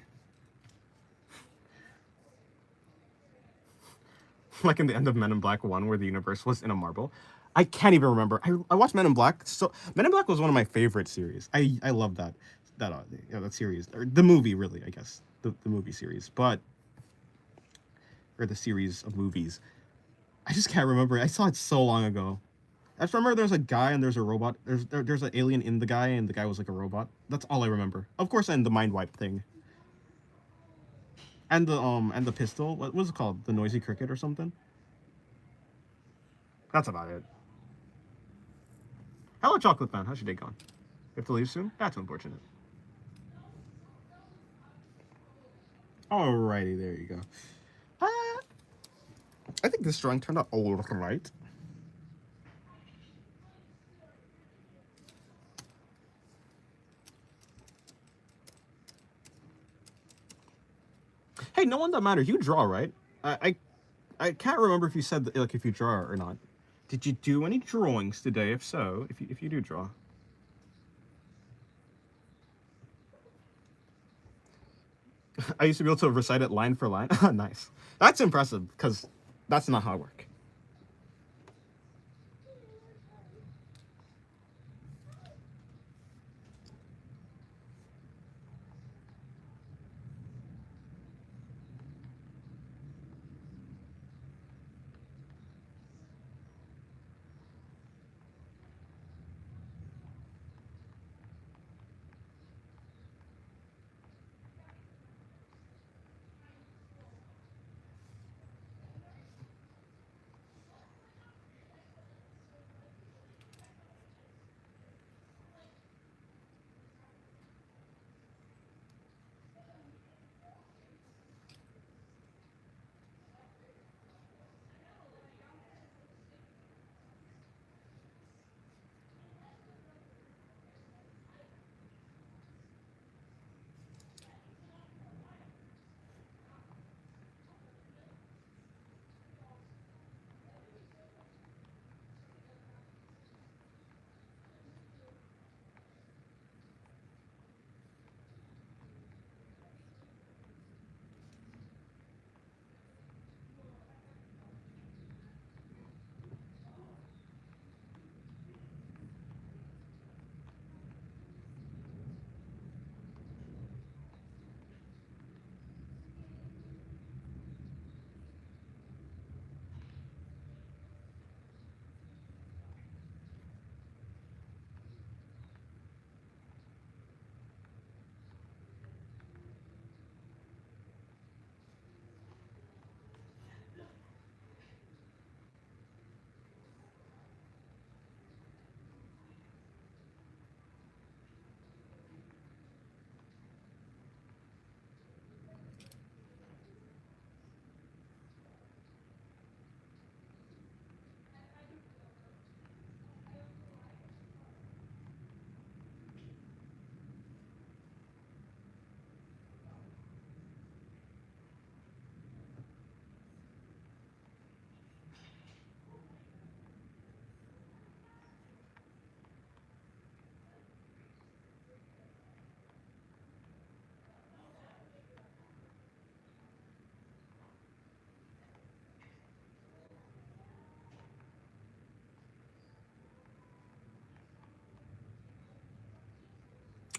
Like in the end of Men in Black 1 where the universe was in a marble. I can't even remember. I watched Men in Black. So Men in Black was one of my favorite series. I love that series, or the movie really, I guess. The movie series. But or the series of movies. I just can't remember. I saw it so long ago. I just remember there's a guy and there's a robot. There's an alien in the guy and the guy was like a robot. That's all I remember. Of course, and the mind wipe thing. And the pistol. What was it called? The noisy cricket or something? That's about it. Hello, Chocolate Man. How's your day going? You have to leave soon? That's unfortunate. Alrighty, there you go. I think this drawing turned out all right. Hey, no one that matters. You draw, right? I can't remember if you said that, like if you draw or not. Did you do any drawings today? If so, if you do draw, I used to be able to recite it line for line. Nice. That's impressive because that's not how I work.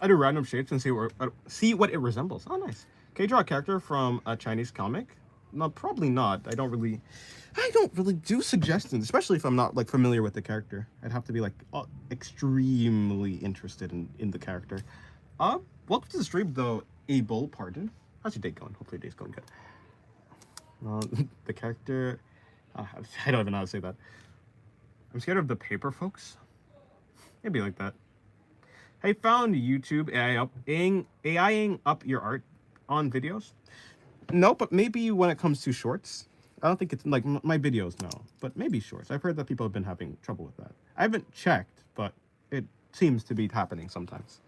I do random shapes and see what it resembles. Oh, nice. Can you draw a character from a Chinese comic? No, probably not. I don't really do suggestions, especially if I'm not like familiar with the character. I'd have to be like extremely interested in the character. Welcome to the stream, though. Abel, pardon. How's your day going? Hopefully your day's going good. The character, I don't even know how to say that. I'm scared of the paper folks. Maybe like that. I found YouTube AIing up your art on videos. No, but maybe when it comes to shorts. I don't think it's like my videos, no. But maybe shorts. I've heard that people have been having trouble with that. I haven't checked, but it seems to be happening sometimes.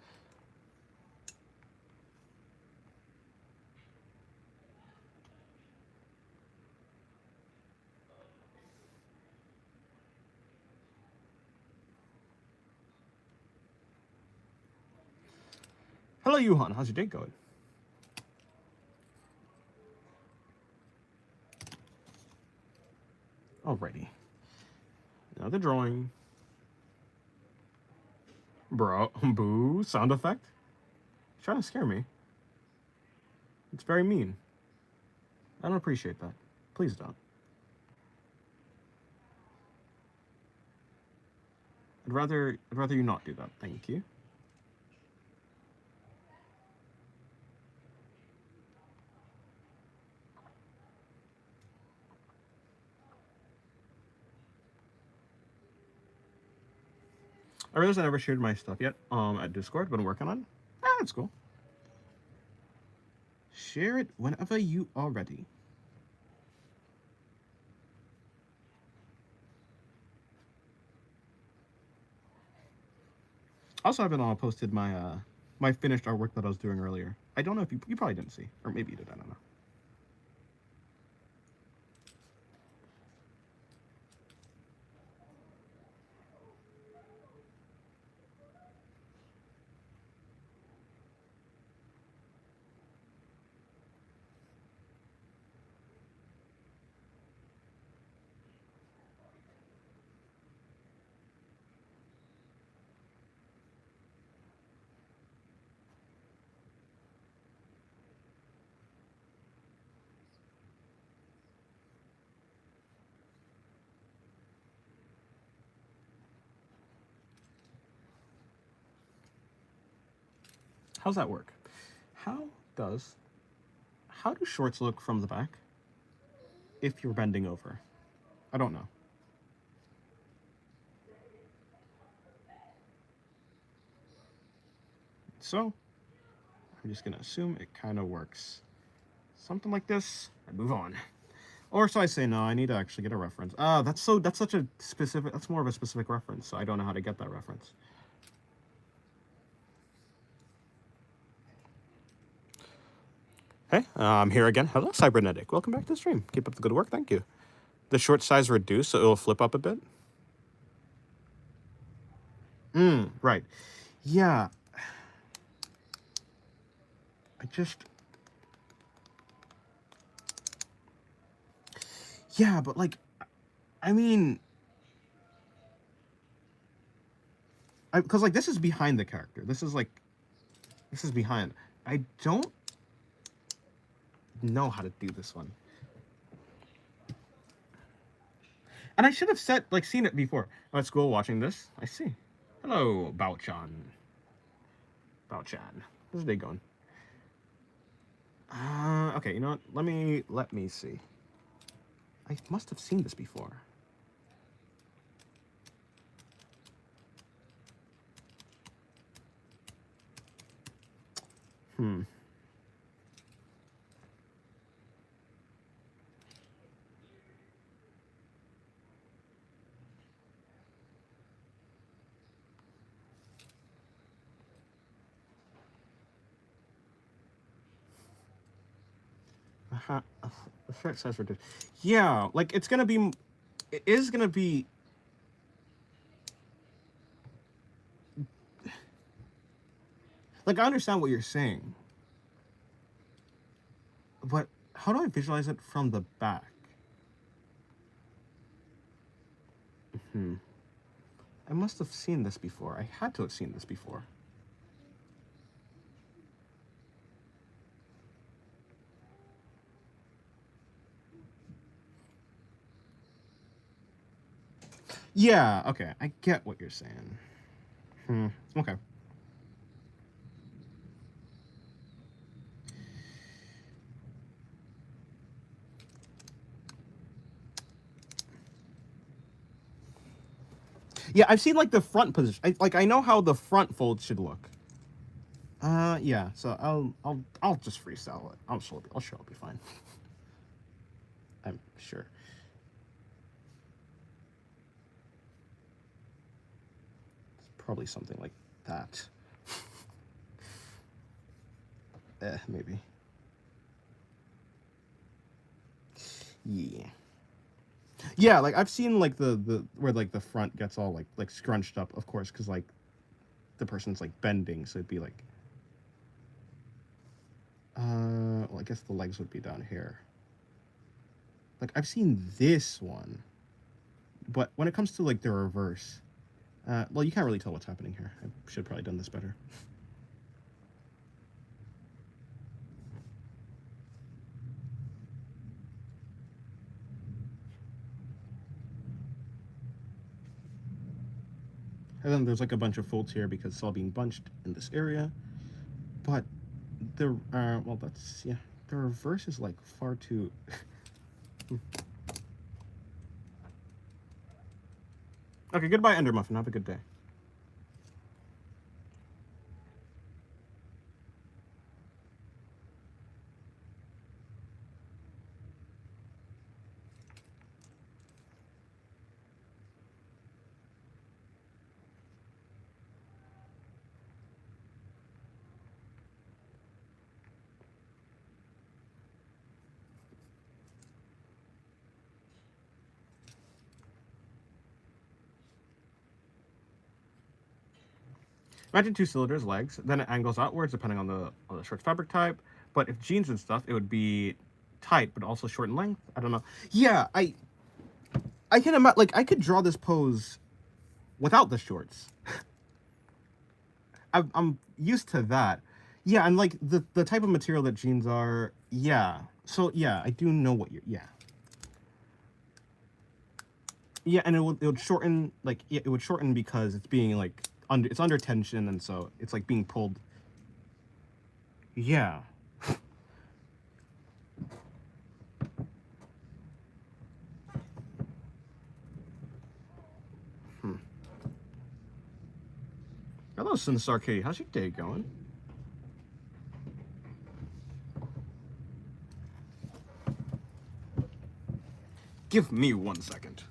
Hello, Yuhan. How's your day going? Alrighty. Another drawing. Bro, boo, sound effect? Trying to scare me. It's very mean. I don't appreciate that. Please don't. I'd rather you not do that. Thank you. I realized I never shared my stuff yet. At Discord, been working on. That's cool. Share it whenever you are ready. Also, I haven't posted my my finished artwork that I was doing earlier. I don't know if you probably didn't see, or maybe you did. I don't know. How's that work? How do shorts look from the back if you're bending over? I don't know. So, I'm just gonna assume it kind of works. Something like this, and move on. Or so I say, no, I need to actually get a reference. That's such a specific, that's more of a specific reference, so I don't know how to get that reference. Hey, I'm here again. Hello, Cybernetic. Welcome back to the stream. Keep up the good work. Thank you. The short size reduced, so it'll flip up a bit. Right. Yeah. Yeah, but like, I mean, because like this is behind the character. This is behind. I don't know how to do this one. And I should have seen it before. I'm at school watching this. I see. Hello, Bao-chan. Bao-chan. How's the day going? Okay, you know what? Let me see. I must have seen this before. The shirt size reduced. Yeah, like it is gonna be. Like I understand what you're saying, but how do I visualize it from the back? I must have seen this before. I had to have seen this before. Yeah, okay, I get what you're saying. Okay. Yeah, I've seen like the front position. I know how the front fold should look. Yeah. So I'll just freestyle it. I'll sure I'll be fine. I'm sure. It's probably something like that. Maybe. Yeah. Yeah, like I've seen like the where like the front gets all like scrunched up, of course, because like the person's like bending, so it'd be like well, I guess the legs would be down here. Like I've seen this one, but when it comes to like the reverse, well, you can't really tell what's happening here. I should have probably done this better. And then there's like a bunch of folds here because it's all being bunched in this area. But the well, that's yeah. The reverse is like far too. Okay, goodbye, Ender Muffin. Have a good day. Imagine two cylinders, legs, then it angles outwards depending on the short's fabric type. But if jeans and stuff, it would be tight but also short in length. I don't know. Yeah, I can imagine like I could draw this pose without the shorts. I'm used to that. Yeah, and like the type of material that jeans are. Yeah. So yeah, I do know what you're. Yeah. Yeah, and it would shorten like yeah, it would shorten because it's being like under tension, and so it's like being pulled. Yeah. Hmm. Hello, Sinstar Katie. How's your day going? Give me 1 second.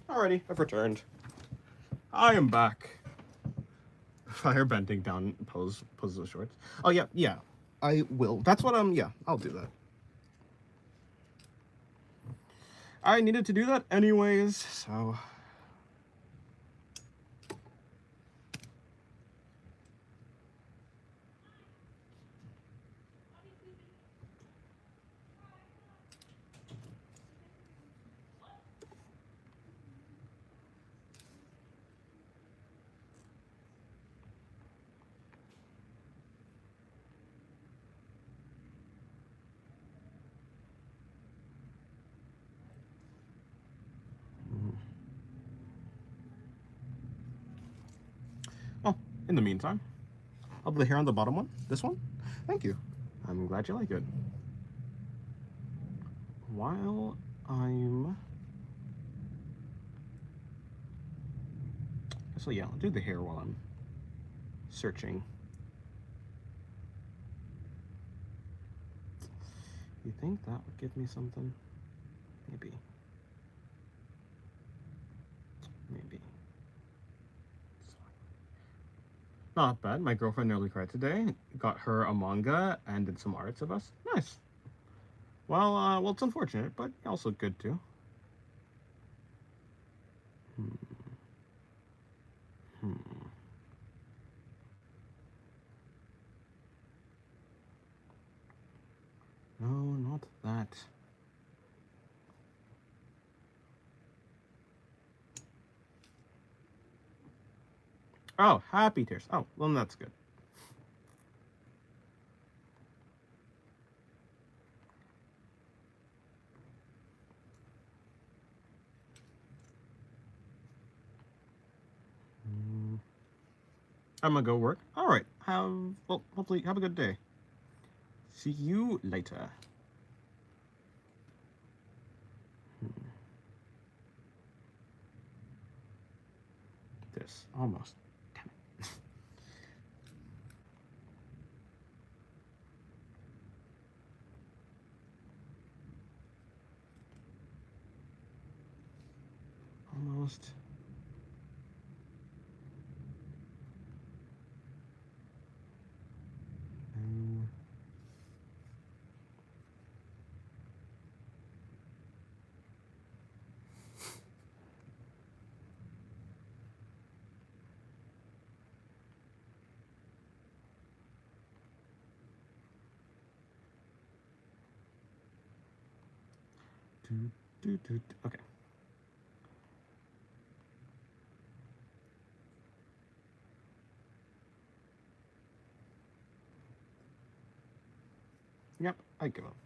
Alrighty, I've returned. I am back. Fire bending down pose those shorts. Oh yeah, yeah. I will. That's what I'm. Yeah, I'll do that. I needed to do that anyways, so. Oh, in the meantime, I'll do the hair on the bottom one. This one. Thank you. I'm glad you like it. While I'm. So yeah, I'll do the hair while I'm searching. You think that would give me something? Maybe. Maybe. Not bad. My girlfriend nearly cried today. Got her a manga and did some arts of us. Nice. Well, it's unfortunate, but also good too. Hmm. Hmm. No, not that. Oh, happy tears. Oh, well, that's good. I'm gonna go work. All right. Well, hopefully have a good day. See you later. This almost. Damn it. Almost. No. Okay. Yep, I give up.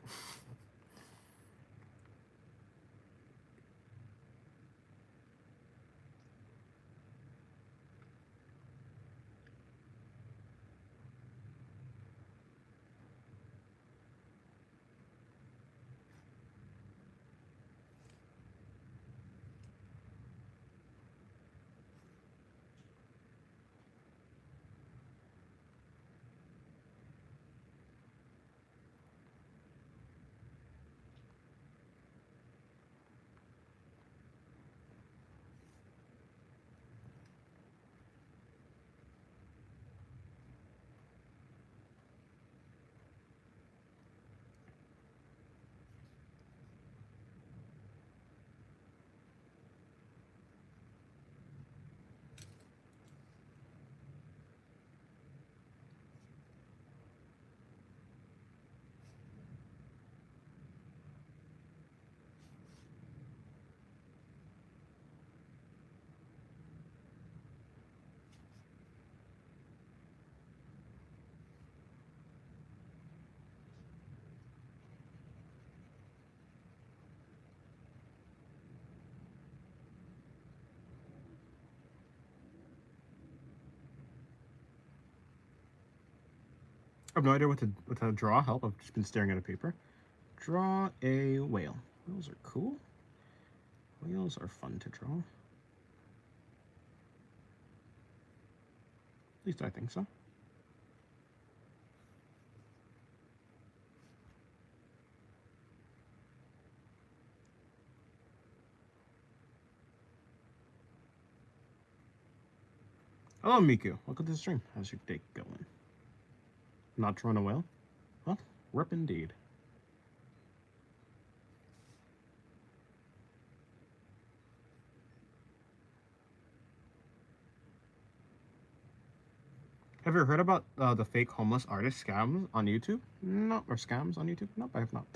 I have no idea what to draw. Help. I've just been staring at a paper. Draw a whale. Whales are cool. Whales are fun to draw. At least I think so. Hello, Miku. Welcome to the stream. How's your day going? Not drawing a whale? Well, rip indeed. Have you heard about the fake homeless artist scams on YouTube? No, or scams on YouTube? Nope, I have not.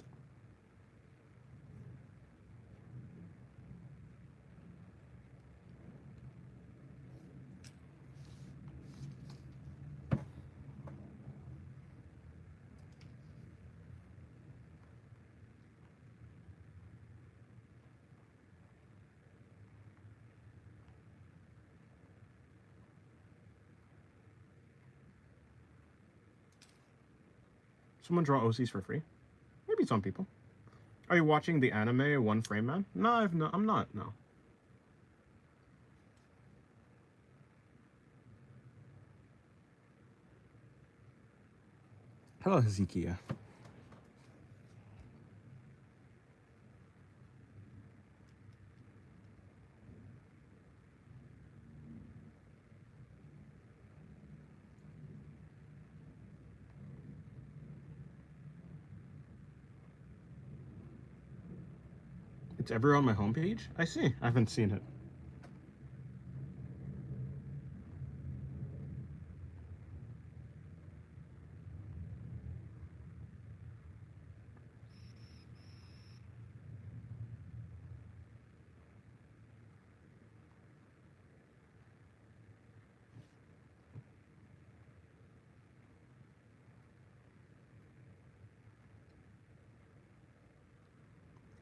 Someone draw OCs for free? Maybe some people. Are you watching the anime One Frame Man? No, I'm not. No. Hello, Hezekiah. It's ever on my homepage? I see. I haven't seen it.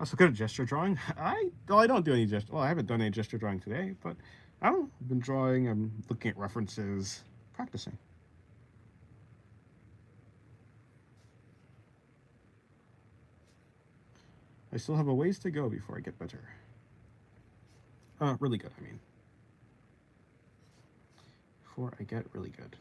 Also good at gesture drawing. I don't do any gesture. Well, I haven't done any gesture drawing today, but I don't know. I've been drawing. I'm looking at references, practicing. I still have a ways to go before I get better. Really good. I mean, before I get really good.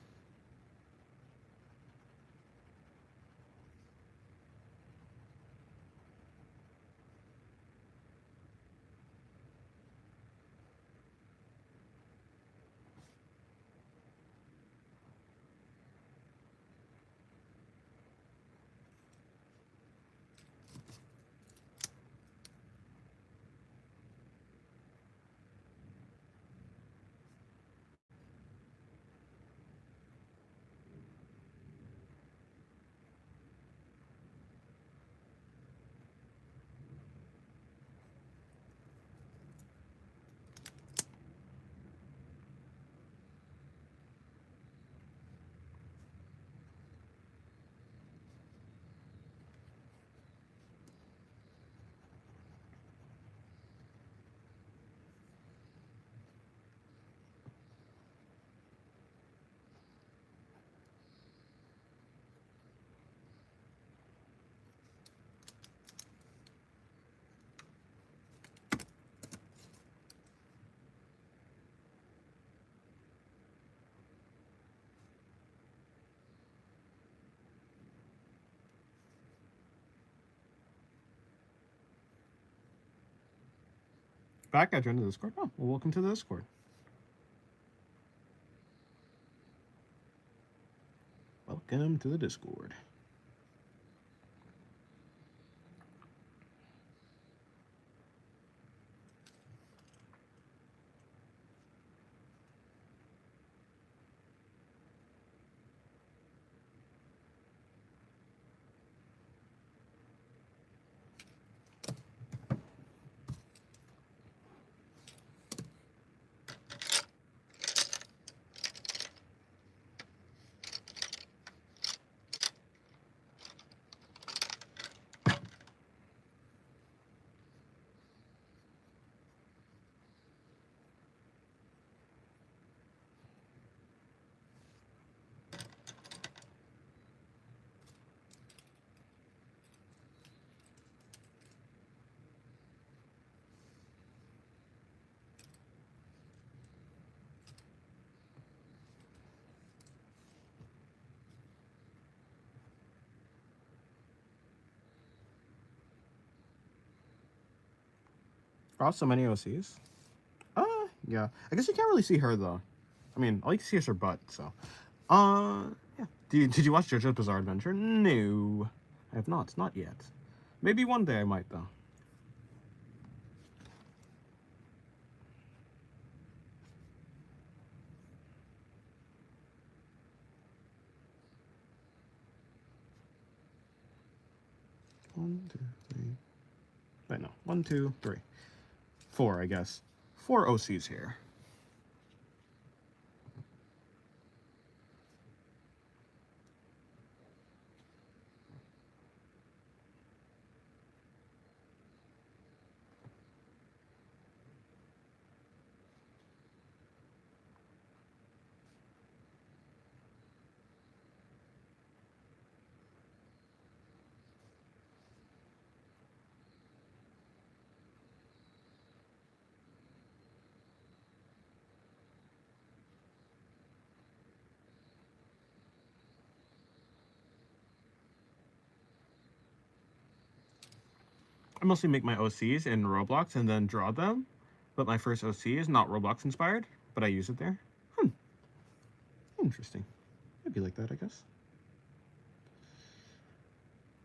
Back, I joined the Discord. Oh, well, welcome to the Discord. Welcome to the Discord. Oh, so many OCs. Yeah. I guess you can't really see her though. I mean, all you can see is her butt. So, yeah. Did you watch JoJo's Bizarre Adventure? No, I have not. Not yet. Maybe one day I might though. One, two, three. Wait, no. One, two, three. Four, I guess. Four OCs here. I mostly make my OCs in Roblox and then draw them. But my first OC is not Roblox inspired, but I use it there. Interesting. It'd be like that, I guess.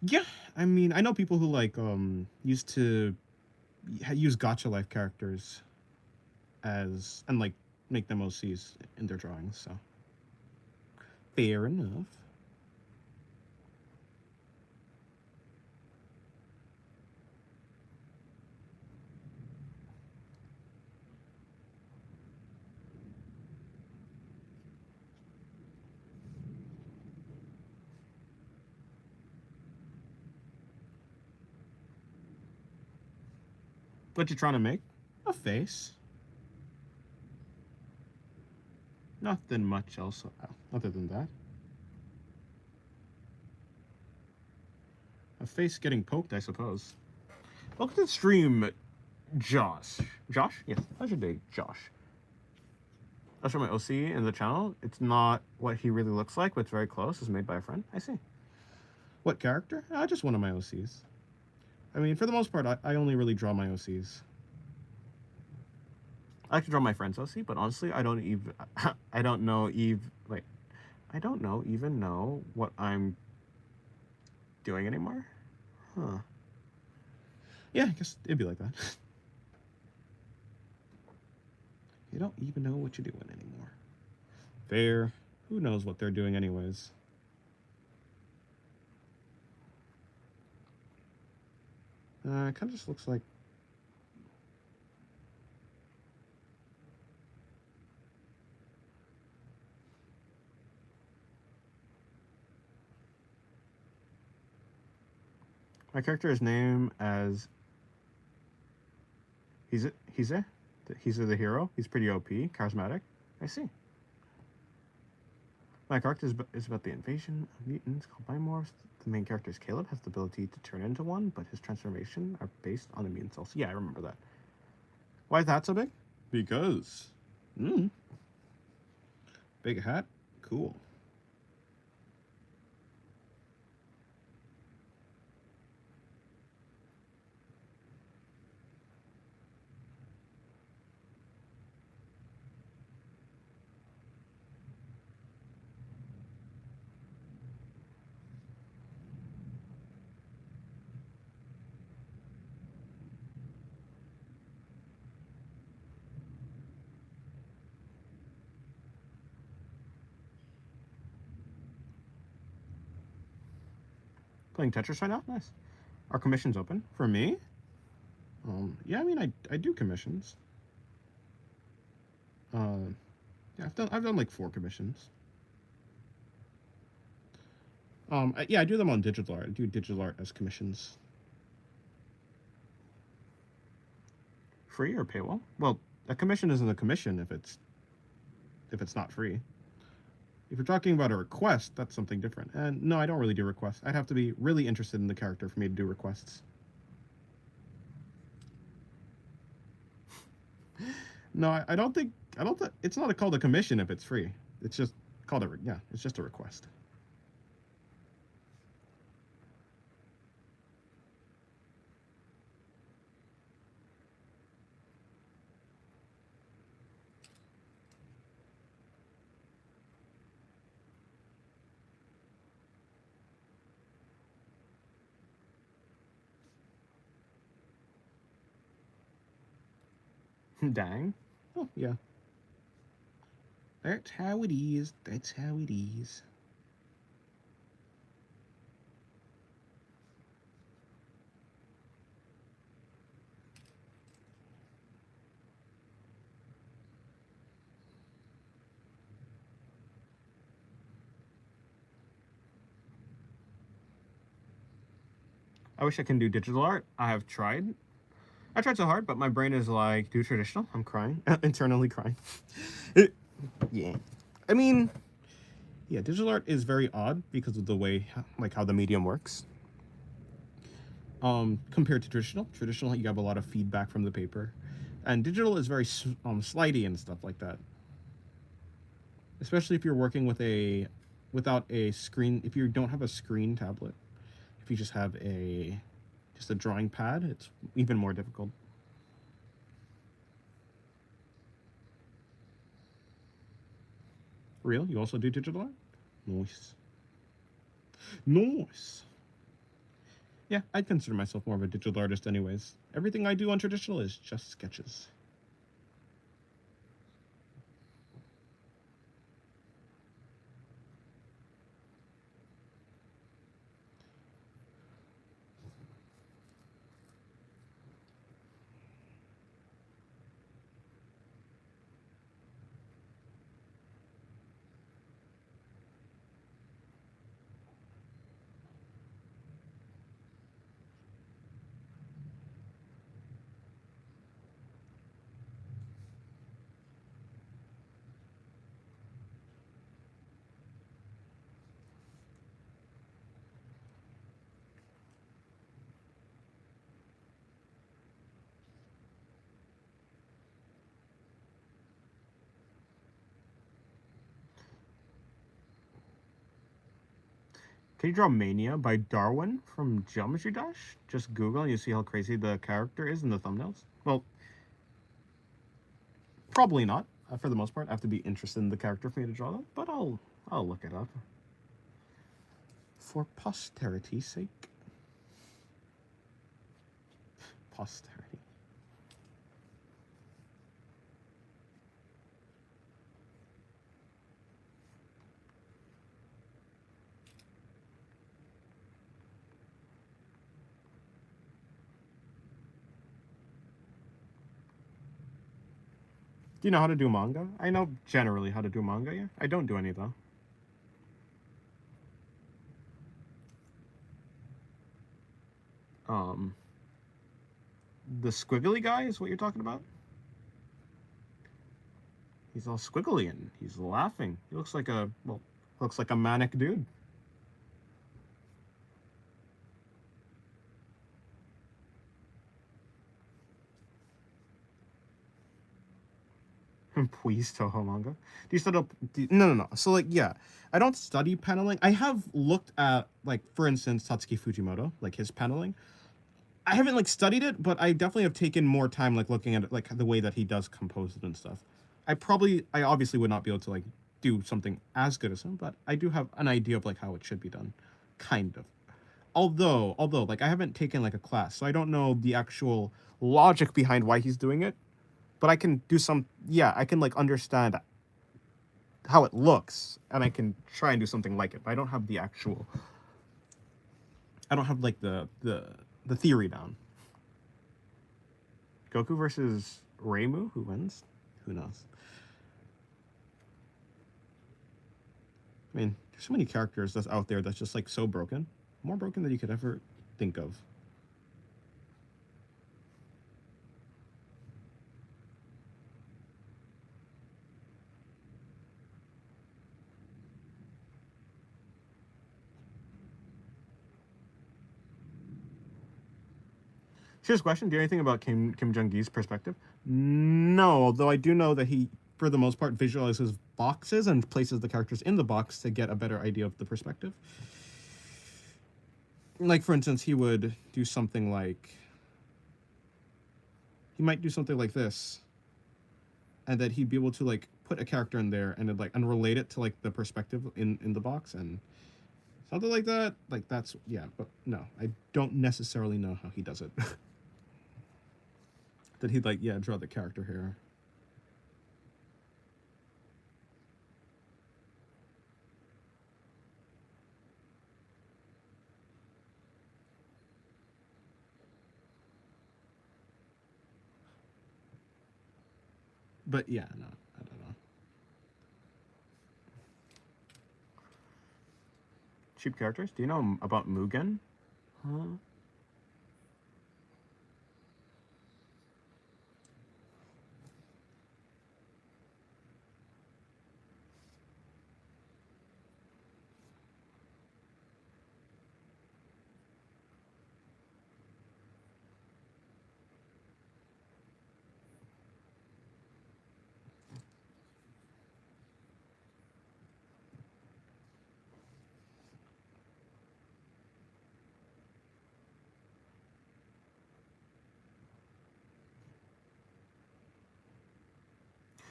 Yeah, I mean, I know people who like used to use Gacha Life characters as and like make them OCs in their drawings. So fair enough. What you trying to make? A face. Nothing much else other than that. A face getting poked, I suppose. Welcome to the stream, Josh. Josh? Yes, how's your day, Josh? I'll show my OC in the channel. It's not what he really looks like, but it's very close. It's made by a friend. I see. What character? Just one of my OCs. I mean, for the most part, I only really draw my OCs. I like to draw my friend's OC, but honestly, I don't even, I don't know I don't even know what I'm doing anymore. Huh. Yeah, I guess it'd be like that. You don't even know what you're doing anymore. Fair. Who knows what they're doing anyways? It kind of just looks like... My character is named as... He's the hero. He's pretty OP, charismatic. I see. My character is about the invasion of mutants called Bimorphs. The main character is Caleb, has the ability to turn into one, but his transformation are based on immune cells. Yeah, I remember that. Why is that so big? Because... Big hat? Cool. Playing Tetris right now? Nice. Are commissions open? For me? Yeah, I mean, I do commissions. Yeah, I've done like 4 commissions. Yeah, I do them on digital art. I do digital art as commissions. Free or paywall? Well, a commission isn't a commission if it's not free. If you're talking about a request, that's something different. And no, I don't really do requests. I'd have to be really interested in the character for me to do requests. No, I don't think it's not called a commission if it's free. It's just called it's just a request. Dang. Oh, yeah. That's how it is. That's how it is. I wish I can do digital art. I have tried. I tried so hard, but my brain is like, do traditional. I'm crying. Internally crying. Yeah. I mean, yeah, digital art is very odd because of the way, like, how the medium works. Compared to traditional. Traditional, you have a lot of feedback from the paper. And digital is very slidey and stuff like that. Especially if you're working without a screen, if you don't have a screen tablet. If you just have just a drawing pad, it's even more difficult. Real? You also do digital art? Nice. Nice. Yeah, I'd consider myself more of a digital artist anyways. Everything I do on traditional is just sketches. Can you draw Mania by Darwin from Geometry Dash? Just Google and you see how crazy the character is in the thumbnails. Well, probably not. For the most part, I have to be interested in the character for me to draw that, but I'll look it up for posterity's sake. Posterity. Do you know how to do manga? I know generally how to do manga, yeah. I don't do any though. The squiggly guy is what you're talking about? He's all squiggly and he's laughing. He looks like a manic dude. Please Toho manga. Do you study? No. So like, yeah, I don't study paneling. I have looked at, like, for instance, Tatsuki Fujimoto, like his paneling. I haven't like studied it, but I definitely have taken more time like looking at it, like the way that he does compose it and stuff. I obviously would not be able to like do something as good as him, but I do have an idea of like how it should be done, kind of. Although like I haven't taken like a class, so I don't know the actual logic behind why he's doing it, but I can do some, yeah, I can like understand how it looks and I can try and do something like it, but I don't have the actual, I don't have like the theory down. Goku versus Reimu, who wins? Who knows? I mean, there's so many characters that's out there that's just like so broken, more broken than you could ever think of. Serious question. Do you know anything about Kim Jong-gi's perspective? No, although I do know that he, for the most part, visualizes boxes and places the characters in the box to get a better idea of the perspective. Like, for instance, he would do something like, he might do something like this, and that he'd be able to like put a character in there and then like unrelate it to like the perspective in the box and something like that. Like that's, yeah, but no, I don't necessarily know how he does it. That he'd like, yeah, draw the character here. But yeah, no, I don't know. Cheap characters? Do you know about Mugen? Huh?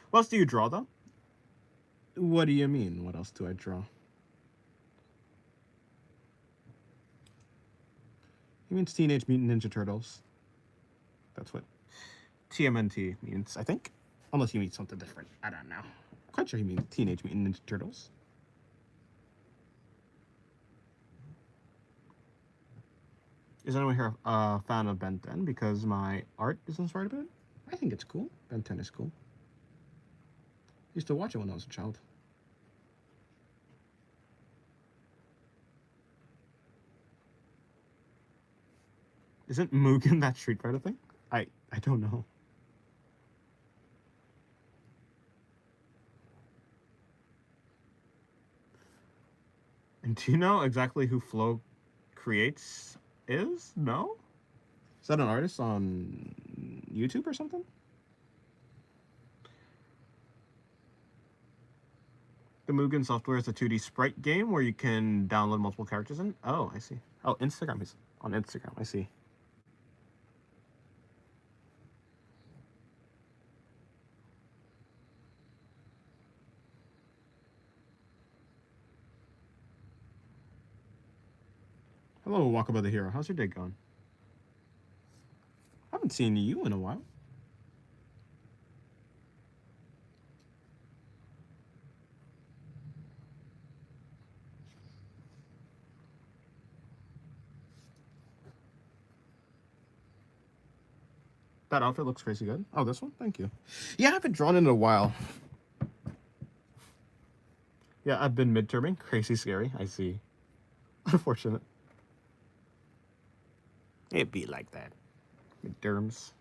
What else do you draw, though? What do you mean? What else do I draw? He means Teenage Mutant Ninja Turtles. That's what TMNT means, I think. Unless he means something different. I don't know. Quite sure he means Teenage Mutant Ninja Turtles. Is anyone here a fan of Ben 10 because my art is inspired by it? I think it's cool. Ben 10 is cool. I used to watch it when I was a child. Isn't Mugen that Street Fighter thing? I don't know. And do you know exactly who Flo Creates is? No? Is that an artist on YouTube or something? The Mugen software is a 2D sprite game where you can download multiple characters in. Oh, I see. Oh, Instagram is on Instagram. I see. Hello, Walkabout the Hero. How's your day going? I haven't seen you in a while. That outfit looks crazy good. Oh, this one? Thank you. Yeah, I haven't drawn in a while. Yeah, I've been midterming. Crazy scary. I see. Unfortunate. It'd be like that. Midterms.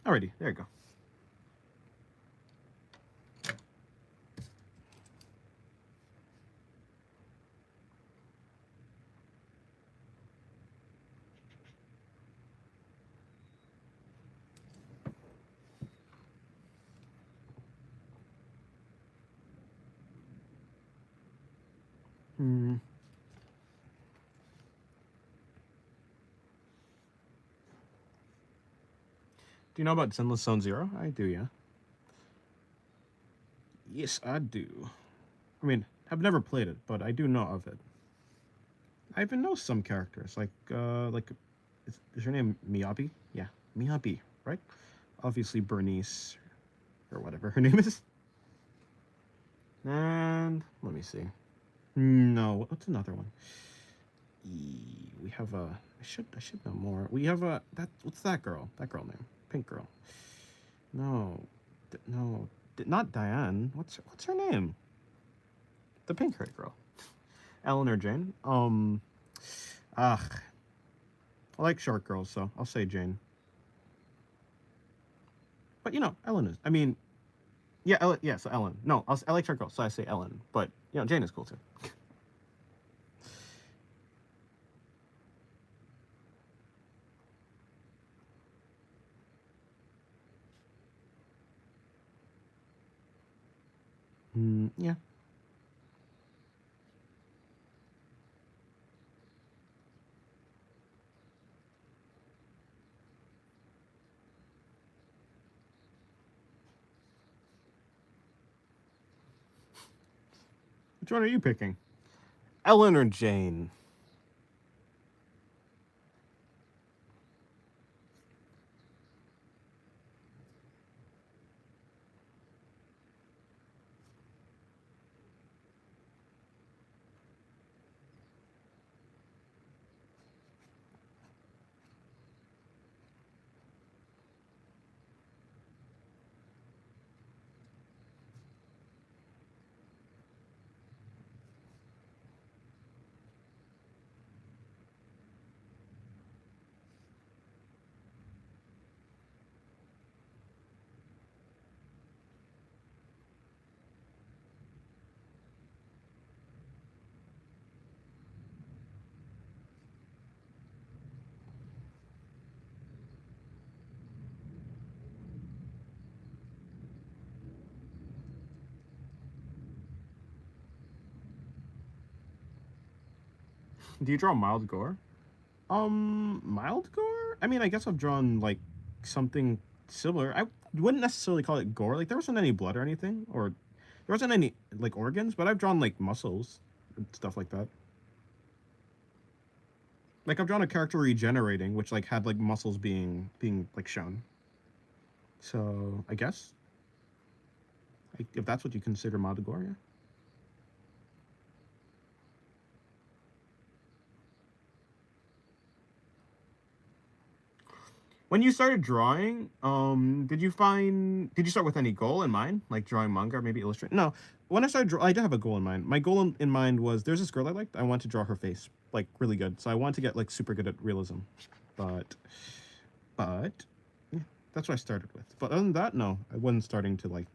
Alrighty, there you go. Hmm. Do you know about Zenless Zone Zero? I do, yeah. Yes, I do. I mean, I've never played it, but I do know of it. I even know some characters, like, is her name Miyabi? Yeah, Miyabi, right? Obviously Bernice, or whatever her name is. And let me see. No, what's another one? We have a. I should know more. We have a What's that girl? That girl name? Pink girl. No, no, not Diane. What's her name? The pink haired girl. Ellen or Jane? I like short girls, so I'll say Jane. But you know, Ellen is. I mean, yeah, Ellen. Yeah, so Ellen. No, I like short girls, so I say Ellen. But you know, Jane is cool too. Yeah. Which one are you picking? Ellen or Jane? Do you draw mild gore? Mild gore? I mean, I guess I've drawn like something similar. I wouldn't necessarily call it gore. Like there wasn't any blood or anything, or there wasn't any like organs, but I've drawn like muscles and stuff like that. Like I've drawn a character regenerating, which like had like muscles being like shown. So I guess if that's what you consider mild gore, yeah. When you started drawing, did you start with any goal in mind, like drawing manga or maybe illustrating? No, when I started I did have a goal in mind. My goal in mind was there's this girl I liked. I wanted to draw her face like really good, so I wanted to get like super good at realism. But yeah, that's what I started with. But other than that, no, I wasn't starting to like.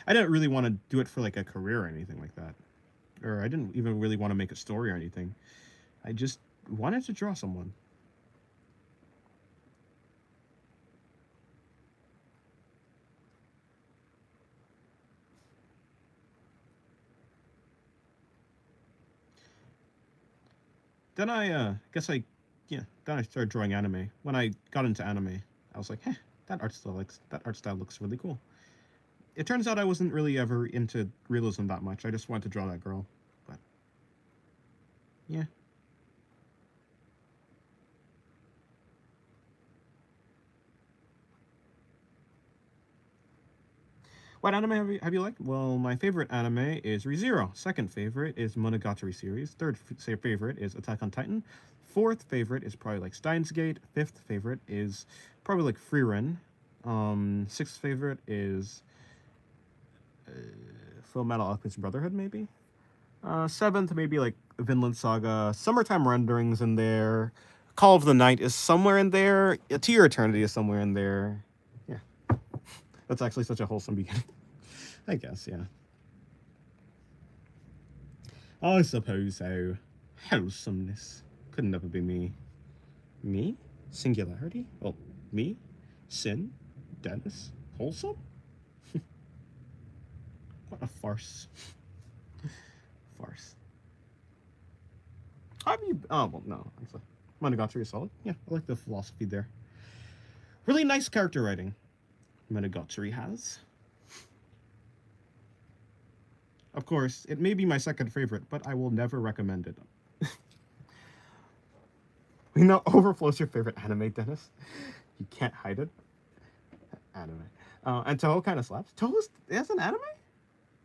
I didn't really want to do it for like a career or anything like that, or I didn't even really want to make a story or anything. I just wanted to draw someone. Then yeah. Then I started drawing anime. When I got into anime, I was like, that art style looks really cool. It turns out I wasn't really ever into realism that much. I just wanted to draw that girl. But yeah. What anime have you liked? Well, my favorite anime is ReZero. Second favorite is Monogatari series. Third favorite is Attack on Titan. Fourth favorite is probably like Steins Gate. Fifth favorite is probably like Frieren. Sixth favorite is Full Metal Alchemist Brotherhood, maybe. Seventh, maybe like Vinland Saga. Summertime Renderings in there. Call of the Night is somewhere in there. To Your Eternity is somewhere in there. Yeah, that's actually such a wholesome beginning. I guess, yeah. I suppose so. Wholesomeness could never be me. Me? Singularity? Well, me? Sin? Dennis? Wholesome? What a farce. Farce. Have you? Oh, well, no. Actually, Monogatari is solid. Yeah, I like the philosophy there. Really nice character writing. Monogatari has. Of course, it may be my second favorite, but I will never recommend it. We know Overflow's your favorite anime, Dennis. You can't hide it. Anime. And Toho kind of slaps. Toho's is an anime?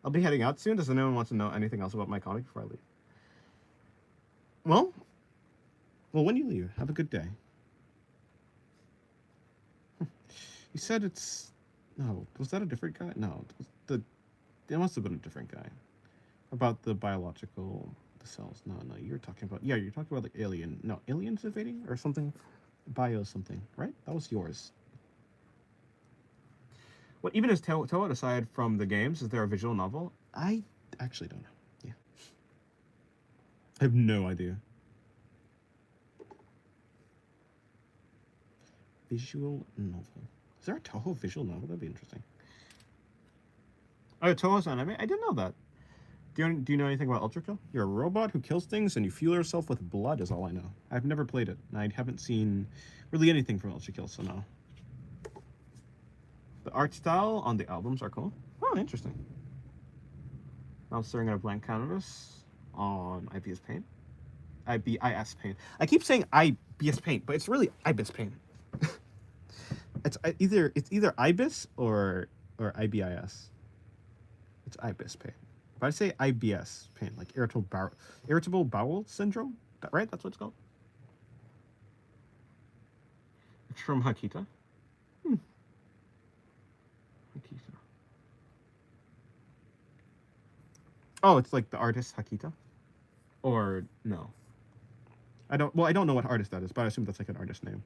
I'll be heading out soon. Does anyone want to know anything else about my comic before I leave? Well, when you leave, have a good day. You said it's. No, was that a different guy? No, it must have been a different guy. About the biological, the cells. No, you're talking about. Yeah, you're talking about like alien. No, aliens invading or something? Bio something, right? That was yours. What even is Toho aside from the games? Is there a visual novel? I actually don't know. Yeah. I have no idea. Visual novel. Is there a Toho visual novel? That'd be interesting. Oh, Toho's anime? I didn't know that. Do you know anything about Ultra Kill? You're a robot who kills things and you fuel yourself with blood is all I know. I've never played it. I haven't seen really anything from Ultra Kill, so no. The art style on the albums are cool. Oh, interesting. Now I'm staring at a blank canvas on IBS Paint. IBIS Paint. I keep saying IBS Paint, but it's really IBIS Paint. It's either IBIS or IBIS. It's IBIS Paint. If I say IBS Paint, like irritable bowel syndrome, right? That's what it's called. It's from Hakita. Hakita. Oh, it's like the artist Hakita, or no? I don't. Well, I don't know what artist that is, but I assume that's like an artist name.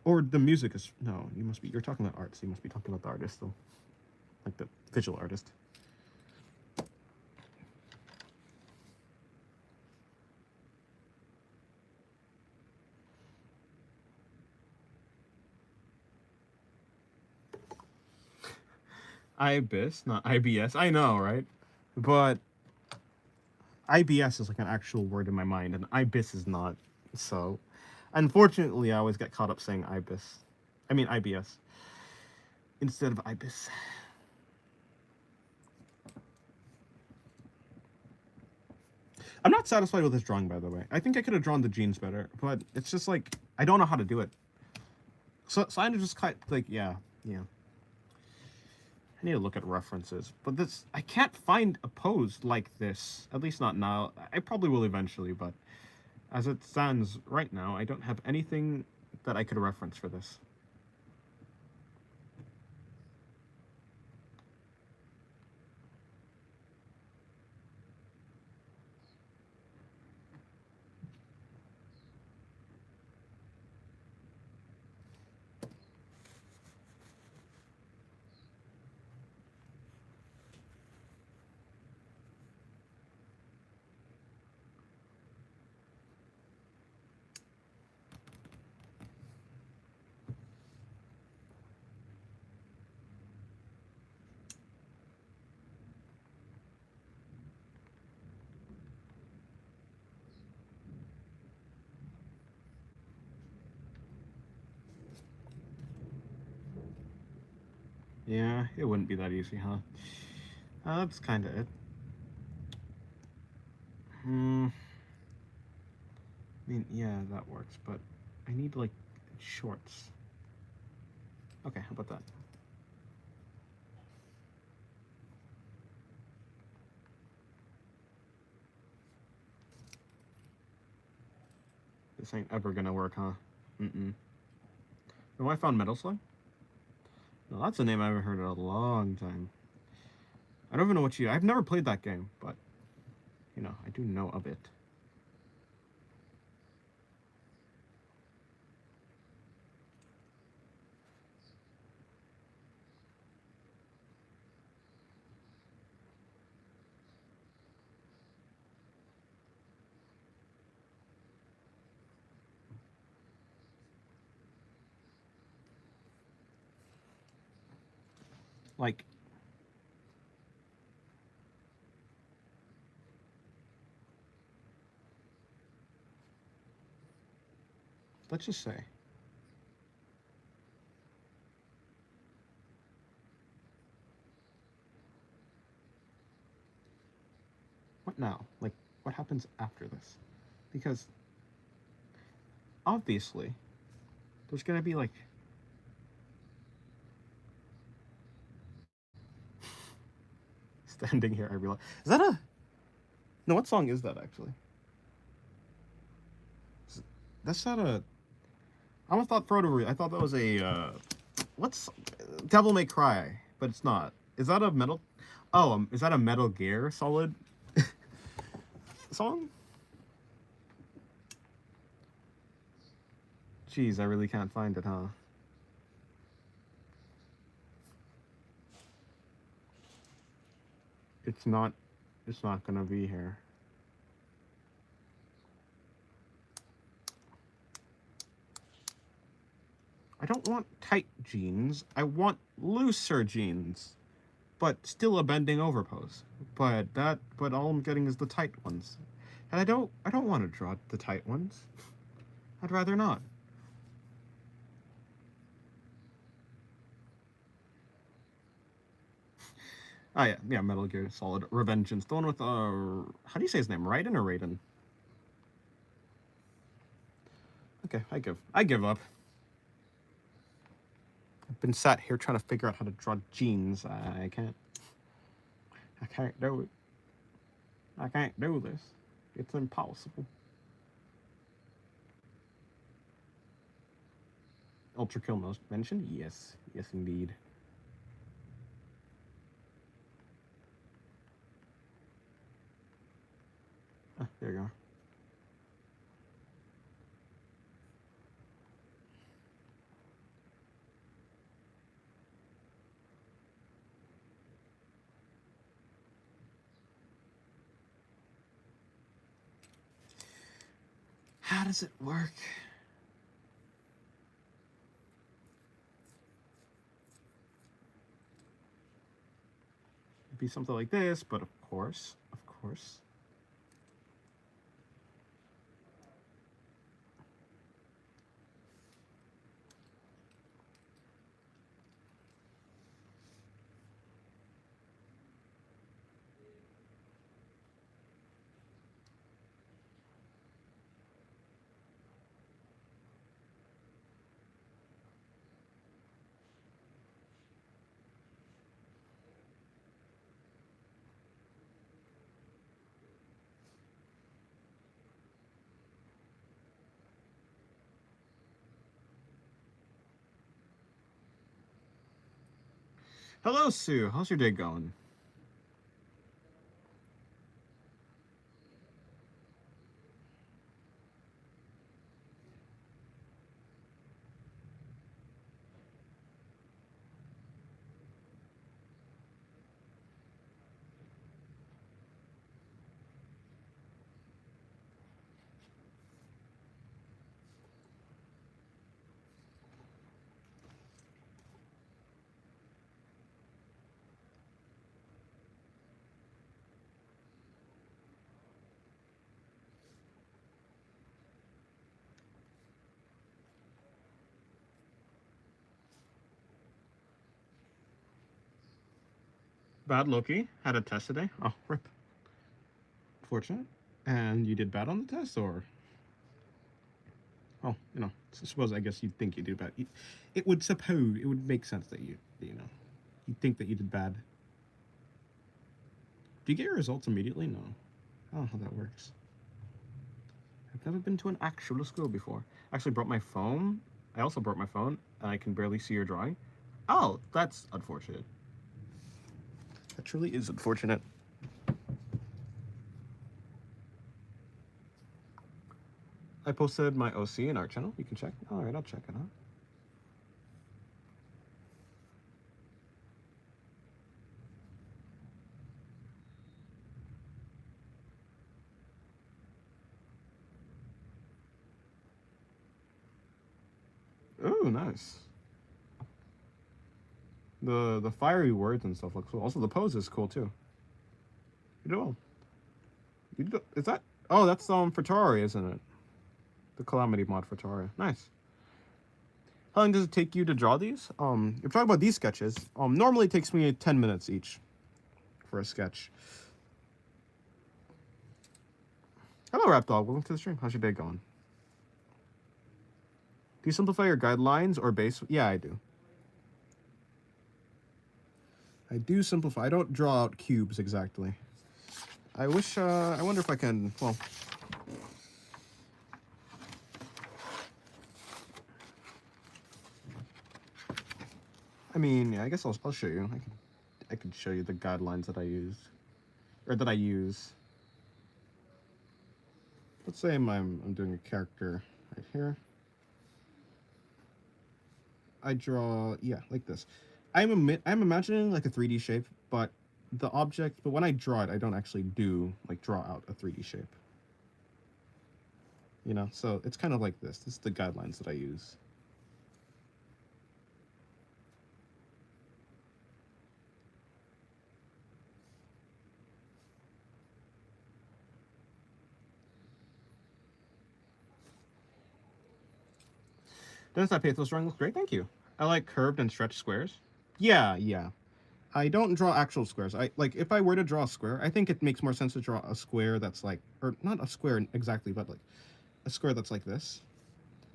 Or the music is no. You're talking about art, so you must be talking about the artist though, like the visual artist. IBIS, not IBS. I know, right? But IBS is like an actual word in my mind, and IBIS is not. So, unfortunately, I always get caught up saying IBIS. I mean IBS instead of IBIS. I'm not satisfied with this drawing, by the way. I think I could have drawn the jeans better, but it's just like I don't know how to do it. So I just kind like yeah. I need to look at references, but I can't find a pose like this. At least not now. I probably will eventually, but as it stands right now, I don't have anything that I could reference for this. Yeah, it wouldn't be that easy, huh? That's kind of it. Hmm. I mean, yeah, that works, but I need, like, shorts. Okay, how about that? This ain't ever gonna work, huh? Mm-mm. Oh, I found Metal Slug? No, that's a name I haven't heard in a long time. I don't even know what you... I've never played that game, but, you know, I do know of it. Like, let's just say... What now? Like, what happens after this? Because, obviously, there's gonna be, like... Standing here, I realize... Is that a... No, what song is that, actually? That's not a... I almost thought Frodo... I thought that was a, What's... Devil May Cry, but it's not. Is that a Metal... Oh, is that a Metal Gear Solid song? Jeez, I really can't find it, huh? It's not... It's not gonna be here. I don't want tight jeans. I want looser jeans, but still a bending over pose. But all I'm getting is the tight ones, and I don't want to draw the tight ones. I'd rather not. Oh yeah, yeah, Metal Gear Solid Revengeance, the one with how do you say his name? Raiden or Raiden? Okay, I give up. I've been sat here trying to figure out how to draw jeans. I can't. I can't do it. I can't do this. It's impossible. Ultra Kill most mentioned? Yes. Yes, indeed. Ah, there you go. How does it work? It'd be something like this, but of course. Hello, Sue. How's your day going? Bad Loki had a test today. Oh, rip. Fortunate. And you did bad on the test, or? Oh, suppose I guess you'd think you did bad. It would make sense that you'd think that you did bad. Do you get your results immediately? No. I don't know how that works. I've never been to an actual school before. I actually brought my phone. I also brought my phone, and I can barely see your drawing. Oh, that's unfortunate. That truly is unfortunate. I posted my OC in our channel. You can check. All right, I'll check it out. Oh, nice. The fiery words and stuff look cool. Also, the pose is cool too. You do. Is that? Oh, that's for Tori, isn't it? The Calamity mod for Tori. Nice. How long does it take you to draw these? If you're talking about these sketches, normally it takes me 10 minutes each for a sketch. Hello, Rap Dog. Welcome to the stream. How's your day going? Do you simplify your guidelines or base? Yeah, I do. I do simplify. I don't draw out cubes exactly. I wish, I wonder if I can, well. I mean, yeah, I guess I'll show you. I can show you the guidelines that I use. Or that I use. Let's say I'm doing a character right here. I draw, yeah, like this. I'm imagining like a 3D shape, but when I draw it, I don't actually draw out a 3D shape. So it's kind of like this. This is the guidelines that I use. Dennis, that pathos drawing looks great. Thank you. I like curved and stretched squares. Yeah, yeah. I don't draw actual squares. If I were to draw a square, I think it makes more sense to draw a square that's or not a square exactly, but like a square that's like this,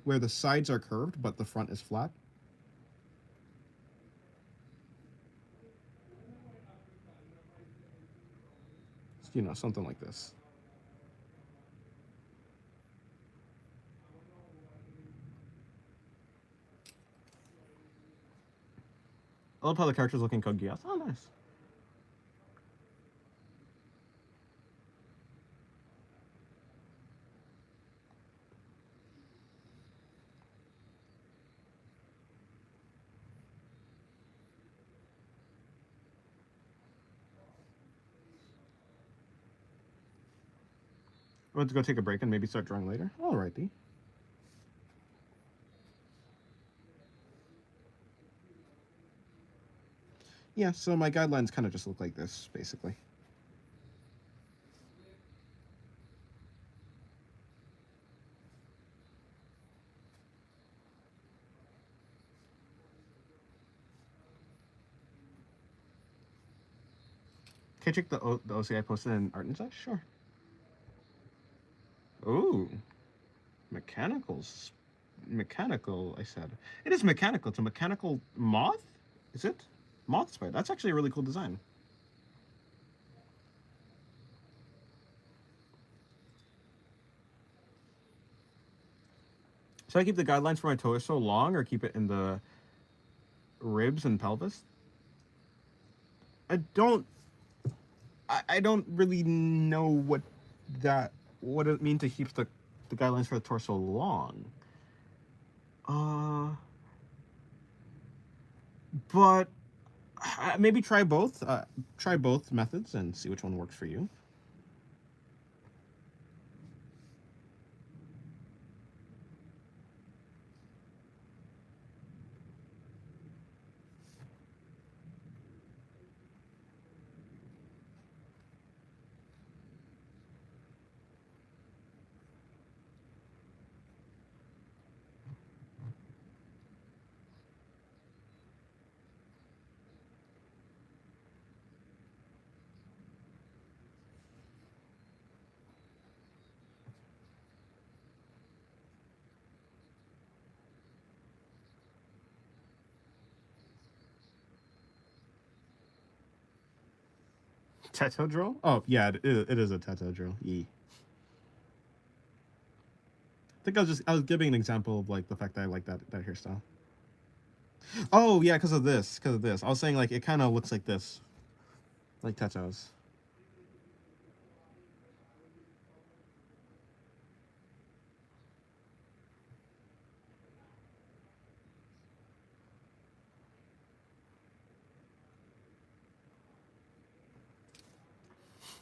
where the sides are curved but the front is flat. Something like this. I love how the character's looking Kogias. Oh, nice. I want to go take a break and maybe start drawing later. Alrighty. Yeah, so my guidelines kind of just look like this, basically. Can you check the OC I posted in Art Insight? Sure. Ooh. Mechanicals. Mechanical, I said. It is mechanical. It's a mechanical moth? Is it? Moth spider. That's actually a really cool design. Should I keep the guidelines for my torso long or keep it in the ribs and pelvis? I don't really know what it means to keep the guidelines for the torso long. But maybe try both. Try both methods and see which one works for you. Tattoo drill? Oh yeah, it is a tattoo drill. Yee. I think I was giving an example of like the fact that I like that hairstyle. Oh yeah, because of this. I was saying like it kind of looks like this, like tattoos.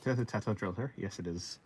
Is that a tattoo drill here? Yes, it is.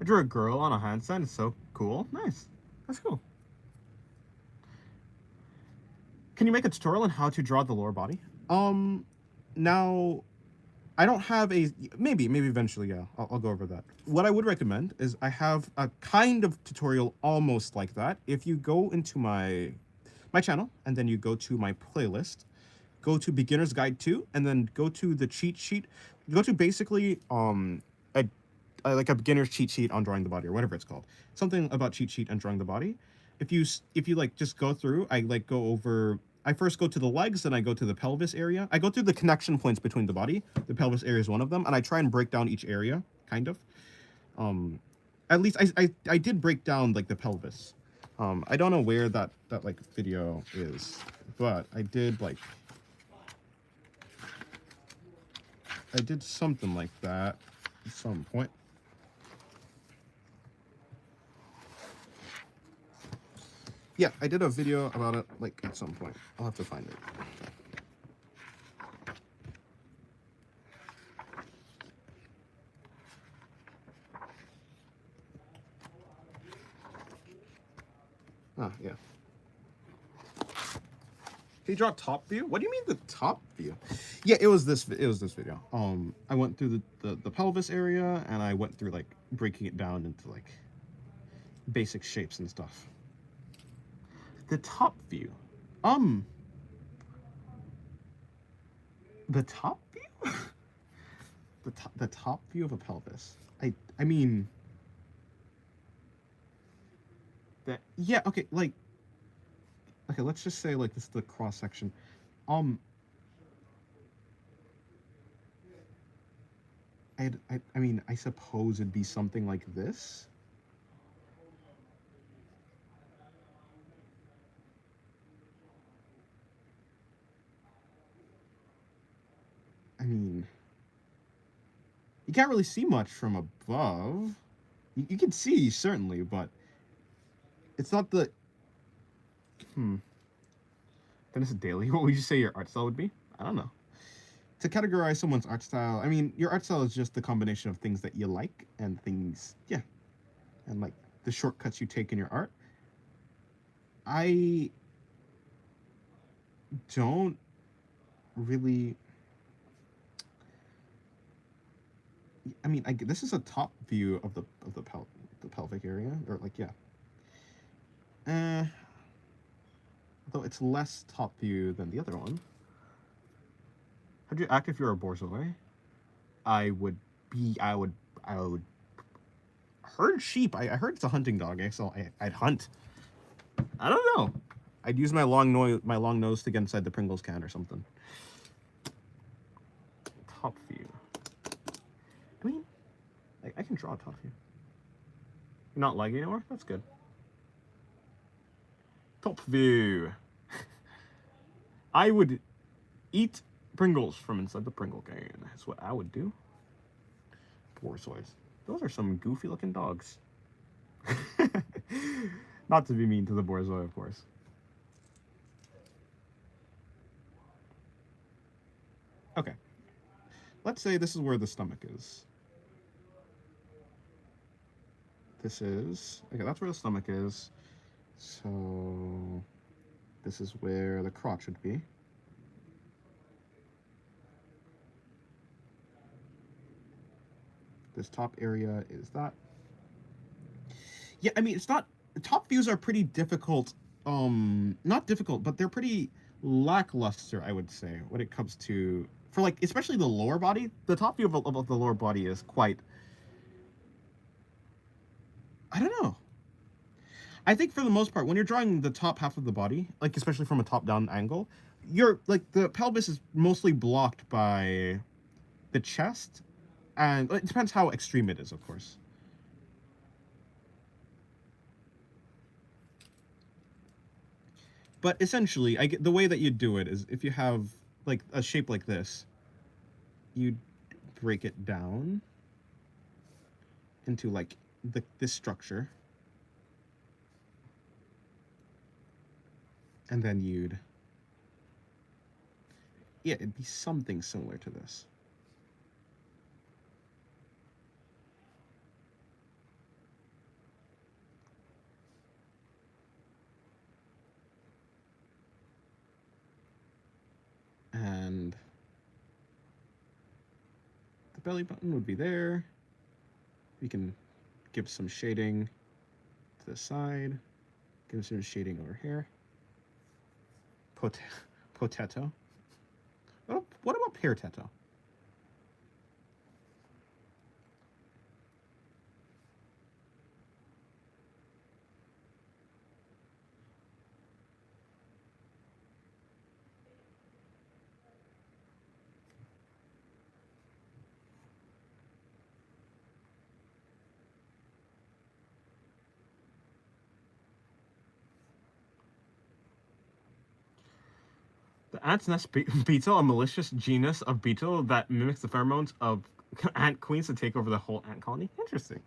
I drew a girl on a handstand. It's so cool. Nice. That's cool. Can you make a tutorial on how to draw the lower body? Now I don't have a maybe eventually. Yeah, I'll go over that. What I would recommend is I have a kind of tutorial almost like that. If you go into my channel and then you go to my playlist, go to Beginner's Guide 2, and then go to the cheat sheet. Go to basically like a beginner's cheat sheet on drawing the body or whatever it's called. Something about cheat sheet and drawing the body. If you like just go through, I like go over. I first go to the legs, then I go to the pelvis area. I go through the connection points between the body. The pelvis area is one of them, and I try and break down each area, kind of. Um, at least I did break down like the pelvis. I don't know where that like video is, but I did something like that at some point. Yeah, I did a video about it like at some point. I'll have to find it. Ah, yeah. Can you draw top view? What do you mean the top view? Yeah, it was this video. I went through the pelvis area and I went through like breaking it down into like basic shapes and stuff. The top view. Um the top view? the top view of a pelvis. I mean that yeah, okay, like okay, let's just say like this is the cross section. Um I mean, I suppose it'd be something like this. I mean, you can't really see much from above. You can see, certainly, but it's not the... Hmm. Dennis Daly, what would you say your art style would be? I don't know. to categorize someone's art style, I mean, your art style is just the combination of things that you like and things, yeah, and like the shortcuts you take in your art. I don't really. I mean, this is a top view of the pelvic area, or like yeah. Uh, though it's less top view than the other one. How'd you act if you were a borzoi? I would be. I would herd sheep. I heard it's a hunting dog. So I'd hunt. I don't know. I'd use my long nose to get inside the Pringles can or something. Top view. I mean, I can draw a top view. You're not lagging anymore? That's good. Top view. I would eat Pringles from inside the Pringle can. That's what I would do. Borzois. Those are some goofy looking dogs. Not to be mean to the Borzoi, of course. Okay. Let's say this is where the stomach is. This is... Okay, that's where the stomach is. So... This is where the crotch would be. This top area is that. Yeah, I mean, it's not... Top views are pretty difficult. Not difficult, but they're pretty lackluster, I would say, when it comes to... For, like, especially the lower body. The top view of the lower body is quite... I don't know. I think for the most part, when you're drawing the top half of the body, like, especially from a top-down angle, you're, like, the pelvis is mostly blocked by the chest. And it depends how extreme it is, of course. But essentially, the way that you do it is if you have like a shape like this, you break it down into like this structure, and then it'd be something similar to this. And the belly button would be there. We can give some shading to the side. Give some shading over here. Potato. What about pear tato? The ant's nest beetle, a malicious genus of beetle that mimics the pheromones of ant queens to take over the whole ant colony. Interesting.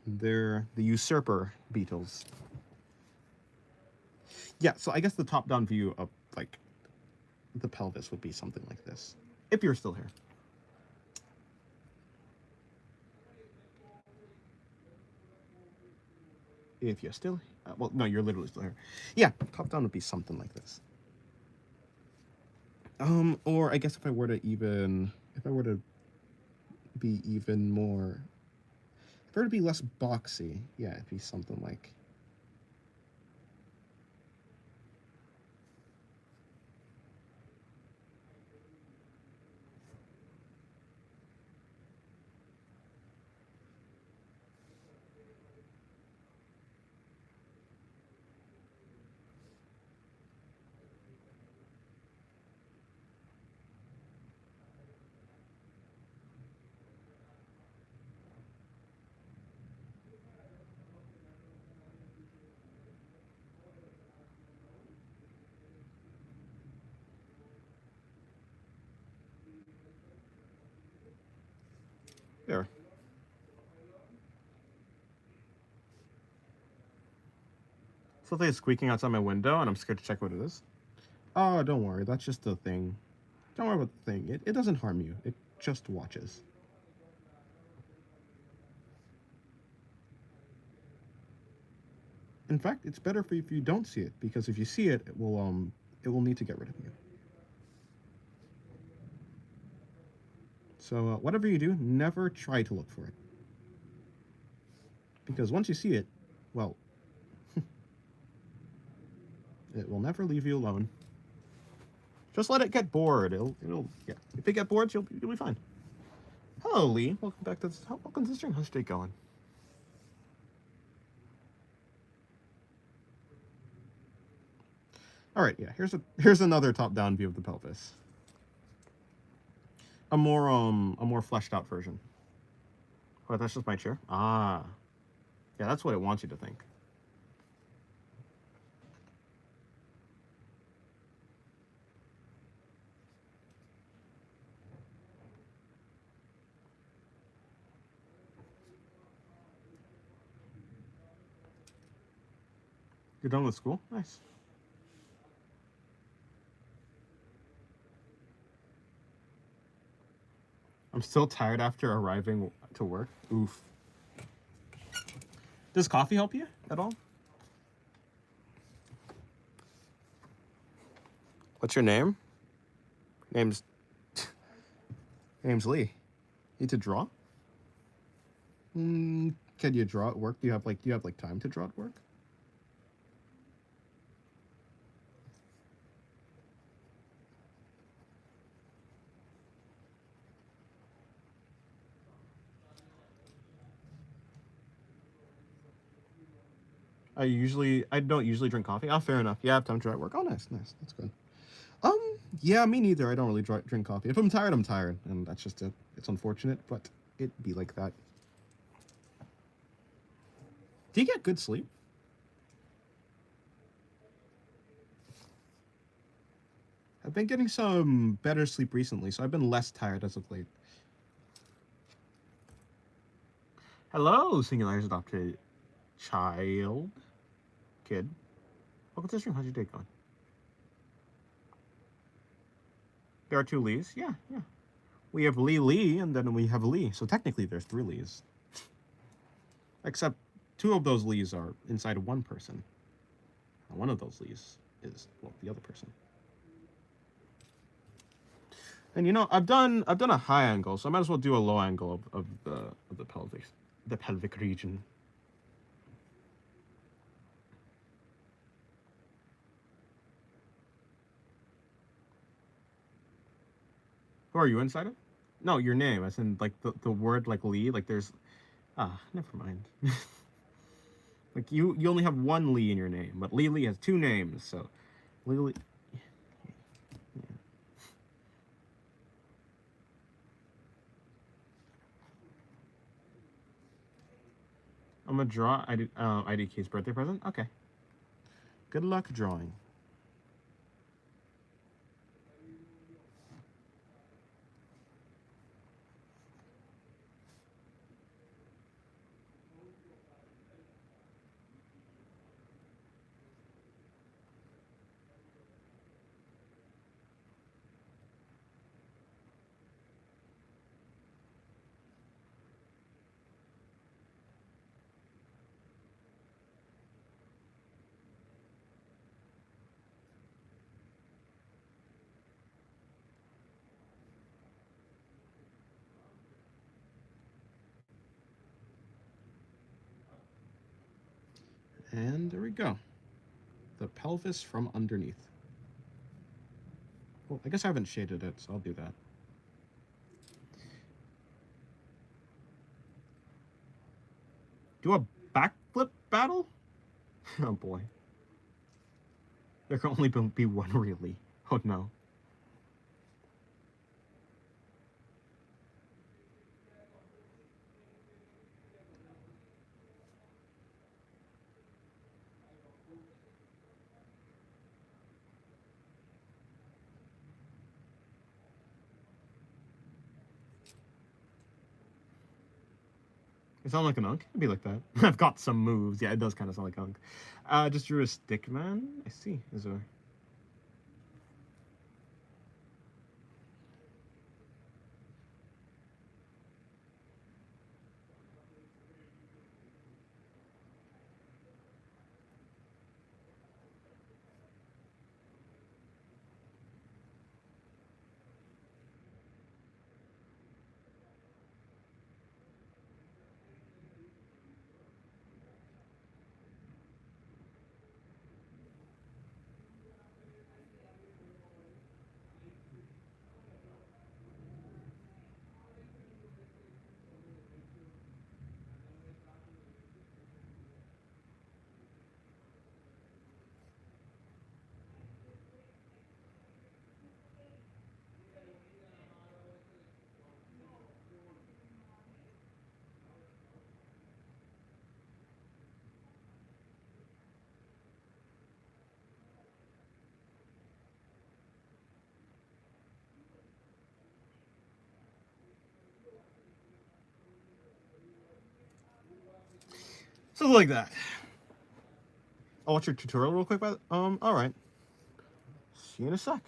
They're the usurper beetles. Yeah, so I guess the top-down view of, like, the pelvis would be something like this. If you're still here. If you're still... well, no, you're literally still here. Yeah, top-down would be something like this. Or I guess if I were to be even more... If I were to be less boxy, yeah, it'd be something like... There. Something is squeaking outside my window, and I'm scared to check what it is. Oh, don't worry. That's just a thing. Don't worry about the thing. It doesn't harm you. It just watches. In fact, it's better for you if you don't see it, because if you see it, it will need to get rid of you. So whatever you do, never try to look for it, because once you see it, well, it will never leave you alone. Just let it get bored. Yeah. If it get bored, you'll be fine. Hello, Lee. Welcome back to this. Welcome to the stream. How's your day going? All right, yeah. Here's another top-down view of the pelvis. A more fleshed out version. Oh, that's just my chair. Ah, yeah. That's what it wants you to think. You're done with school? Nice. I'm still tired after arriving to work. Oof. Does coffee help you at all? What's your name? Name's Lee. Need to draw? Can you draw at work? Do you have like time to draw at work? I don't usually drink coffee. Oh, fair enough. Yeah, I have time to draw at work. Oh, nice. That's good. Yeah, me neither. I don't really drink coffee. If I'm tired, I'm tired, and that's just it. It's unfortunate, but it'd be like that. Do you get good sleep? I've been getting some better sleep recently, so I've been less tired as of late. Hello, Singularity's adopted child. Kid. Welcome to the stream. How's your day going? There are 2 Lees? Yeah. We have Lee, and then we have Lee. So technically there's 3 Lees. Except 2 of those Lees are inside of one person. And one of those Lees is, well, the other person. And I've done a high angle, so I might as well do a low angle of the pelvic region. Who are you inside of? No, your name, as in like the word like Lee, like there's never mind. Like you only have 1 Lee in your name, but Lee has 2 names, so Lee. Yeah. I'm gonna draw IDK's birthday present. Okay. Good luck drawing. And there we go. The pelvis from underneath. Well, I guess I haven't shaded it, so I'll do that. Do a backflip battle? Oh boy. There can only be 1 really. Oh no. It sound like an unk? It'd be like that. I've got some moves. Yeah, it does kind of sound like unk. Just drew a stick man. I see. Is there... Just like that. I'll watch your tutorial real quick, but alright. See you in a sec.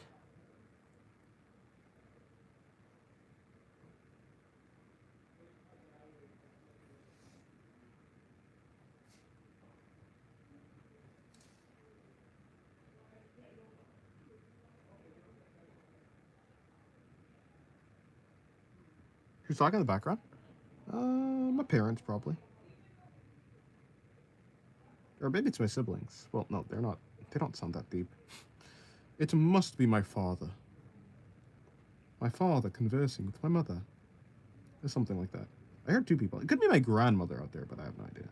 Who's talking in the background? My parents, probably. Or maybe it's my siblings. Well, no, they're not. They don't sound that deep. It must be my father. My father conversing with my mother. Or something like that. I heard two people. It could be my grandmother out there, but I have no idea.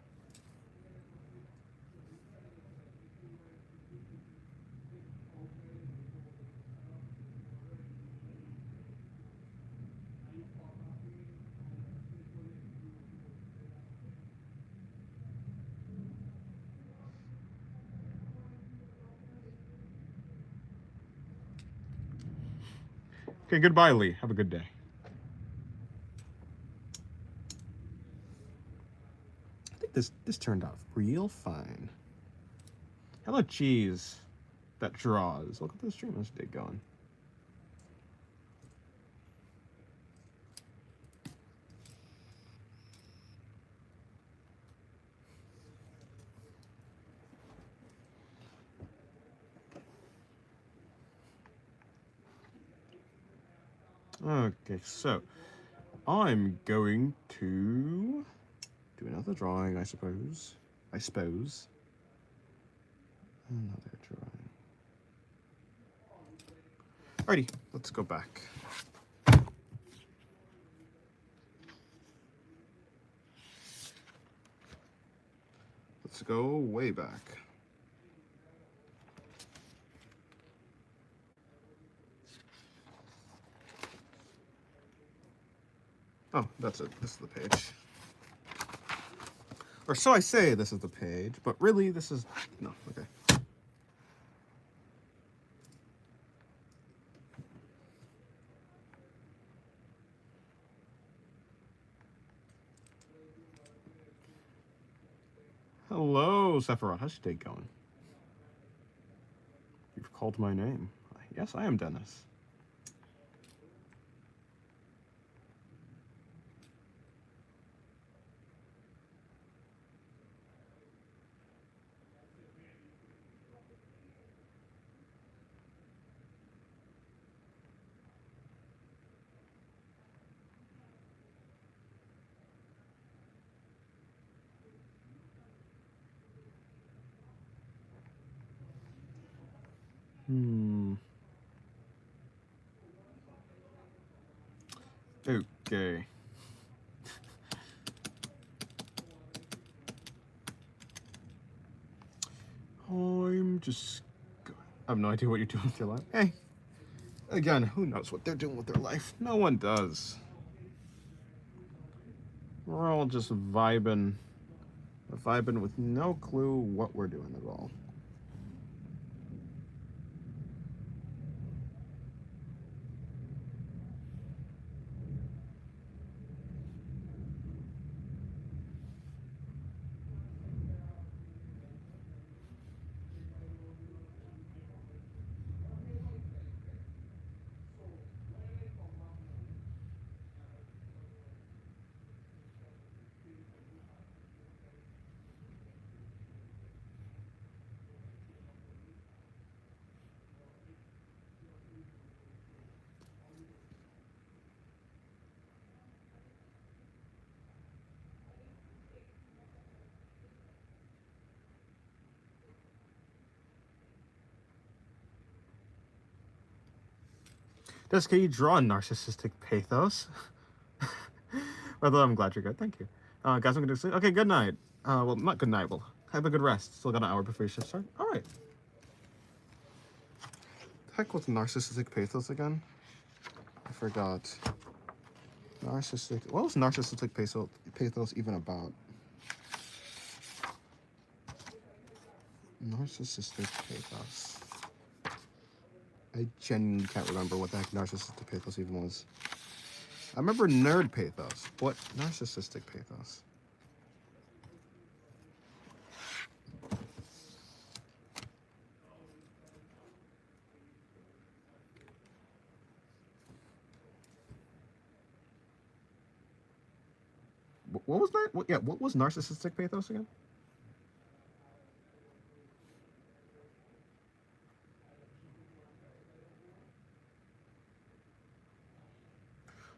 Okay, goodbye, Lee. Have a good day. I think this turned out real fine. Hello, cheese. That draws. Look at the stream. Let's get going. Okay, so I'm going to do another drawing, I suppose. Another drawing. Alrighty, let's go back. Let's go way back. Oh, that's it. This is the page. Or so I say this is the page, but really this is... No, okay. Hello, Sephiroth. How's your day going? You've called my name. Yes, I am Dennis. Okay. I'm just... I have no idea what you're doing with your life. Hey. Again, who knows what they're doing with their life? No one does. We're all just vibing with no clue what we're doing at all. Des, can you draw narcissistic pathos? Although I'm glad you're good. Thank you. Guys, I'm going to sleep. Okay, good night. Well, not good night. Well, have a good rest. Still got an hour before your shift start. All right. The heck with narcissistic pathos again? I forgot. Narcissistic. What was narcissistic pathos even about? Narcissistic pathos. I genuinely can't remember what the heck narcissistic pathos even was. I remember nerd pathos. What narcissistic pathos? what was that? Yeah, what was narcissistic pathos again?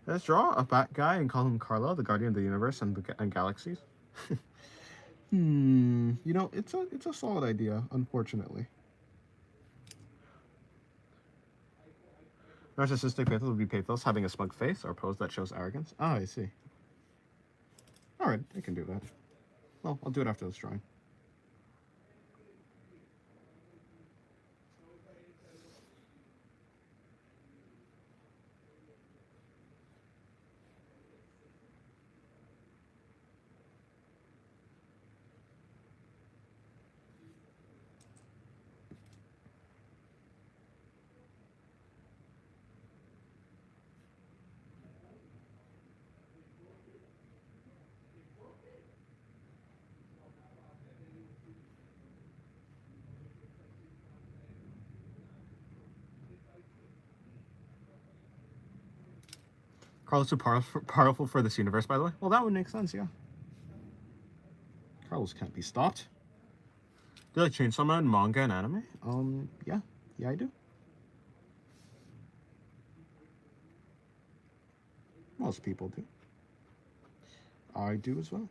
Let's draw a bat guy and call him Carlo, the guardian of the universe and galaxies. You know, it's a solid idea, unfortunately. Narcissistic pathos would be pathos having a smug face or pose that shows arrogance. Ah, I see. Alright, I can do that. Well, I'll do it after this drawing. Carlos too powerful for this universe, by the way. Well, that would make sense, yeah. Carlos can't be stopped. Do you like Chainsaw Man, manga, and anime? Yeah. Yeah, I do. Most people do. I do as well.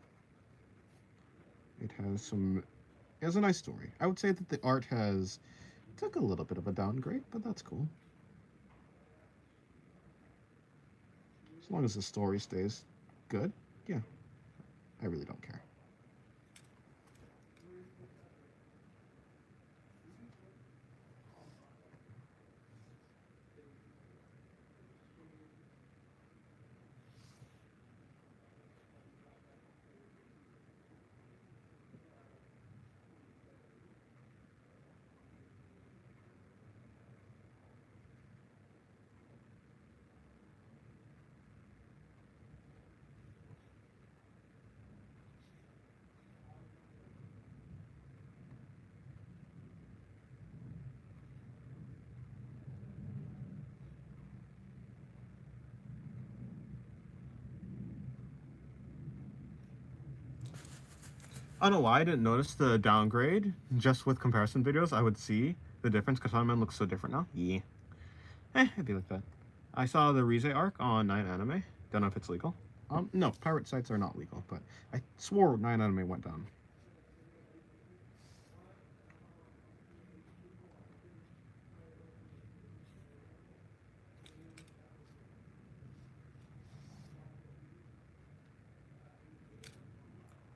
It has a nice story. I would say that the art took a little bit of a downgrade, but that's cool. As long as the story stays good, yeah, I really don't care. I don't know why I didn't notice the downgrade. Just with comparison videos, I would see the difference because Shaman looks so different now. Yeah. It'd be like that. I saw the Rize arc on 9 Anime. Don't know if it's legal. No, pirate sites are not legal, but I swore 9 Anime went down.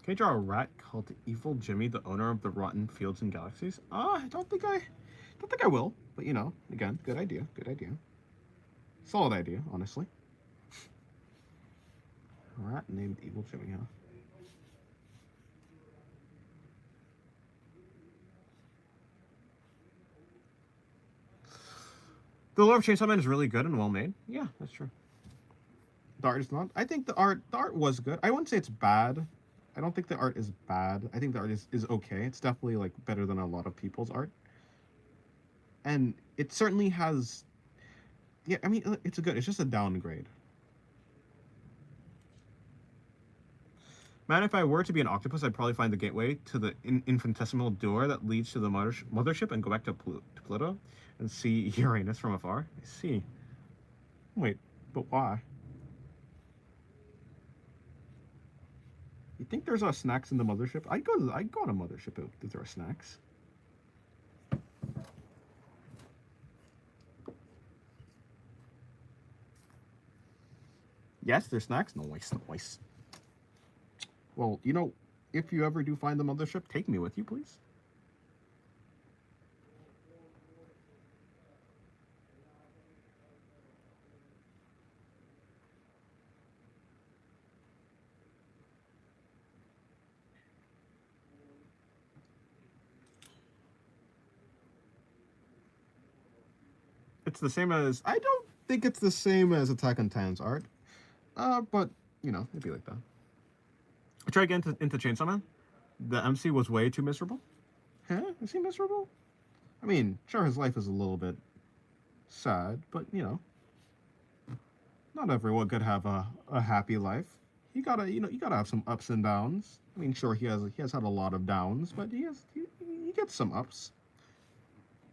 Can you draw a rat called Evil Jimmy, the owner of the Rotten Fields and Galaxies? I don't think I will. But you know, again, good idea. Good idea. Solid idea, honestly. A rat named Evil Jimmy, huh? The lore of Chainsaw Man is really good and well made. Yeah, that's true. The art is not. I think the art was good. I wouldn't say it's bad. I don't think the art is bad. I think the art is okay. It's definitely like better than a lot of people's art. And it certainly has, yeah, I mean it's good. It's just a downgrade. Man, if I were to be an octopus, I'd probably find the gateway to the infinitesimal door that leads to the mothership and go back to Pluto and see Uranus from afar. I see. Wait, but why? You think there's snacks in the mothership? I'd go on a mothership if there are snacks. Yes, there's snacks. Nice, nice. Well, you know, if you ever do find the mothership, take me with you, please. It's the same as, I don't think it's the same as Attack on Titan's art. But you know, it'd be like that. I tried getting into Chainsaw Man. The MC was way too miserable. Huh? Is he miserable? I mean, sure, his life is a little bit sad, but you know, not everyone could have a happy life. you gotta, you gotta have some ups and downs. I mean, sure, he has had a lot of downs, but he gets some ups.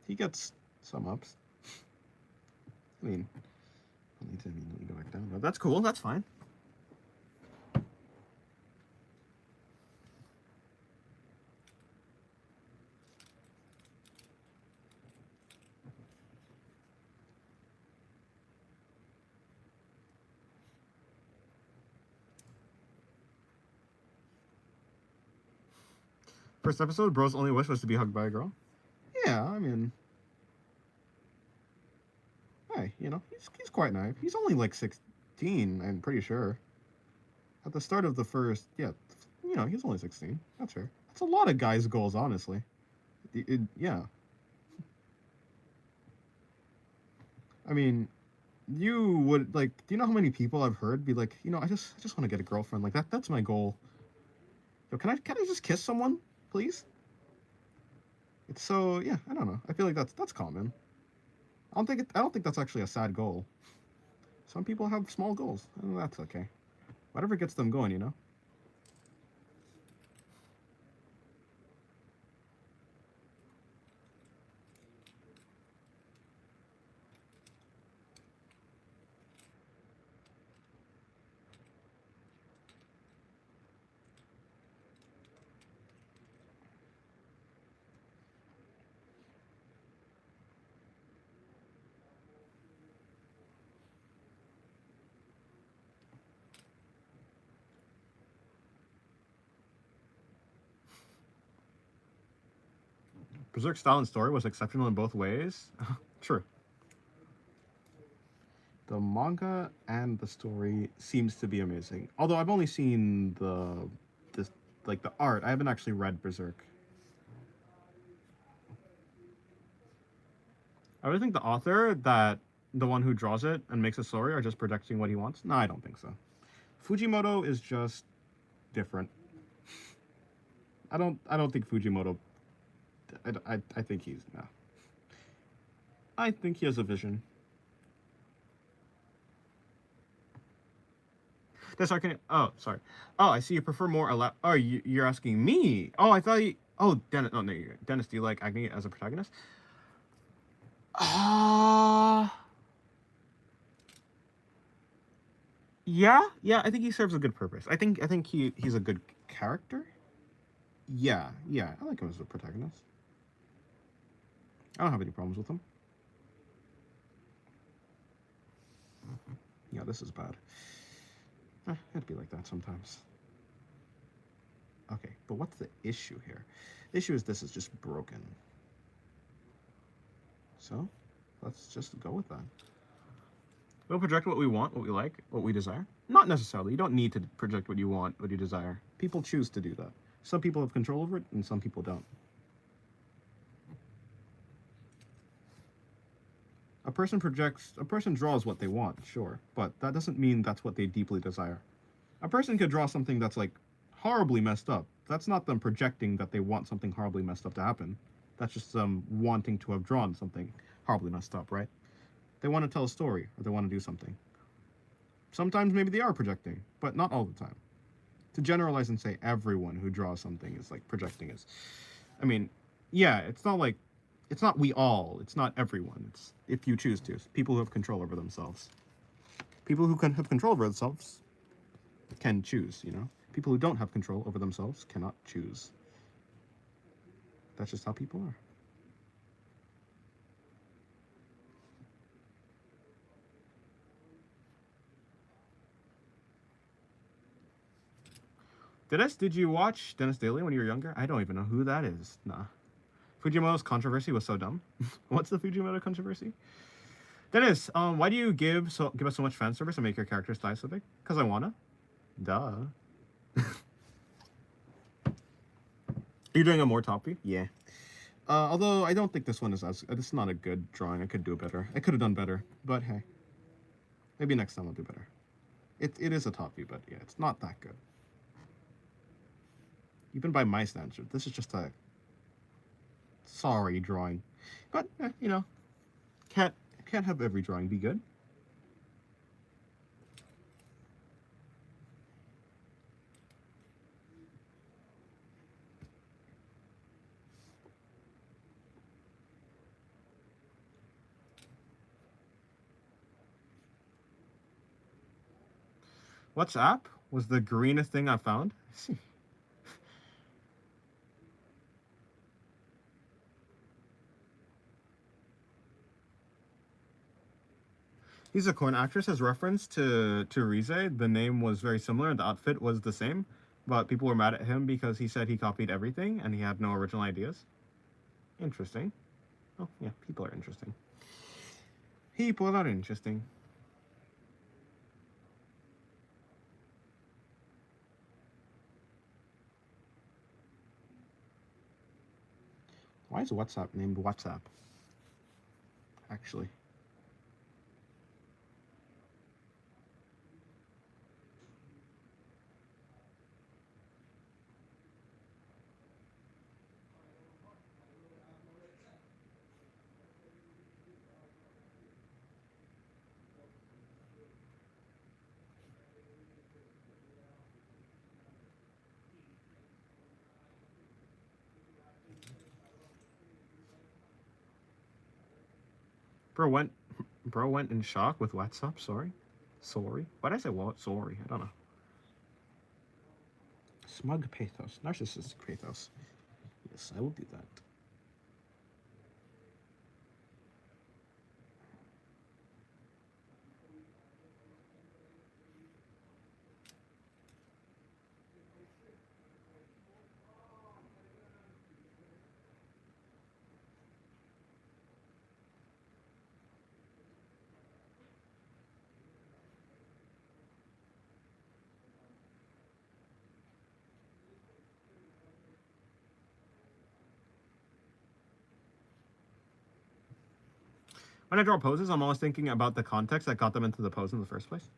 He gets some ups. I mean, let me go back down. No, that's cool. That's fine. First episode, bro's only wish was to be hugged by a girl. Yeah, I mean, hey, he's quite nice. He's only like 16, I'm pretty sure. At the start of the first, yeah, he's only 16. That's fair. That's a lot of guys' goals, honestly. Yeah. I mean, you would like. Do you know how many people I've heard be like, I just want to get a girlfriend. Like that. That's my goal. Yo, can I just kiss someone, please? It's so yeah. I don't know. I feel like that's common. I don't think that's actually a sad goal. Some people have small goals, and that's okay. Whatever gets them going. Berserk's style and story was exceptional in both ways. True. The manga and the story seems to be amazing. Although I've only seen this like the art. I haven't actually read Berserk. I really think the author, that the one who draws it and makes a story, are just projecting what he wants. No, I don't think so. Fujimoto is just different. I don't think Fujimoto. I think he's no. I think he has a vision. That's our can. Oh, sorry. Oh, I see. You prefer more. Oh, you're asking me. Oh, I thought you. Oh, Dennis. Oh no, Dennis. Do you like Agni as a protagonist? Uh yeah. I think he serves a good purpose. I think he's a good character. Yeah. I like him as a protagonist. I don't have any problems with him. Yeah, this is bad. It'd be like that sometimes. Okay, but what's the issue here? The issue is this is just broken. So, let's just go with that. We'll project what we want, what we like, what we desire. Not necessarily. You don't need to project what you want, what you desire. People choose to do that. Some people have control over it, and some people don't. A person draws what they want, sure, but that doesn't mean that's what they deeply desire. A person could draw something that's like horribly messed up. That's not them projecting that they want something horribly messed up to happen. That's just them wanting to have drawn something horribly messed up, right? They want to tell a story or they want to do something. Sometimes maybe they are projecting, but not all the time. To generalize and say everyone who draws something is like projecting is, I mean, yeah, it's not like, it's not we all, it's not everyone. It's if you choose to. It's people who have control over themselves. People who can have control over themselves can choose. People who don't have control over themselves cannot choose. That's just how people are. Did you watch Dennis Daly when you were younger? I don't even know who that is. Nah. Fujimoto's controversy was so dumb. What's the Fujimoto controversy? Dennis, why do you give us so much fan service and make your characters die so big? Because I wanna. Duh. You're doing a more toppy? Yeah. Although I don't think this one is this is not a good drawing. I could do better. I could have done better, but hey, maybe next time I'll do better. It is a toppy, but yeah, it's not that good. Even by my standards, this is just a sorry drawing. But can't have every drawing be good. WhatsApp was the greenest thing I found. He's a corn actress. As reference to Rize, the name was very similar. The outfit was the same, but people were mad at him because he said he copied everything and he had no original ideas. Interesting. Oh yeah, people are interesting. People are interesting. Why is WhatsApp named WhatsApp? Actually. Bro went bro went in shock with WhatsApp, sorry. Sorry. Why did I say what? Sorry. I don't know. Smug pathos. Narcissistic pathos. Yes, I will do that. When I draw poses, I'm always thinking about the context that got them into the pose in the first place.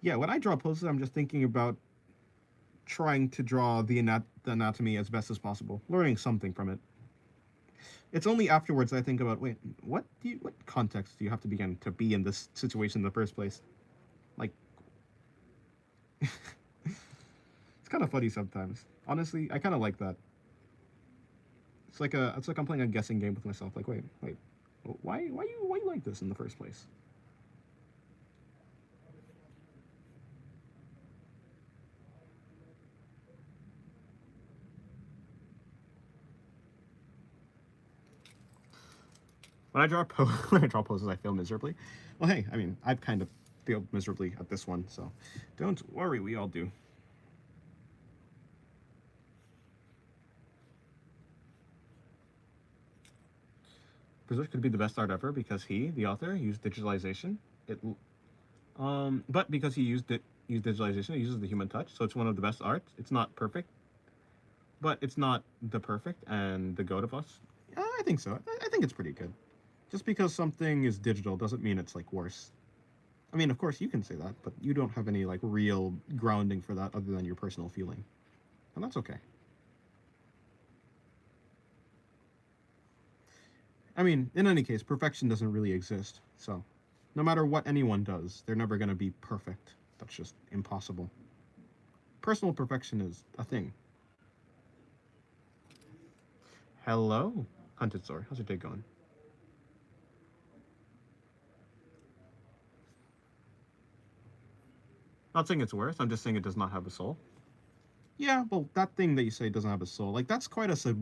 Yeah, when I draw poses, I'm just thinking about trying to draw the anatomy as best as possible, learning something from it. It's only afterwards I think about, wait, what context do you have to begin to be in this situation in the first place? Like, it's kind of funny sometimes. Honestly, I kind of like that. It's like I'm playing a guessing game with myself. Like, wait, why you like this in the first place? When I draw when I draw poses, I fail miserably. Well, hey, I mean, I've kind of failed miserably at this one, so don't worry, we all do. Berserk could be the best art ever because he, the author, used digitalization. It, but because he used digitalization, it uses the human touch, so it's one of the best art. It's not perfect, but it's not the perfect and the goat of us. I think so. I think it's pretty good. Just because something is digital doesn't mean it's like worse. I mean, of course you can say that, but you don't have any like real grounding for that other than your personal feeling, and that's okay. I mean, in any case, perfection doesn't really exist. So, no matter what anyone does, they're never going to be perfect. That's just impossible. Personal perfection is a thing. Hello, Hunted Sword. How's your day going? Not saying it's worse. I'm just saying it does not have a soul. Yeah, well, that thing that you say doesn't have a soul, like that's quite a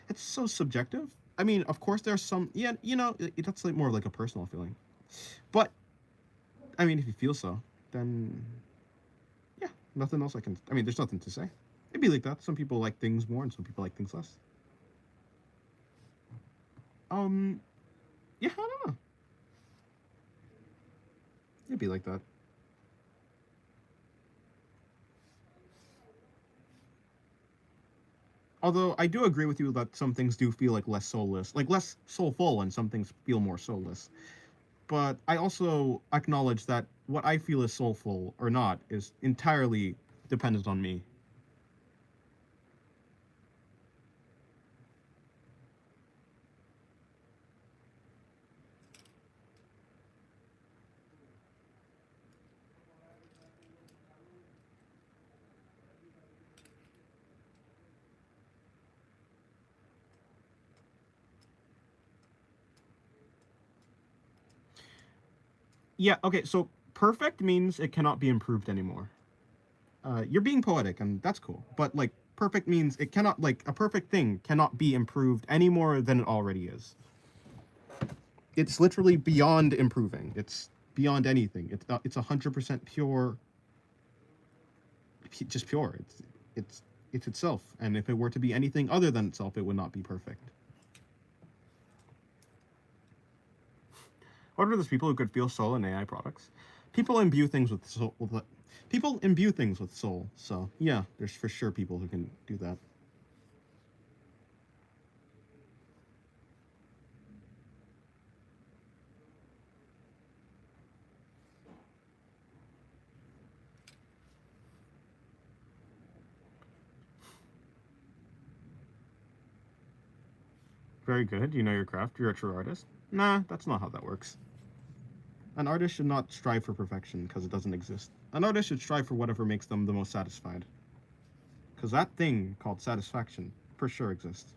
it's so subjective. I mean, of course, there's some. Yeah, that's like more like a personal feeling. But I mean, if you feel so, then yeah, nothing else I can. I mean, there's nothing to say. It'd be like that. Some people like things more, and some people like things less. Um, yeah, I don't know. It'd be like that. Although I do agree with you that some things do feel like less soulless, like less soulful, and some things feel more soulless. But I also acknowledge that what I feel is soulful or not is entirely dependent on me. Yeah, okay, so perfect means it cannot be improved anymore. You're being poetic, and that's cool. But like, perfect means it cannot, like, a perfect thing cannot be improved any more than it already is. It's literally beyond improving. It's beyond anything. It's 100% pure. Just pure. It's itself. And if it were to be anything other than itself, it would not be perfect. What are those people who could feel soul in AI products? People imbue things with soul. People imbue things with soul. So yeah, there's for sure people who can do that. Very good. You know your craft. You're a true artist. Nah, that's not how that works. An artist should not strive for perfection because it doesn't exist. An artist should strive for whatever makes them the most satisfied. Because that thing called satisfaction for sure exists.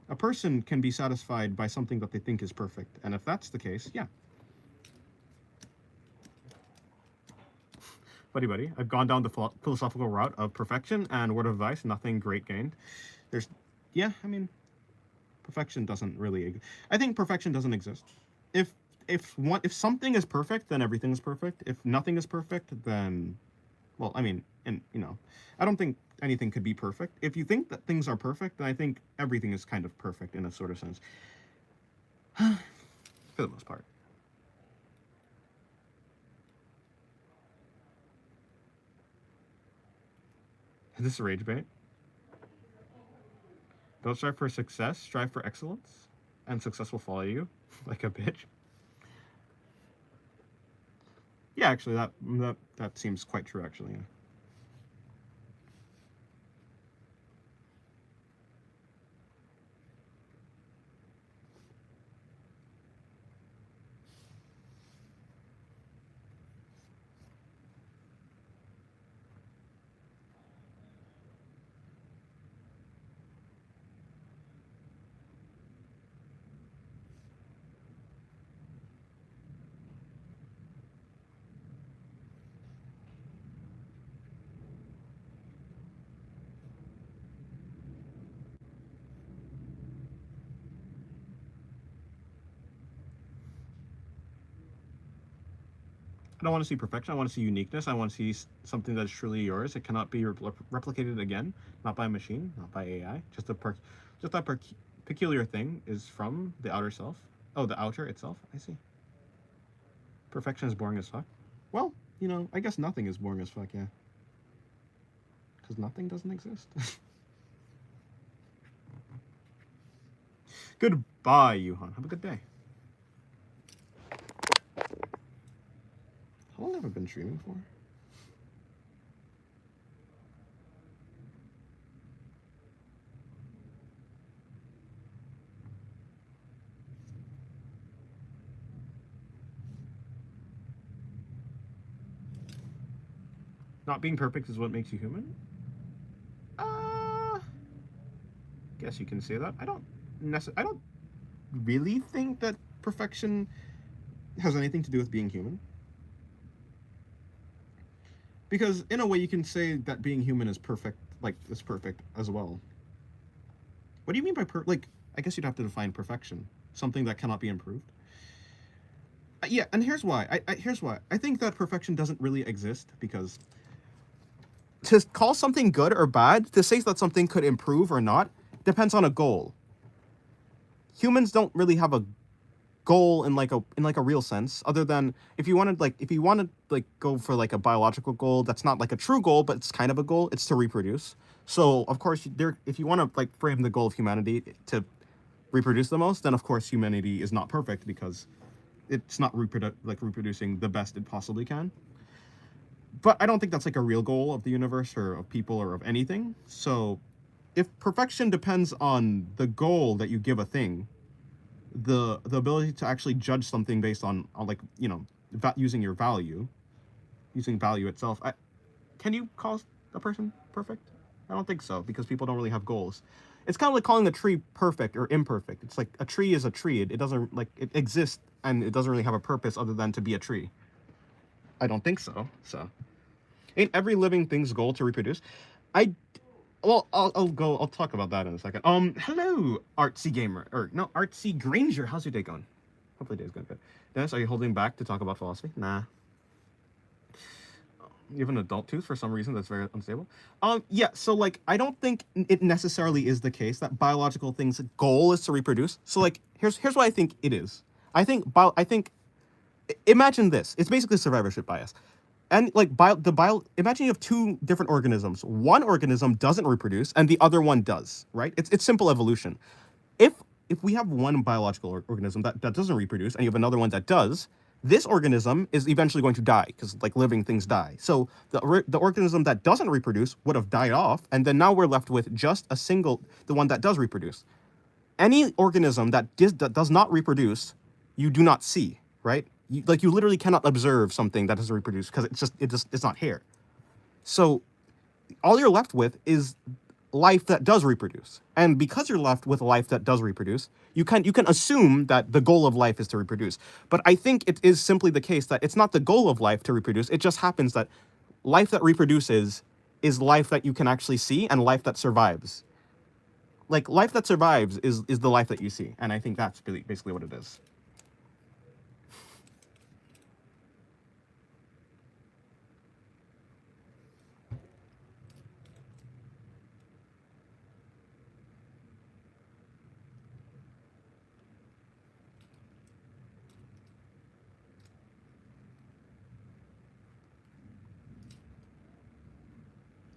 A person can be satisfied by something that they think is perfect. And if that's the case, yeah. Buddy, I've gone down the philosophical route of perfection and word of advice, nothing great gained. Yeah, I mean, perfection doesn't really. I think perfection doesn't exist. If something is perfect, then everything is perfect. If nothing is perfect, then, well, I mean, and I don't think anything could be perfect. If you think that things are perfect, then I think everything is kind of perfect in a sort of sense, for the most part. Is this a rage bait? Don't strive for success, strive for excellence, and success will follow you like a bitch. Yeah, actually, that seems quite true, actually. Yeah. I don't want to see perfection. I want to see uniqueness. I want to see something that is truly yours. It cannot be replicated again, not by a machine, not by AI. Just that peculiar thing is from the outer self. Oh, the outer itself. I see. Perfection is boring as fuck. Well, I guess nothing is boring as fuck. Yeah, because nothing doesn't exist. Goodbye, Yuhan. Have a good day. How long have I been streaming for? Not being perfect is what makes you human? Guess you can say that. I don't really think that perfection has anything to do with being human. Because in a way you can say that being human is perfect, like is perfect as well. What do you mean by I guess you'd have to define perfection. Something that cannot be improved. Yeah, and here's why. Here's why. I think that perfection doesn't really exist because to call something good or bad, to say that something could improve or not, depends on a goal. Humans don't really have a goal in like a real sense, other than if you want to go for like a biological goal that's not like a true goal, but it's kind of a goal, it's to reproduce. So of course if you want to like frame the goal of humanity to reproduce the most, then of course humanity is not perfect because it's not reproducing the best it possibly can. But I don't think that's like a real goal of the universe or of people or of anything. So if perfection depends on the goal that you give a thing, the ability to actually judge something based on like using value itself, can you call a person perfect? I don't think so, because people don't really have goals. It's kind of like calling a tree perfect or imperfect. It's like a tree is a tree. It doesn't it exists and it doesn't really have a purpose other than to be a tree. I don't think so. So, ain't every living thing's goal to reproduce? I well, I'll talk about that in a second. Hello, artsy gamer, or no, artsy Granger. How's your day going? Hopefully, day's going good. Dennis, are you holding back to talk about philosophy? Nah. You have an adult tooth for some reason that's very unstable. Yeah. So like, I don't think it necessarily is the case that biological things' goal is to reproduce. So like, here's what I think it is. I think imagine this. It's basically survivorship bias. And like imagine you have two different organisms. One organism doesn't reproduce and the other one does, right? It's simple evolution. If if we have one biological organism that doesn't reproduce and you have another one that does, this organism is eventually going to die because like living things die. So the organism that doesn't reproduce would have died off, and then now we're left with just the one that does reproduce. Any organism that does not reproduce, you do not see, right? You literally cannot observe something that doesn't reproduce because it's not here. So all you're left with is life that does reproduce. And because you're left with a life that does reproduce, you can assume that the goal of life is to reproduce. But I think it is simply the case that it's not the goal of life to reproduce. It just happens that life that reproduces is life that you can actually see and life that survives. Like life that survives is the life that you see. And I think that's basically what it is.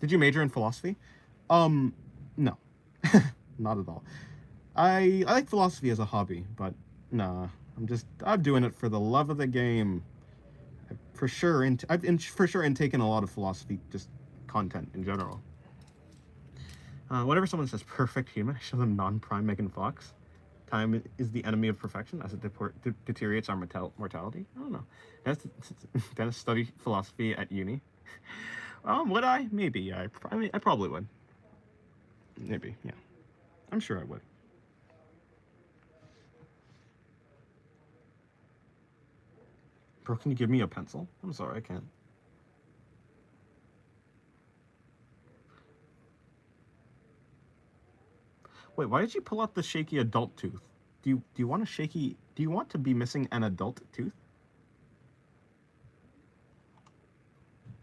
Did you major in philosophy? No. Not at all. I like philosophy as a hobby, but nah. I'm doing it for the love of the game. For sure, for sure intaken a lot of philosophy, just content in general. Whenever someone says perfect human, I show them non-prime Megan Fox. Time is the enemy of perfection as it deteriorates our mortality. I don't know. Dennis studied philosophy at uni. Would I? Maybe. Yeah. I mean, I probably would. Maybe. Yeah. I'm sure I would. Bro, can you give me a pencil? I'm sorry, I can't. Wait, why did you pull out the shaky adult tooth? Do you want a shaky? Do you want to be missing an adult tooth?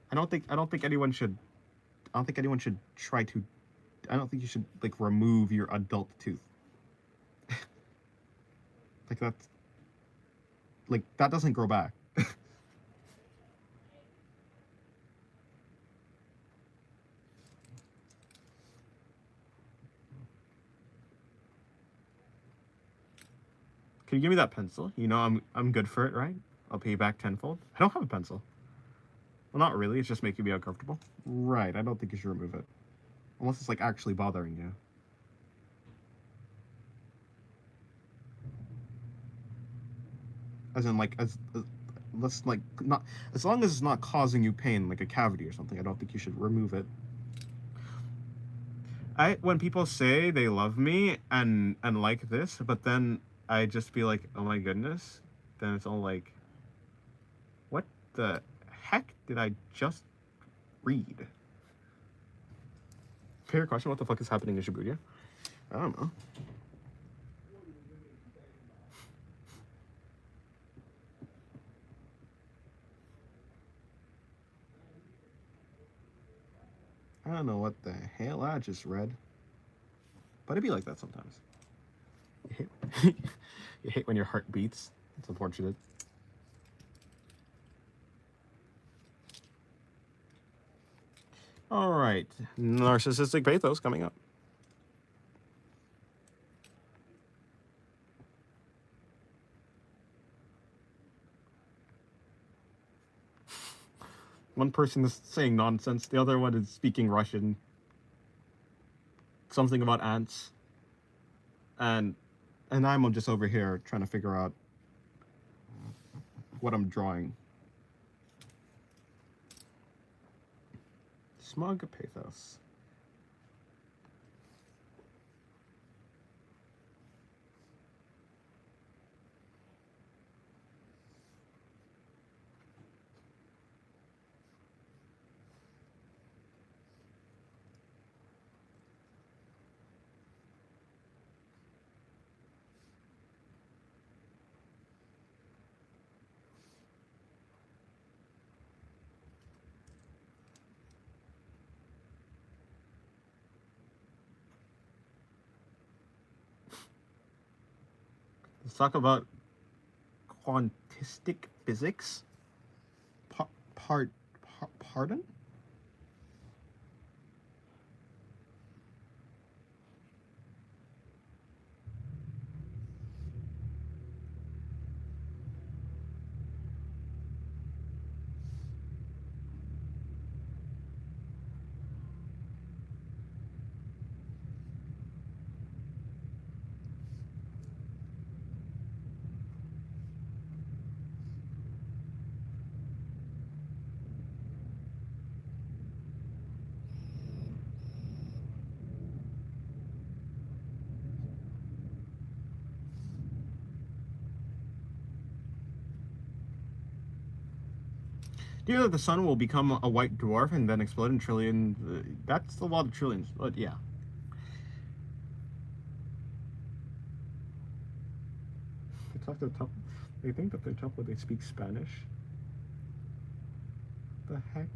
I don't think anyone should. I don't think anyone should try to. I don't think you should like remove your adult tooth. Like that's. Like that doesn't grow back. Can you give me that pencil? You know I'm good for it, right? I'll pay you back tenfold. I don't have a pencil. Well, not really. It's just making me uncomfortable. Right. I don't think you should remove it, unless it's like actually bothering you. As in, like, let's like not as long as it's not causing you pain, like a cavity or something. I don't think you should remove it. When people say they love me and like this, but then I just be like, oh my goodness, then it's all like, what the heck did I just read? Fair question. What the fuck is happening in Shibuya? I don't know. I don't know what the hell I just read. But it'd be like that sometimes. You hate, you hate when your heart beats. It's unfortunate. All right. Narcissistic pathos coming up. One person is saying nonsense, the other one is speaking Russian. Something about ants. And I'm just over here trying to figure out what I'm drawing. Smug pathos. Let's talk about quantistic physics. Pardon? Do you know that the sun will become a white dwarf and then explode in trillions? That's a lot of trillions, but yeah. They talk to top. They think that they're tough when they speak Spanish. The heck?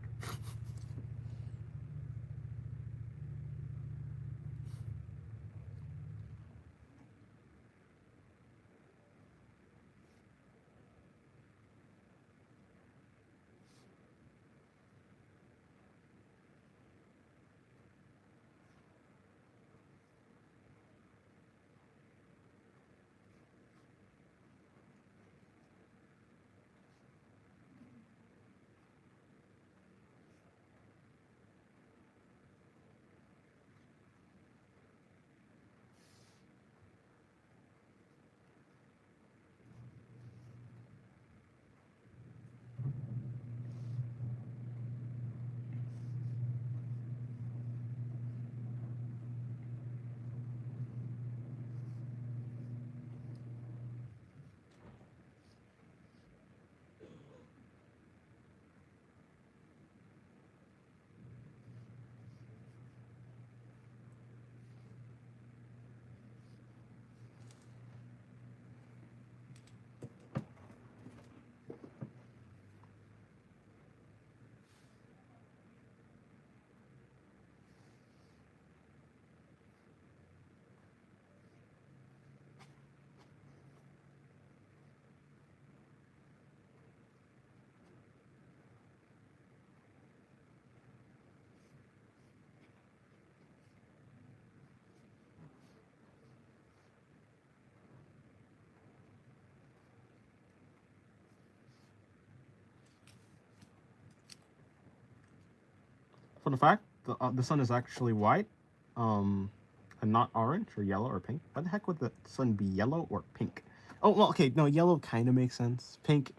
Fun fact: the sun is actually white, and not orange or yellow or pink. Why the heck would the sun be yellow or pink? Oh well, okay, no, yellow kind of makes sense. Pink,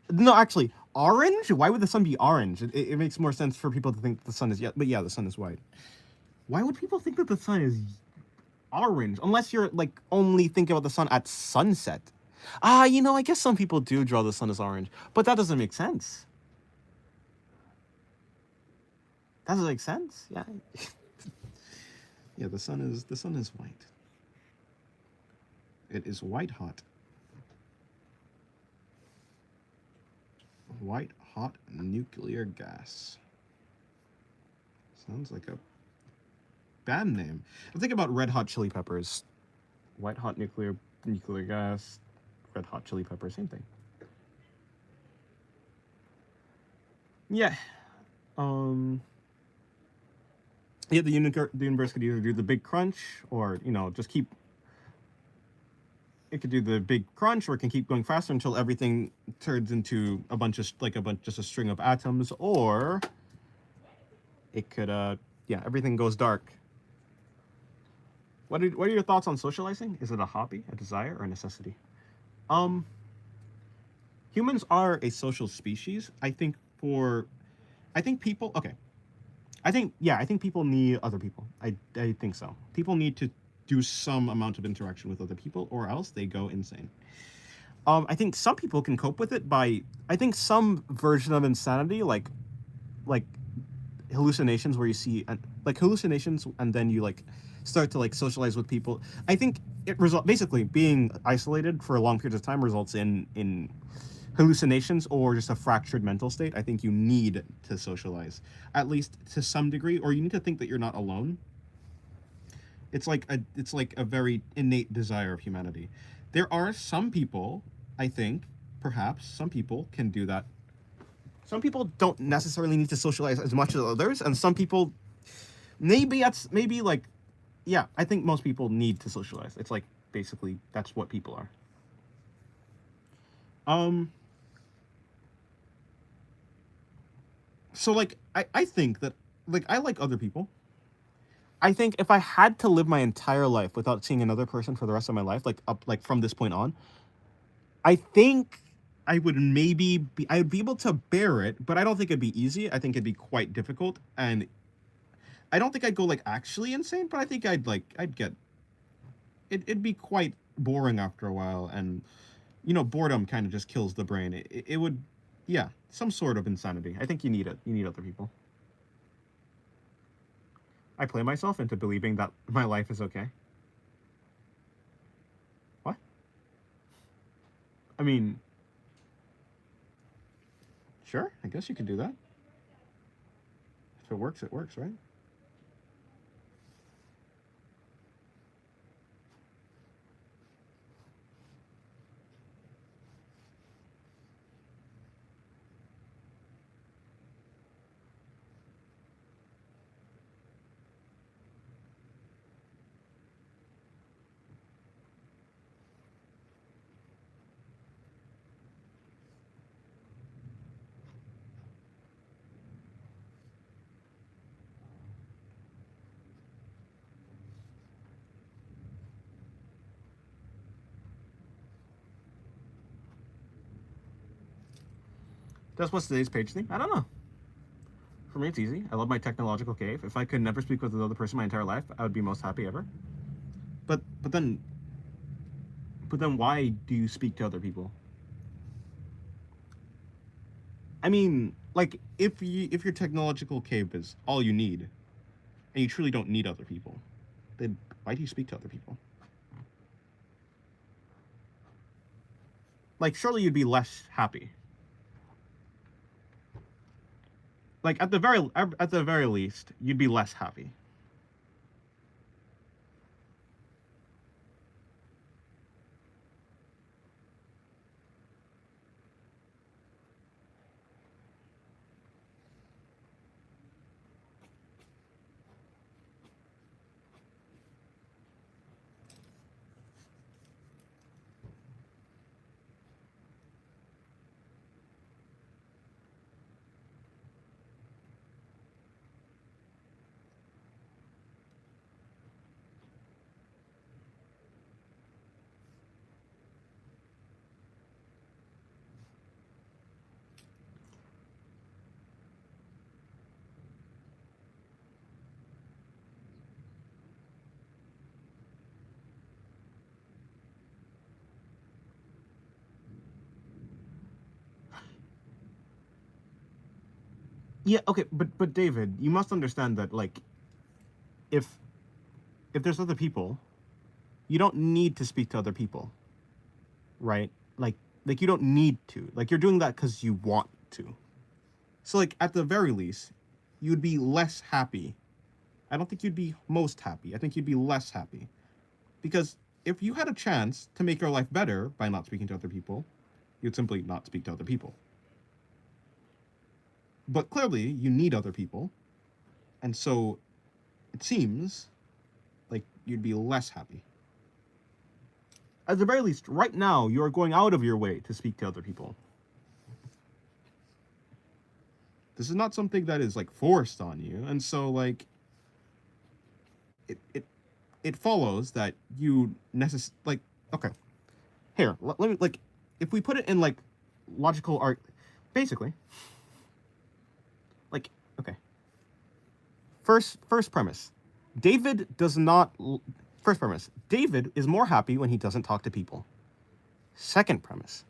no, actually, orange. Why would the sun be orange? It makes more sense for people to think the sun is yellow, but yeah, the sun is white. Why would people think that the sun is orange unless you're like only thinking about the sun at sunset? I guess some people do draw the sun as orange, but that doesn't make sense. That doesn't make sense. Yeah. Yeah, the sun is white. It is white hot. White hot nuclear gas. Sounds like a band name. I'm thinking about Red Hot Chili Peppers. White hot nuclear gas. Red Hot Chili Peppers, same thing. Yeah. Um. Yeah, the universe could either do the big crunch or just keep. It could do the big crunch, or it can keep going faster until everything turns into just a string of atoms, or it could yeah, everything goes dark. What are your thoughts on socializing? Is it a hobby, a desire, or a necessity? Um, Humans are a social species. I think people. Okay, I think people need other people. I think so. People need to do some amount of interaction with other people, or else they go insane. I think some people can cope with it by. I think some version of insanity, like hallucinations, where you see like hallucinations, and then you like start to like socialize with people. I think basically being isolated for long periods of time results in hallucinations or just a fractured mental state. I think you need to socialize, at least to some degree, or you need to think that you're not alone. It's like a very innate desire of humanity. There are some people, I think, perhaps some people can do that. Some people don't necessarily need to socialize as much as others, and some people maybe like yeah, I think most people need to socialize. It's like basically that's what people are. Um so like I think that like I like other people. I think if I had to live my entire life without seeing another person for the rest of my life, like up like from this point on, I think I would be able to bear it, but I don't think it'd be easy. I think it'd be quite difficult, and I don't think I'd go like actually insane, but I think I'd get it'd be quite boring after a while, and boredom kind of just kills the brain. It would, yeah, some sort of insanity. I think you need it. You need other people. I play myself into believing that my life is okay. What? I mean, sure. I guess you can do that. If it works, right? That's what's today's page thing. I don't know. For me, it's easy. I love my technological cave. If I could never speak with another person my entire life, I would be most happy ever. But but then but then why do you speak to other people? I mean, like if your technological cave is all you need, and you truly don't need other people, then why do you speak to other people? Like surely you'd be less happy. Like at the very least, you'd be less happy. Yeah, okay, but David, you must understand that like if there's other people, you don't need to speak to other people, right? Like you don't need to. Like you're doing that cuz you want to. So like at the very least, you'd be less happy. I don't think you'd be most happy. I think you'd be less happy. Because if you had a chance to make your life better by not speaking to other people, you'd simply not speak to other people. But clearly, you need other people, and so it seems like you'd be less happy. At the very least, right now, you are going out of your way to speak to other people. This is not something that is like forced on you, and so like it it it follows that you like okay. Here, let me like if we put it in like logical art, basically, like okay. First premise. David does not First premise. David is more happy when he doesn't talk to people. Second premise.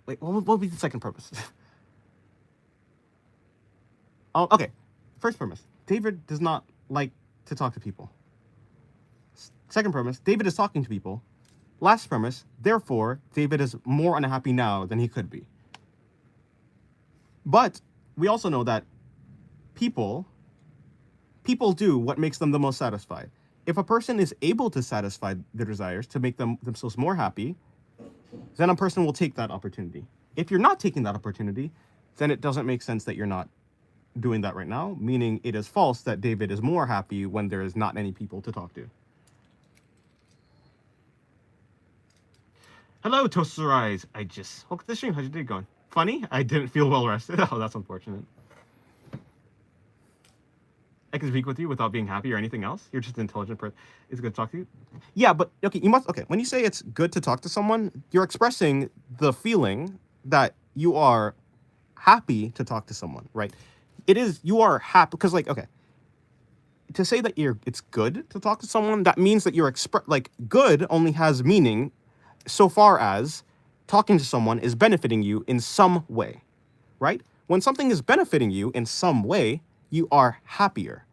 Wait, what would be the second premise? Oh, okay. First premise. David does not like to talk to people. Second premise. David is talking to people. Last premise. Therefore, David is more unhappy now than he could be. But we also know that people people do what makes them the most satisfied. If a person is able to satisfy their desires to make themselves more happy, then a person will take that opportunity. If you're not taking that opportunity, then it doesn't make sense that you're not doing that right now, meaning it is false that David is more happy when there is not any people to talk to. Hello, Toaster Eyes. I just woke up the stream. How's your day going? Funny? I didn't feel well rested. Oh, that's unfortunate. I can speak with you without being happy or anything else. You're just an intelligent person. It's good to talk to you. Yeah, but okay, when you say it's good to talk to someone, you're expressing the feeling that you are happy to talk to someone, right? You are happy because, like, okay, to say that it's good to talk to someone, that means that good only has meaning so far as talking to someone is benefiting you in some way, right? When something is benefiting you in some way, you are happier.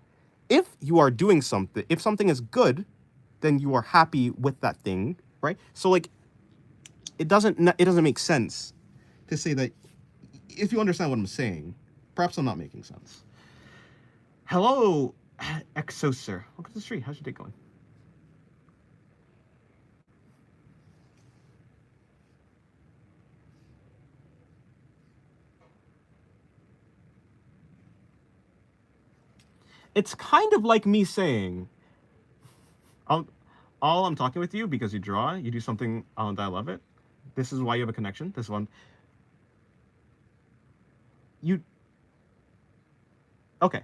If you are doing something, if something is good, then you are happy with that thing, right? So, like, it doesn't make sense to say that. If you understand what I'm saying, perhaps I'm not making sense. Hello, Exoser. Welcome to the street. How's your day going? It's kind of like me saying, all I'm talking with you because you draw, you do something that I love it. This is why you have a connection. This one. Okay.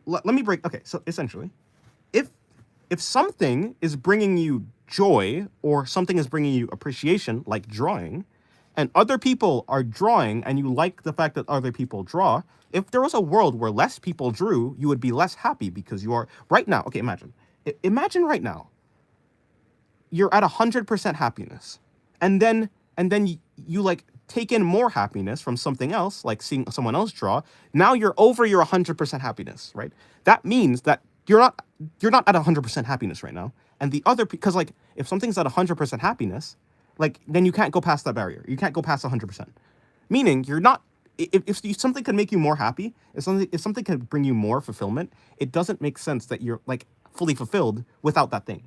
Let me break. Okay, so essentially, if something is bringing you joy or something is bringing you appreciation, like drawing, and other people are drawing and you like the fact that other people draw, if there was a world where less people drew, you would be less happy because you are right now. Okay, imagine right now you're at 100% happiness, and then you like take in more happiness from something else, like seeing someone else draw. Now you're over your 100% happiness, right? That means that you're not at 100% happiness right now, and the other, because, like, if something's at 100% happiness, like, then you can't go past that barrier. You can't go past 100%. Meaning you're not. If something can make you more happy, if something can bring you more fulfillment, it doesn't make sense that you're, like, fully fulfilled without that thing.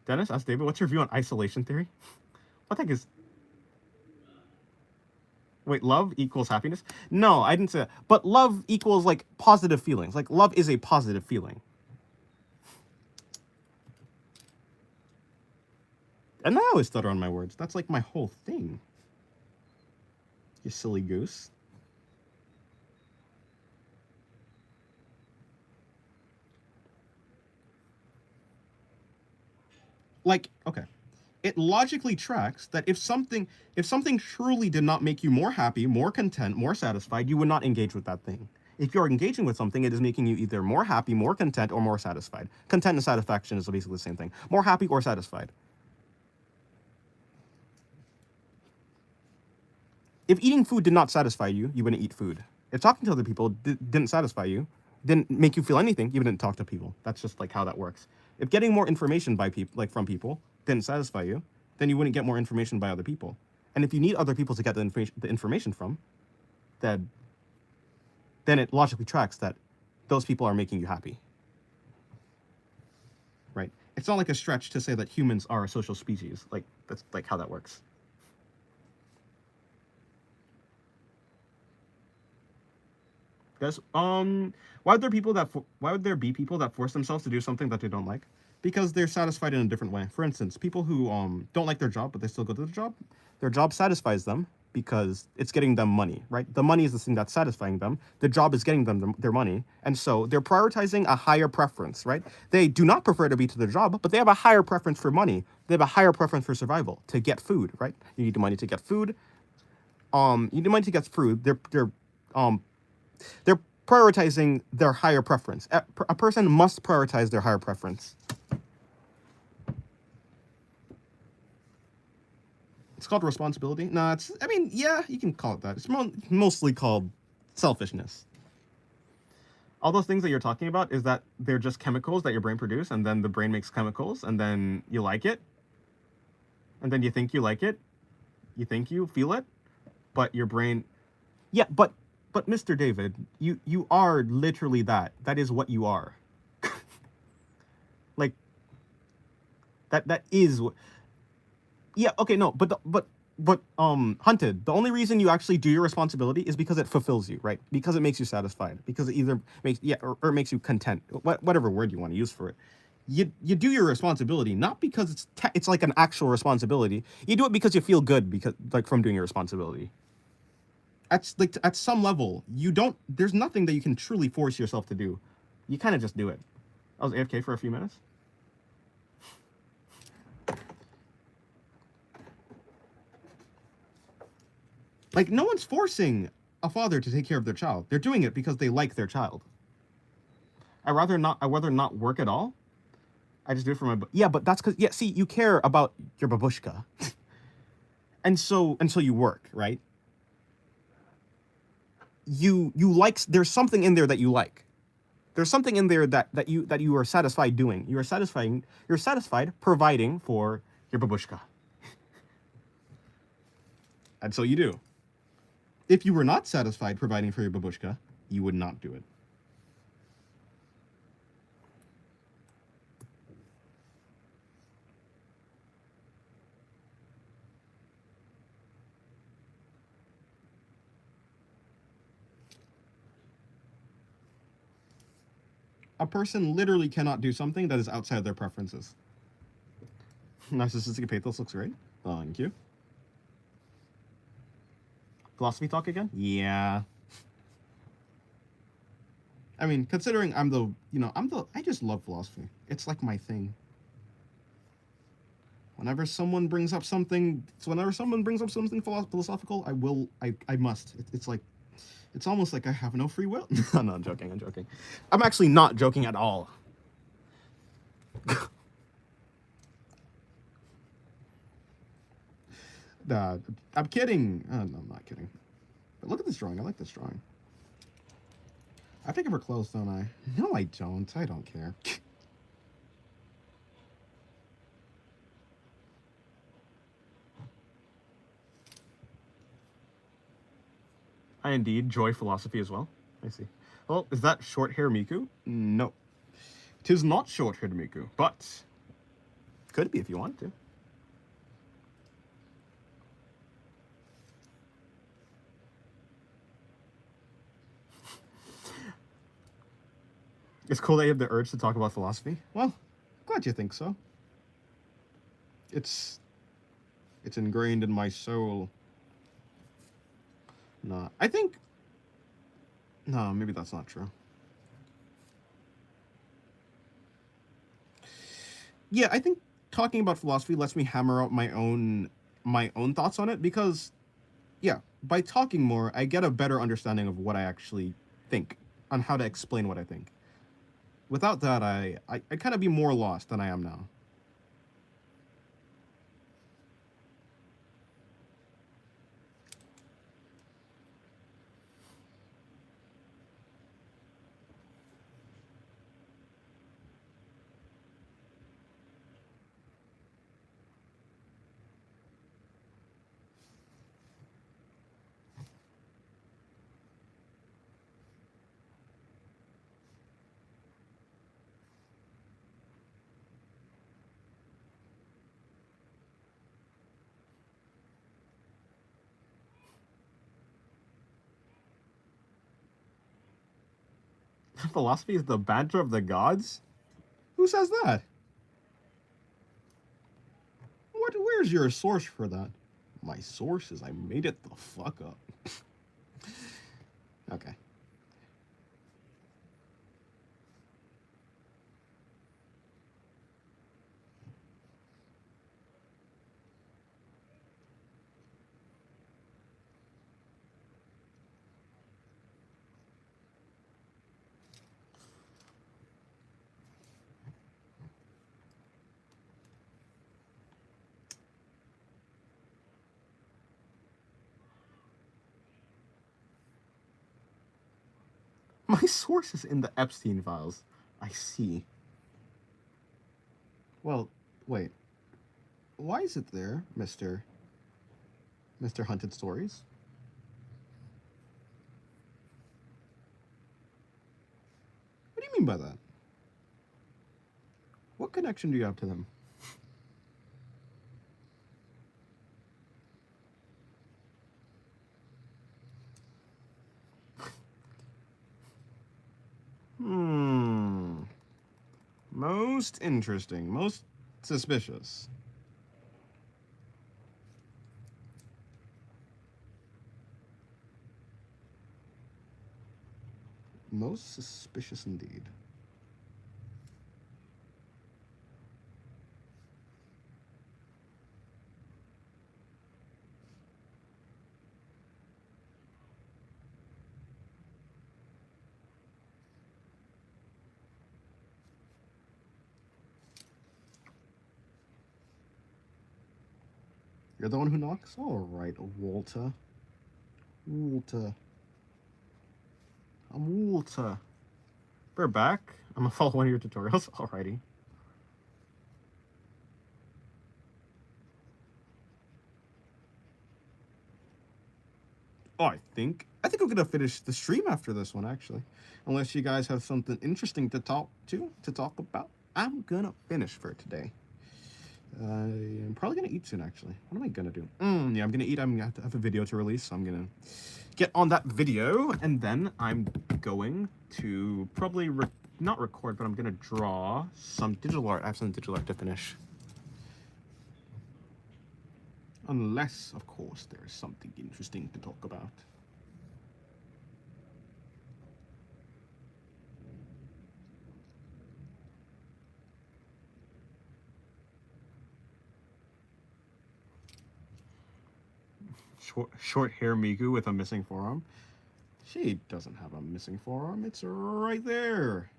Dennis, ask David, what's your view on isolation theory? What the heck is... Wait, love equals happiness? No, I didn't say that. But love equals, like, positive feelings. Like, love is a positive feeling. And I always stutter on my words. That's, like, my whole thing. You silly goose. Like, okay. It logically tracks that if something truly did not make you more happy, more content, more satisfied, you would not engage with that thing. If you're engaging with something, it is making you either more happy, more content, or more satisfied. Content and satisfaction is basically the same thing. More happy or satisfied. If eating food did not satisfy you, you wouldn't eat food. If talking to other people didn't satisfy you, didn't make you feel anything, you wouldn't talk to people. That's just, like, how that works. If getting more information from people didn't satisfy you, then you wouldn't get more information by other people. And if you need other people to get the information from, then it logically tracks that those people are making you happy. Right? It's not like a stretch to say that humans are a social species. Like, that's, like, how that works. Guys, why would there be people that force themselves to do something that they don't like? Because they're satisfied in a different way. For instance, people who don't like their job but they still go to the job, their job satisfies them because it's getting them money, right? The money is the thing that's satisfying them. The job is getting them their money, and so they're prioritizing a higher preference, right? They do not prefer to be to their job, but they have a higher preference for money. They have a higher preference for survival, to get food, right? You need the money to get food. You need money to get food. They're prioritizing their higher preference. A person must prioritize their higher preference. It's called responsibility. No, yeah, you can call it that. It's mostly called selfishness. All those things that you're talking about, is that they're just chemicals that your brain produces, and then the brain makes chemicals, and then you like it, and then you think you like it, you think you feel it, but your brain... Yeah, but but Mr. David, you are literally that. That is what you are. Like that is what. Yeah, okay, no, but Hunted, the only reason you actually do your responsibility is because it fulfills you, right? Because it makes you satisfied. Because it either makes, yeah, or makes you content. Whatever word you want to use for it. You do your responsibility not because it's like an actual responsibility. You do it because you feel good, because like from doing your responsibility. At some level, you don't. There's nothing that you can truly force yourself to do. You kind of just do it. I was AFK for a few minutes. Like, no one's forcing a father to take care of their child. They're doing it because they like their child. I'd rather not work at all. I just do it for my. Yeah, but that's because, yeah. See, you care about your babushka, and so you work, right? You like. There's something in there that you like. There's something in there that you are satisfied doing. You're satisfied providing for your babushka, and so you do. If you were not satisfied providing for your babushka, you would not do it. A person literally cannot do something that is outside their preferences. Narcissistic pathos looks great. Thank you. Philosophy talk again? Yeah. I mean, considering I just love philosophy. It's like my thing. Whenever someone brings up something philosophical, I must. It's like, it's almost like I have no free will. No, I'm joking. I'm actually not joking at all. Nah, I'm kidding. No, I'm not kidding. But look at this drawing. I like this drawing. I think of her clothes, don't I? No, I don't. I don't care. I indeed enjoy philosophy as well. I see. Well, is that short-haired Miku? No. Tis not short-haired Miku, but could be if you want to. It's cool that you have the urge to talk about philosophy. Well, glad you think so. It's ingrained in my soul. Nah, I think... No, maybe that's not true. Yeah, I think talking about philosophy lets me hammer out my own thoughts on it, because, yeah, by talking more, I get a better understanding of what I actually think, on how to explain what I think. Without that, I kind of be more lost than I am now. Philosophy is the banter of the gods? Who says that? Where's your source for that? My source is I made it the fuck up. Okay. My source is in the Epstein files. I see. Well, wait. Why is it there, Mr. Hunted Stories? mean by that? What connection do you have to them? Most interesting. Most suspicious. Most suspicious indeed. You're the one who knocks? All right, Walter. Walter. I'm Walter. We're back. I'm gonna follow one of your tutorials. Alrighty. Oh, I think I'm gonna finish the stream after this one, actually. Unless you guys have something interesting to talk about. I'm gonna finish for today. I'm probably gonna eat soon, actually. What am I gonna do? Yeah, I'm gonna eat. I'm gonna have a video to release, so I'm gonna get on that video, and then I'm going to probably not record, but I'm gonna draw some digital art. I have some digital art to finish. Unless, of course, there is something interesting to talk about. Short hair Miku with a missing forearm. She doesn't have a missing forearm. It's right there.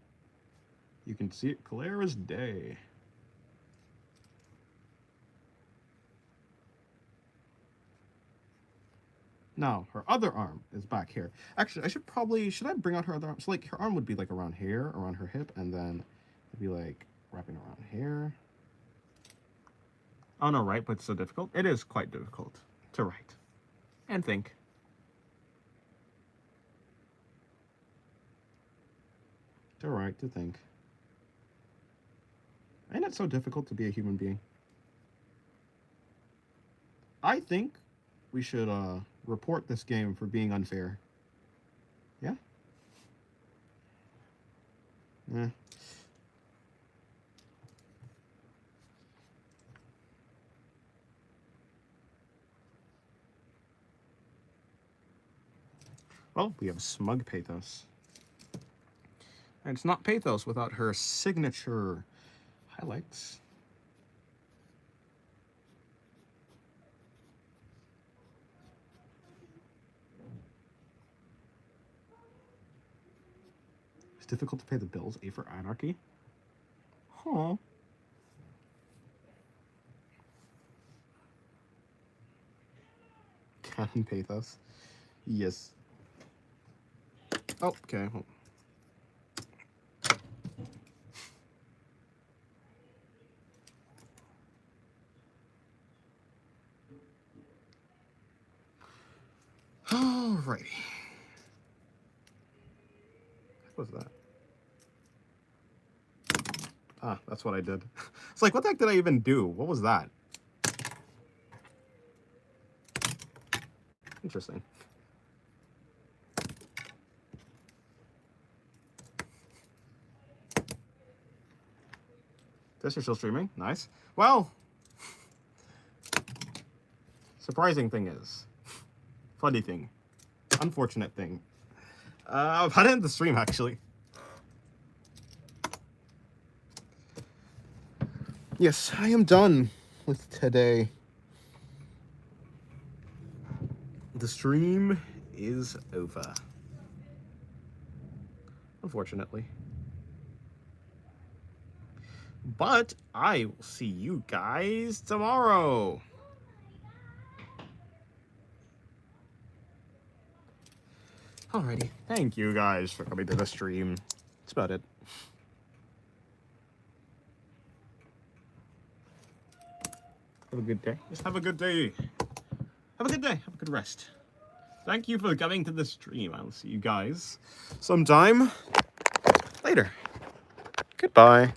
You can see it clear as day. Now, her other arm is back here. Actually, should I bring out her other arm? So, like, her arm would be, like, around here, around her hip, and then it'd be, like, wrapping around here. Oh, no, right? But it's so difficult? It is quite difficult to write and think. To write, to think. Ain't it so difficult to be a human being? I think we should, report this game for being unfair. Yeah? Yeah. Well, we have Smug Pathos. And it's not Pathos without her signature highlights. It's difficult to pay the bills. A for Anarchy. Huh. Canon Pathos. Yes. Oh, okay. Alrighty. What was that? Ah, that's what I did. It's like, what the heck did I even do? What was that? Interesting. Guess you're still streaming. Nice. Well, surprising thing is, funny thing, unfortunate thing. I've had it in the stream, actually. Yes, I am done with today. The stream is over. Unfortunately. But I will see you guys tomorrow. Alrighty. Thank you guys for coming to the stream. That's about it. Have a good day. Just have a good day. Have a good day. Have a good rest. Thank you for coming to the stream. I'll see you guys sometime later. Goodbye.